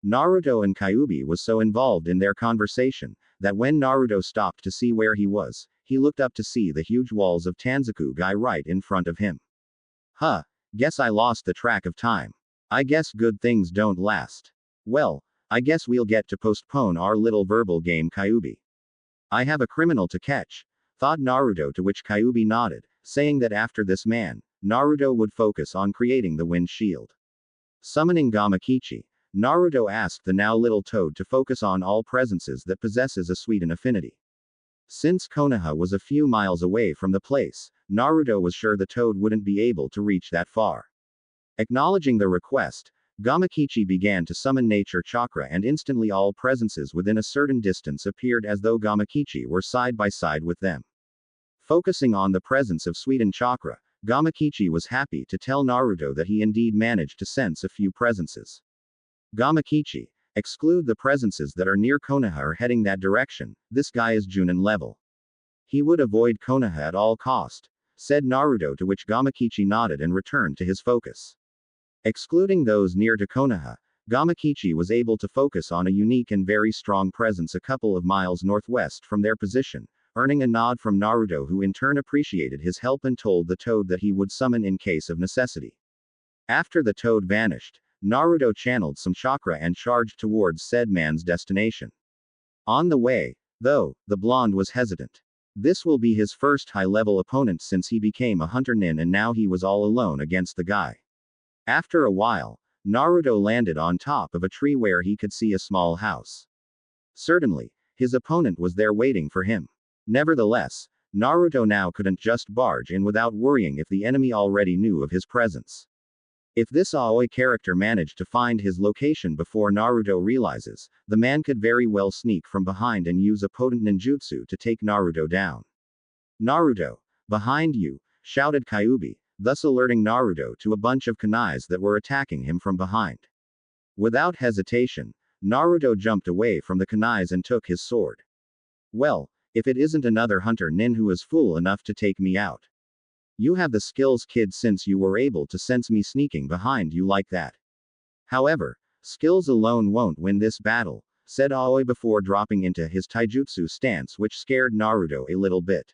Naruto and Kyuubi was so involved in their conversation, that when Naruto stopped to see where he was, he looked up to see the huge walls of Tanzaku Guy right in front of him. Huh, guess I lost the track of time. I guess good things don't last. Well, I guess we'll get to postpone our little verbal game, Kyuubi. I have a criminal to catch, thought Naruto, to which Kyuubi nodded, saying that after this man, Naruto would focus on creating the wind shield. Summoning Gamakichi, Naruto asked the now little toad to focus on all presences that possesses a Suidan affinity. Since Konoha was a few miles away from the place, Naruto was sure the toad wouldn't be able to reach that far. Acknowledging the request, Gamakichi began to summon nature chakra, and instantly all presences within a certain distance appeared as though Gamakichi were side by side with them. Focusing on the presence of Suidan chakra, Gamakichi was happy to tell Naruto that he indeed managed to sense a few presences. Gamakichi, exclude the presences that are near Konoha or heading that direction, this guy is Junin level. He would avoid Konoha at all cost, said Naruto, to which Gamakichi nodded and returned to his focus. Excluding those near to Konoha, Gamakichi was able to focus on a unique and very strong presence a couple of miles northwest from their position, earning a nod from Naruto, who in turn appreciated his help and told the toad that he would summon in case of necessity. After the toad vanished, Naruto channeled some chakra and charged towards said man's destination. On the way, though, the blonde was hesitant. This will be his first high-level opponent since he became a hunter nin, and now he was all alone against the guy. After a while, Naruto landed on top of a tree where he could see a small house. Certainly, his opponent was there waiting for him. Nevertheless, Naruto now couldn't just barge in without worrying if the enemy already knew of his presence. If this Aoi character managed to find his location before Naruto realizes, the man could very well sneak from behind and use a potent ninjutsu to take Naruto down. Naruto, behind you, shouted Kyuubi, thus alerting Naruto to a bunch of kunais that were attacking him from behind. Without hesitation, Naruto jumped away from the kunais and took his sword. Well, if it isn't another hunter nin who is fool enough to take me out. You have the skills, kid, since you were able to sense me sneaking behind you like that. However, skills alone won't win this battle, said Aoi before dropping into his taijutsu stance, which scared Naruto a little bit.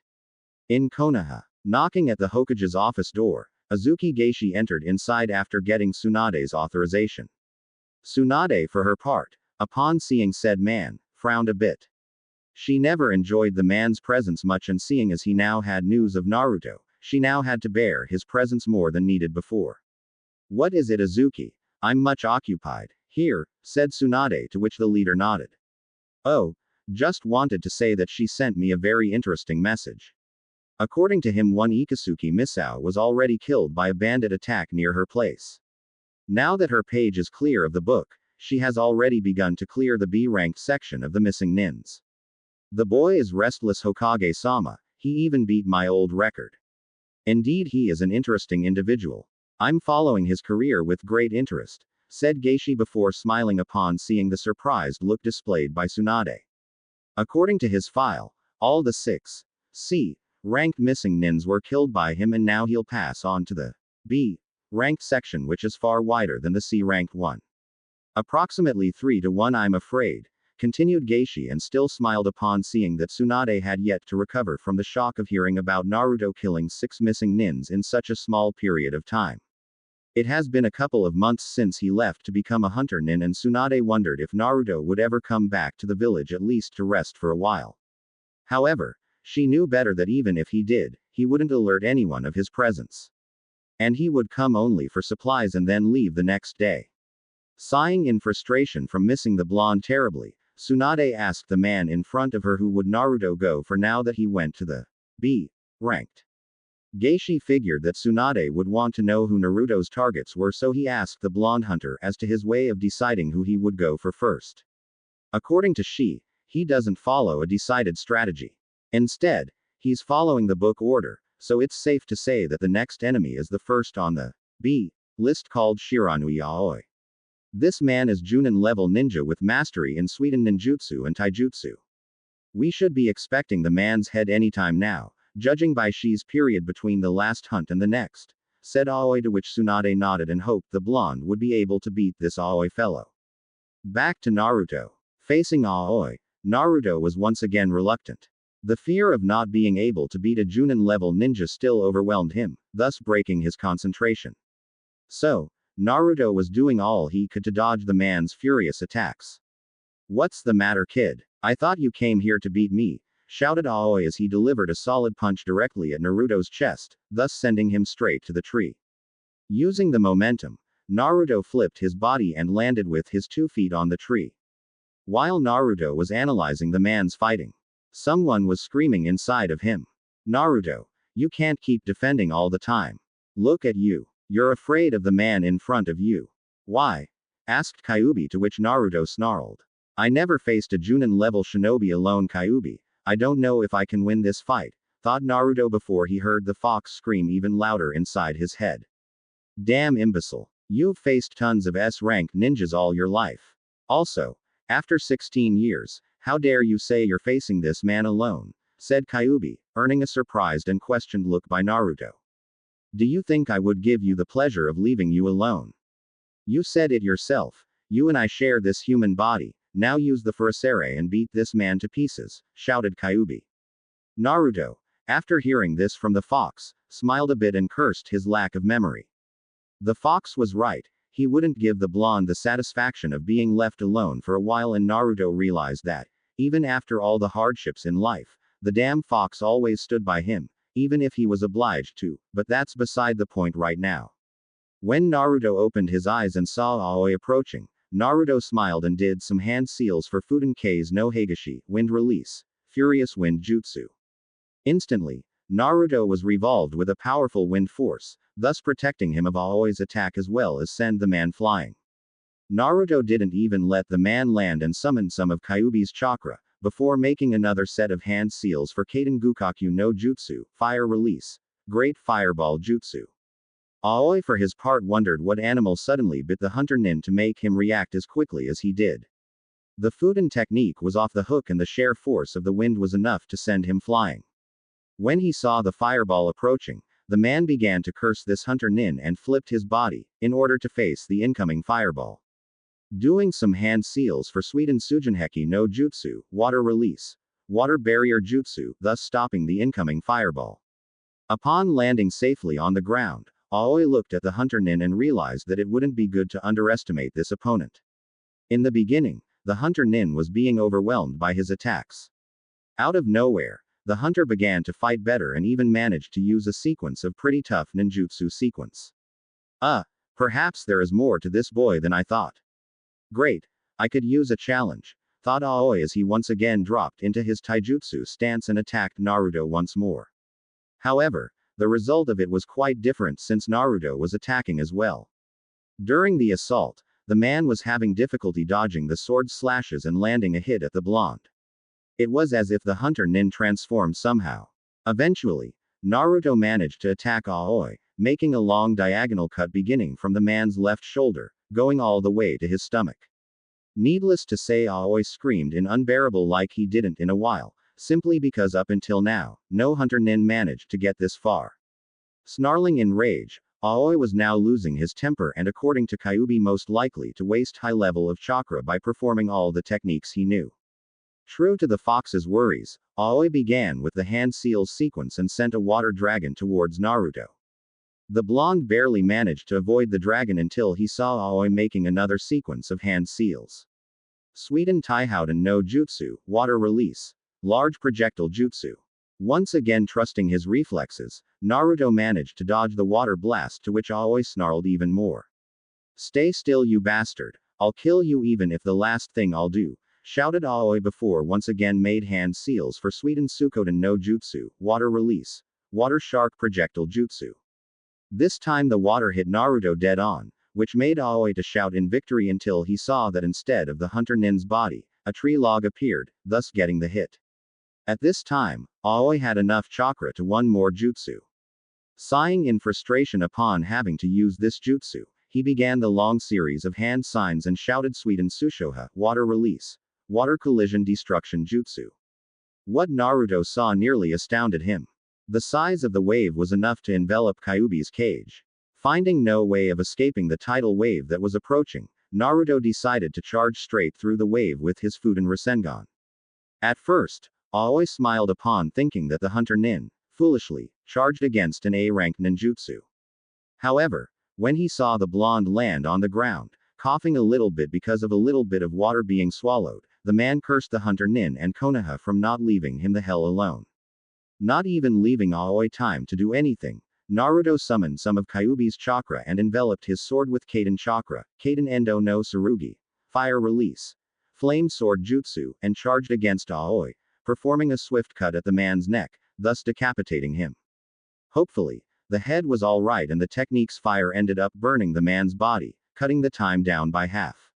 In Konoha, knocking at the Hokage's office door, Azuki Geishi entered inside after getting Tsunade's authorization. Tsunade, for her part, upon seeing said man, frowned a bit. She never enjoyed the man's presence much, and seeing as he now had news of Naruto, she now had to bear his presence more than needed before. What is it, Azuki? I'm much occupied here, said Tsunade, to which the leader nodded. Oh, just wanted to say that she sent me a very interesting message. According to him, one Ikasuki Misao was already killed by a bandit attack near her place. Now that her page is clear of the book, she has already begun to clear the B-ranked section of the missing nins. The boy is restless, Hokage-sama, he even beat my old record. Indeed, he is an interesting individual. I'm following his career with great interest, said Geishi before smiling upon seeing the surprised look displayed by Tsunade. According to his file, all the 6 C ranked missing nins were killed by him, and now he'll pass on to the B ranked section, which is far wider than the C ranked one. Approximately 3 to 1, I'm afraid, continued Geishi, and still smiled upon seeing that Tsunade had yet to recover from the shock of hearing about Naruto killing 6 missing nins in such a small period of time. It has been a couple of months since he left to become a hunter nin, and Tsunade wondered if Naruto would ever come back to the village at least to rest for a while. However, she knew better that even if he did, he wouldn't alert anyone of his presence. And he would come only for supplies and then leave the next day. Sighing in frustration from missing the blonde terribly, Tsunade asked the man in front of her who would Naruto go for now that he went to the B ranked. Geishi figured that Tsunade would want to know who Naruto's targets were, so he asked the blonde hunter as to his way of deciding who he would go for first. According to she, he doesn't follow a decided strategy. Instead, he's following the book order, so it's safe to say that the next enemy is the first on the B list, called Shiranui Aoi. This man is Junin level ninja with mastery in Suiten ninjutsu and taijutsu. We should be expecting the man's head anytime now, judging by Shi's period between the last hunt and the next, said Aoi, to which Tsunade nodded and hoped the blonde would be able to beat this Aoi fellow. Back to Naruto. Facing Aoi, Naruto was once again reluctant. The fear of not being able to beat a Junin level ninja still overwhelmed him, thus breaking his concentration. So, Naruto was doing all he could to dodge the man's furious attacks. What's the matter, kid? I thought you came here to beat me, shouted Aoi as he delivered a solid punch directly at Naruto's chest, thus sending him straight to the tree. Using the momentum, Naruto flipped his body and landed with his 2 feet on the tree. While Naruto was analyzing the man's fighting, someone was screaming inside of him. Naruto, you can't keep defending all the time. Look at you. You're afraid of the man in front of you. Why? Asked Kyuubi, to which Naruto snarled. I never faced a Junin level shinobi alone, Kyuubi. I don't know if I can win this fight, thought Naruto before he heard the fox scream even louder inside his head. Damn imbecile. You've faced tons of S-rank ninjas all your life. Also, after 16 years, how dare you say you're facing this man alone, said Kyuubi, earning a surprised and questioned look by Naruto. Do you think I would give you the pleasure of leaving you alone? You said it yourself, you and I share this human body, now use the Furasere and beat this man to pieces, shouted Kyuubi. Naruto, after hearing this from the fox, smiled a bit and cursed his lack of memory. The fox was right, he wouldn't give the blonde the satisfaction of being left alone for a while, and Naruto realized that, even after all the hardships in life, the damn fox always stood by him, even if he was obliged to, but that's beside the point right now. When Naruto opened his eyes and saw Aoi approaching, Naruto smiled and did some hand seals for Futenkei's no Heigashi, wind release, furious wind jutsu. Instantly, Naruto was revolved with a powerful wind force, thus protecting him of Aoi's attack as well as send the man flying. Naruto didn't even let the man land and summoned some of Kyuubi's chakra, before making another set of hand seals for Kaden Gukaku no Jutsu, fire release, great fireball jutsu. Aoi for his part wondered what animal suddenly bit the hunter nin to make him react as quickly as he did. The Futen technique was off the hook and the sheer force of the wind was enough to send him flying. When he saw the fireball approaching, the man began to curse this hunter nin and flipped his body, in order to face the incoming fireball. Doing some hand seals for Suiden Sujinheki no Jutsu, water release, water barrier jutsu, thus stopping the incoming fireball. Upon landing safely on the ground, Aoi looked at the hunter nin and realized that it wouldn't be good to underestimate this opponent. In the beginning, the hunter nin was being overwhelmed by his attacks. Out of nowhere, the hunter began to fight better and even managed to use a sequence of pretty tough ninjutsu sequence. Perhaps there is more to this boy than I thought. Great, I could use a challenge, thought Aoi as he once again dropped into his taijutsu stance and attacked Naruto once more. However, the result of it was quite different since Naruto was attacking as well. During the assault, the man was having difficulty dodging the sword slashes and landing a hit at the blonde. It was as if the hunter nin transformed somehow. Eventually, Naruto managed to attack Aoi, making a long diagonal cut beginning from the man's left shoulder, going all the way to his stomach. Needless to say, Aoi screamed in unbearable like he didn't in a while, simply because up until now, no hunter nin managed to get this far. Snarling in rage, Aoi was now losing his temper and according to Kyuubi most likely to waste high level of chakra by performing all the techniques he knew. True to the fox's worries, Aoi began with the hand seals sequence and sent a water dragon towards Naruto. The blonde barely managed to avoid the dragon until he saw Aoi making another sequence of hand seals. Suiden Taihouden no Jutsu, water release, large projectile jutsu. Once again trusting his reflexes, Naruto managed to dodge the water blast, to which Aoi snarled even more. Stay still, you bastard, I'll kill you even if the last thing I'll do, shouted Aoi before once again made hand seals for Suiden Sukoden no Jutsu, water release, water shark projectile jutsu. This time the water hit Naruto dead on, which made Aoi to shout in victory until he saw that instead of the hunter nin's body, a tree log appeared, thus getting the hit. At this time, Aoi had enough chakra to one more jutsu. Sighing in frustration upon having to use this jutsu, he began the long series of hand signs and shouted Suiden Sushoha, water release, water collision destruction jutsu. What Naruto saw nearly astounded him. The size of the wave was enough to envelop Kyuubi's cage. Finding no way of escaping the tidal wave that was approaching, Naruto decided to charge straight through the wave with his Fuden Rasengan. At first, Aoi smiled upon thinking that the hunter nin, foolishly, charged against an A-rank ninjutsu. However, when he saw the blonde land on the ground, coughing a little bit because of a little bit of water being swallowed, the man cursed the hunter nin and Konoha from not leaving him the hell alone. Not even leaving Aoi time to do anything, Naruto summoned some of Kyuubi's chakra and enveloped his sword with Kaden chakra, Kaden Endo no Tsurugi, fire release, flame sword jutsu, and charged against Aoi, performing a swift cut at the man's neck, thus decapitating him. Hopefully, the head was alright and the technique's fire ended up burning the man's body, cutting the time down by half.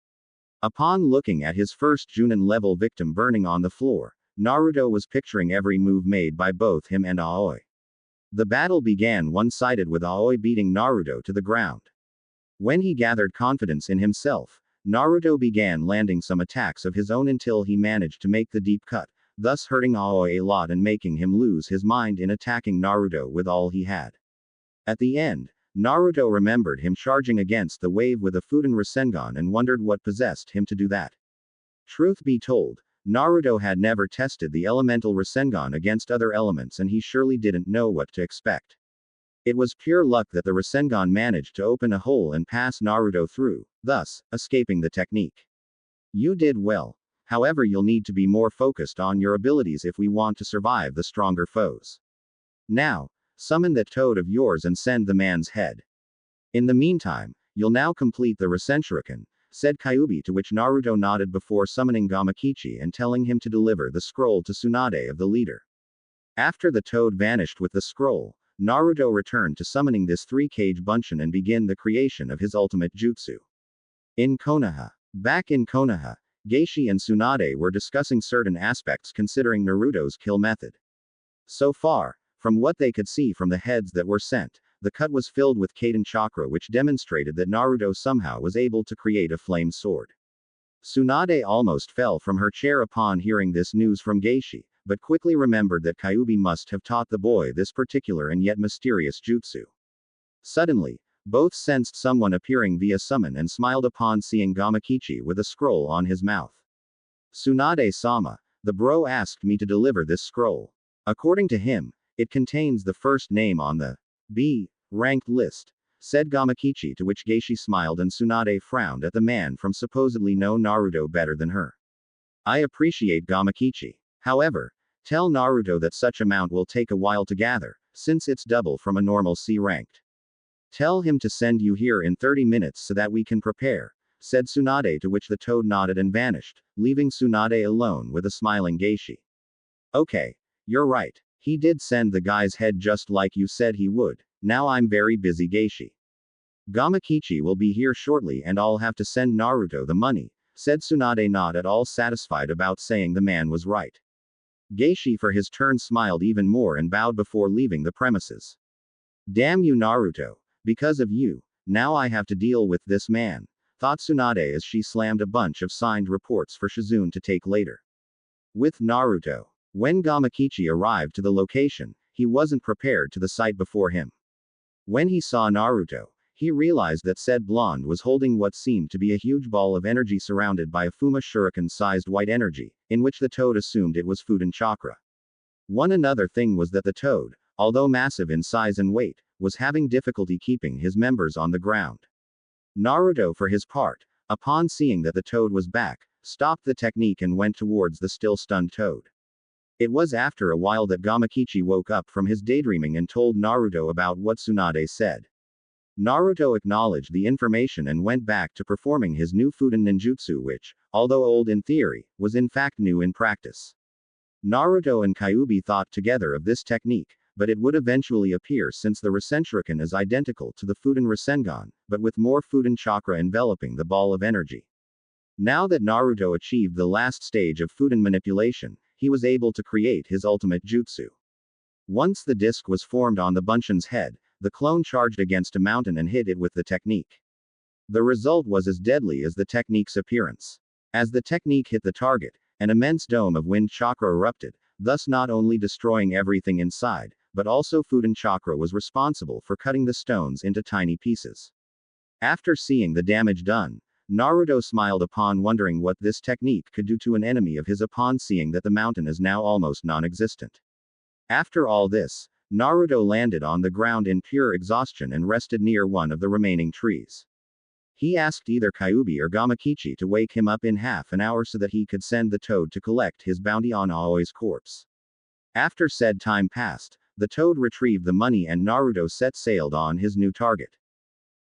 Upon looking at his first Junin level victim burning on the floor, Naruto was picturing every move made by both him and Aoi. The battle began one-sided with Aoi beating Naruto to the ground. When he gathered confidence in himself, Naruto began landing some attacks of his own until he managed to make the deep cut, thus hurting Aoi a lot and making him lose his mind in attacking Naruto with all he had. At the end, Naruto remembered him charging against the wave with a Fuden Rasengan and wondered what possessed him to do that. Truth be told, Naruto had never tested the elemental Rasengan against other elements and he surely didn't know what to expect. It was pure luck that the Rasengan managed to open a hole and pass Naruto through, thus, escaping the technique. You did well. However, you'll need to be more focused on your abilities if we want to survive the stronger foes. Now, summon that toad of yours and send the man's head. In the meantime, you'll now complete the Rasenshuriken, said Kyuubi, to which Naruto nodded before summoning Gamakichi and telling him to deliver the scroll to Tsunade of the leader. After the toad vanished with the scroll, Naruto returned to summoning this three-cage Bunshin and begin the creation of his ultimate jutsu. In Konoha. Back in Konoha, Geishi and Tsunade were discussing certain aspects considering Naruto's kill method. So far, from what they could see from the heads that were sent, the cut was filled with Kaden chakra, which demonstrated that Naruto somehow was able to create a flame sword. Tsunade almost fell from her chair upon hearing this news from Geishi, but quickly remembered that Kyuubi must have taught the boy this particular and yet mysterious jutsu. Suddenly, both sensed someone appearing via summon and smiled upon seeing Gamakichi with a scroll on his mouth. Tsunade-sama, the bro asked me to deliver this scroll. According to him, it contains the first name on the B ranked list, said Gamakichi, to which Geishi smiled and Tsunade frowned at the man from supposedly know Naruto better than her. I appreciate Gamakichi. However, tell Naruto that such amount will take a while to gather, since it's double from a normal C ranked. Tell him to send you here in 30 minutes so that we can prepare, said Tsunade, to which the toad nodded and vanished, leaving Tsunade alone with a smiling Geishi. Okay, you're right. He did send the guy's head just like you said he would. Now I'm very busy, Geishi. Gamakichi will be here shortly and I'll have to send Naruto the money, said Tsunade, not at all satisfied about saying the man was right. Geishi for his turn smiled even more and bowed before leaving the premises. Damn you, Naruto. Because of you, now I have to deal with this man, thought Tsunade as she slammed a bunch of signed reports for Shizune to take later. With Naruto. When Gamakichi arrived to the location, he wasn't prepared to the sight before him. When he saw Naruto, he realized that said blonde was holding what seemed to be a huge ball of energy surrounded by a Fuma shuriken-sized white energy, in which the toad assumed it was Fuden chakra. One another thing was that the toad, although massive in size and weight, was having difficulty keeping his members on the ground. Naruto, for his part, upon seeing that the toad was back, stopped the technique and went towards the still stunned toad. It was after a while that Gamakichi woke up from his daydreaming and told Naruto about what Tsunade said. Naruto acknowledged the information and went back to performing his new Fuden ninjutsu, which, although old in theory, was in fact new in practice. Naruto and Kyuubi thought together of this technique, but it would eventually appear since the Rasenshuriken is identical to the Fuden Rasengan, but with more Fuden chakra enveloping the ball of energy. Now that Naruto achieved the last stage of Fuden manipulation, he was able to create his ultimate jutsu. Once the disc was formed on the Bunshin's head, the clone charged against a mountain and hit it with the technique. The result was as deadly as the technique's appearance. As the technique hit the target, an immense dome of wind chakra erupted, thus not only destroying everything inside, but also Fuden chakra was responsible for cutting the stones into tiny pieces. After seeing the damage done, Naruto smiled upon wondering what this technique could do to an enemy of his upon seeing that the mountain is now almost non-existent. After all this, Naruto landed on the ground in pure exhaustion and rested near one of the remaining trees. He asked either Kyuubi or Gamakichi to wake him up in half an hour so that he could send the toad to collect his bounty on Aoi's corpse. After said time passed, the toad retrieved the money and Naruto set sailed on his new target.